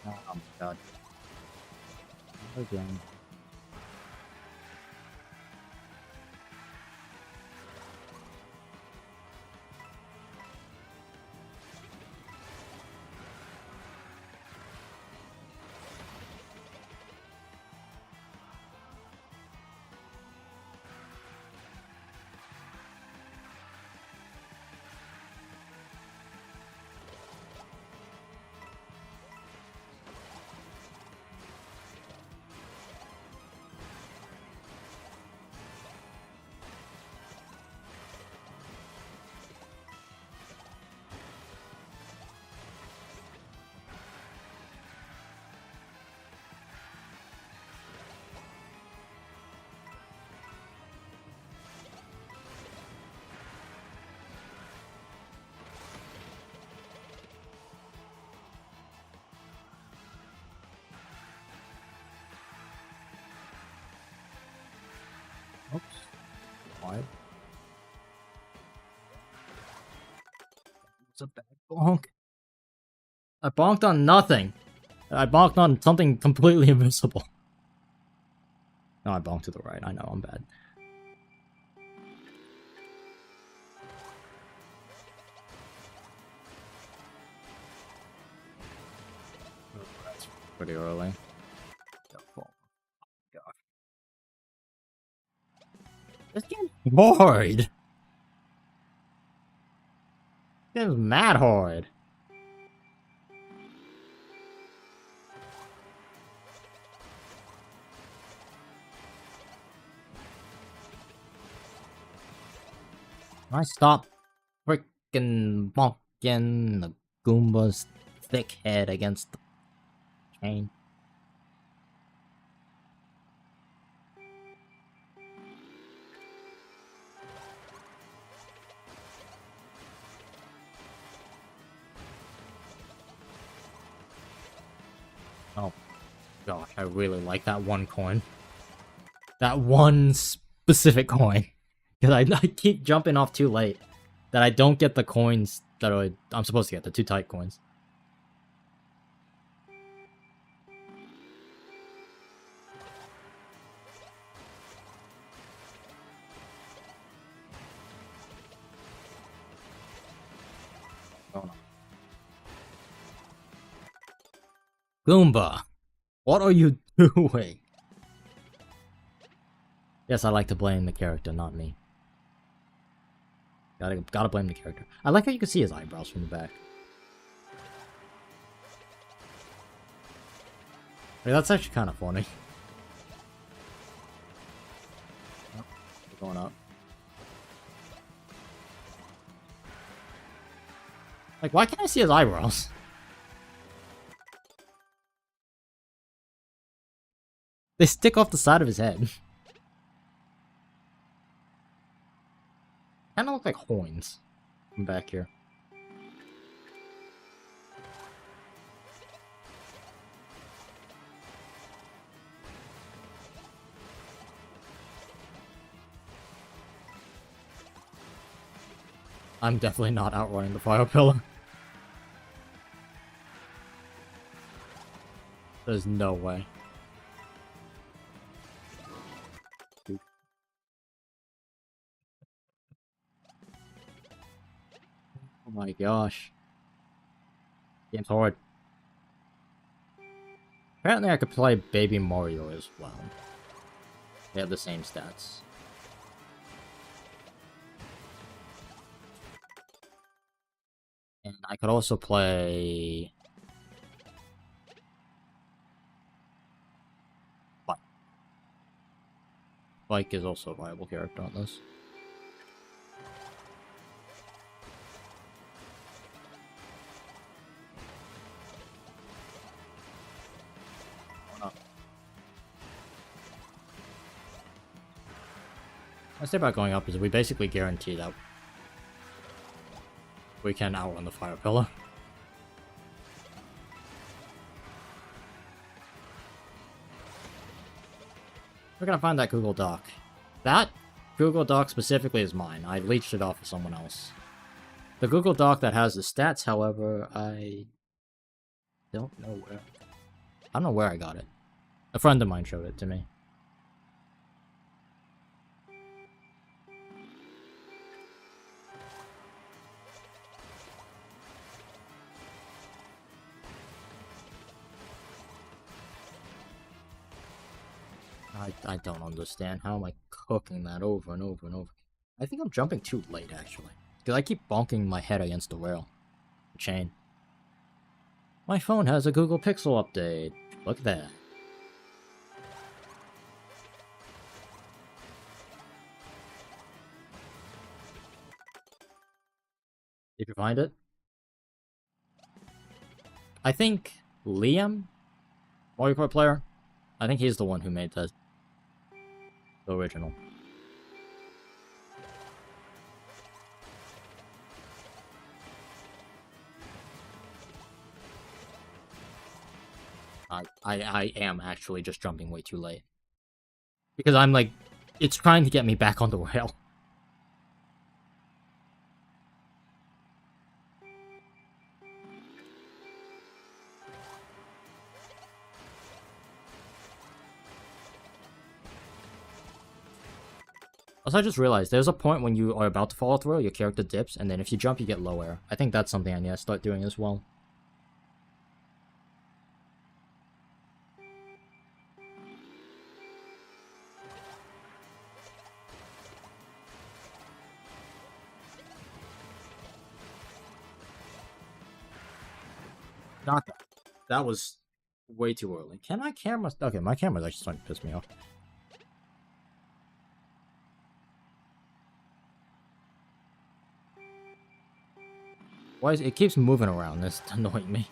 Oh my god. Again. Oops. Why? It's a bad bonk. I bonked on nothing. I bonked on something completely invisible. No, I bonked to the right. I know, I'm bad. Oh, that's pretty early. Oh, God. This game's hard. This game's mad hard. I stop freaking bonking the Goomba's thick head against the chain. Oh gosh, I really like that one coin. That one specific coin. Because I keep jumping off too late. That I don't get the coins that I'm supposed to get, the 2 tight coins. Oh no. Goomba, what are you doing? Yes, I like to blame the character, not me. Gotta blame the character. I like how you can see his eyebrows from the back. Hey, that's actually kind of funny. Oh, we're going up. Like, why can't I see his eyebrows? They stick off the side of his head. Kinda look like horns from back here. I'm definitely not outrunning the fire pillar. There's no way. Oh my gosh. Game's hard. Apparently I could play Baby Mario as well. They have the same stats. And I could also play... Bike. Bike is also a viable character on this. I say about going up is we basically guarantee that we can outrun the fire pillar. We're gonna find that Google Doc. That Google Doc specifically is mine. I leached it off of someone else. The Google Doc that has the stats, however, I don't know where. I don't know where I got it. A friend of mine showed it to me. I don't understand. How am I cooking that over and over and over? I think I'm jumping too late, actually. Because I keep bonking my head against the rail. The chain. My phone has a Google Pixel update. Look at that. Did you find it? I think Liam, Mario Kart player, I think he's the one who made the original. I am actually just jumping way too late. Because I'm like, it's trying to get me back on the rail. Also, I just realized there's a point when you are about to fall off the rail, your character dips, and then if you jump, you get low air. I think that's something I need to start doing as well. Not that. That was way too early. Can my camera... Okay, my camera's actually starting to piss me off. Why is it keeps moving around? This is annoying me.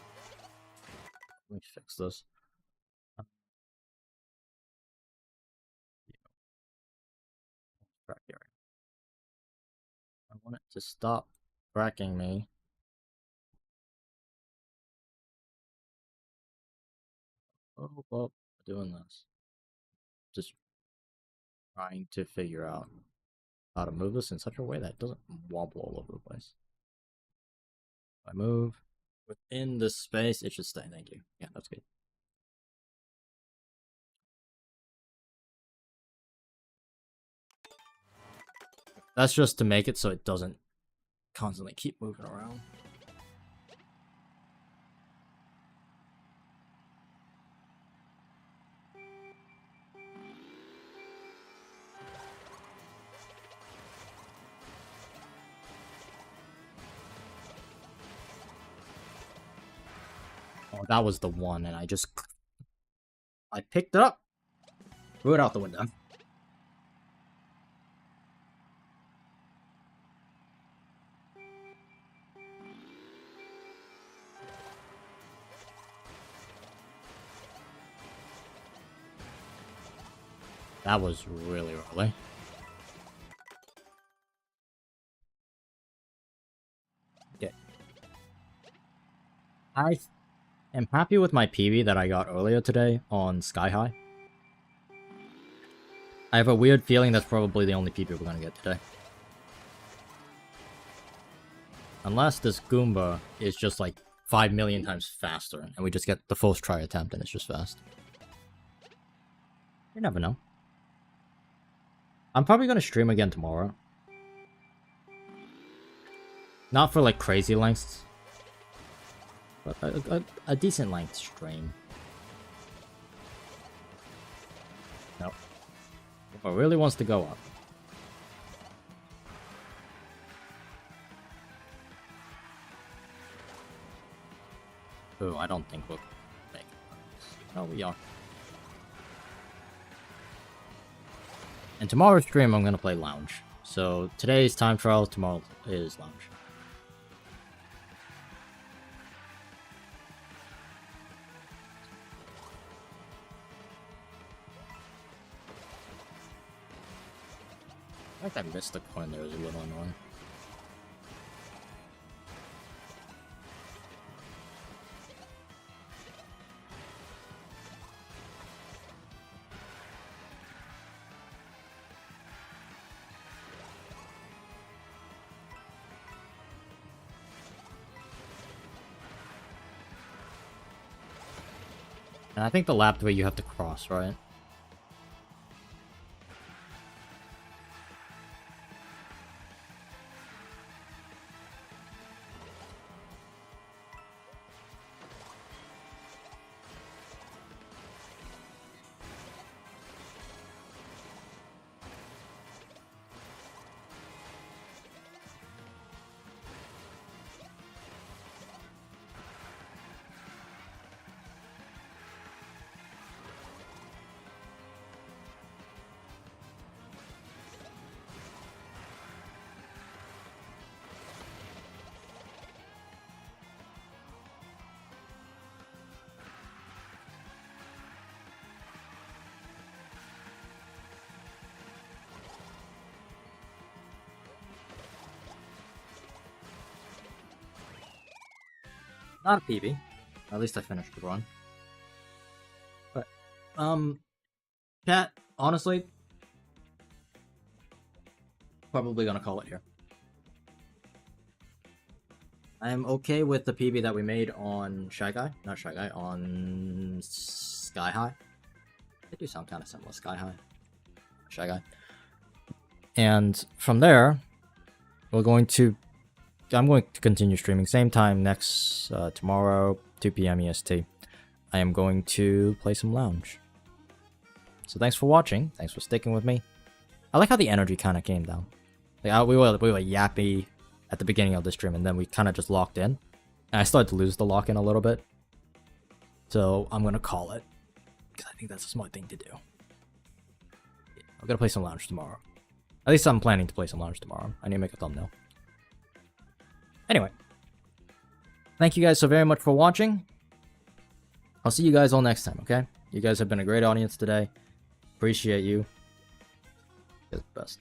Let me fix this. I want it to stop tracking me. Oh, well, doing this. Just trying to figure out how to move this in such a way that it doesn't wobble all over the place. If I move within the space, it should stay. Thank you. Yeah, that's good. That's just to make it so it doesn't constantly keep moving around. Oh, that was the one, and I picked it up, threw it out the window. That was really early. Okay. I am happy with my PB that I got earlier today on Sky High. I have a weird feeling that's probably the only PB we're gonna get today. Unless this Goomba is just like 5 million times faster, and we just get the first try attempt and it's just fast. You never know. I'm probably gonna stream again tomorrow. Not for like crazy lengths, but a decent length stream. Nope. If it really wants to go up. Ooh, I don't think we'll make it. Oh, we are. And tomorrow's stream, I'm gonna play Lounge. So today's time trial, tomorrow is Lounge. I think I missed the coin there, was a little annoying. And I think the lap the way you have to cross, right? Not a PB. At least I finished the run. But, chat, honestly, probably gonna call it here. I am okay with the PB that we made on Shy Guy. Not Shy Guy, on Sky High. They do sound kind of similar, Sky High. Shy Guy. And from there, I'm going to continue streaming same time next tomorrow, 2 p.m. EST. I am going to play some Lounge. So thanks for watching. Thanks for sticking with me. I like how the energy kind of came down. Like we were yappy at the beginning of the stream, and then we kind of just locked in. And I started to lose the lock in a little bit. So I'm gonna call it, because I think that's a smart thing to do. I'm gonna play some Lounge tomorrow. At least I'm planning to play some Lounge tomorrow. I need to make a thumbnail. Anyway, thank you guys so very much for watching. I'll see you guys all next time, okay? You guys have been a great audience today. Appreciate you. You're the best.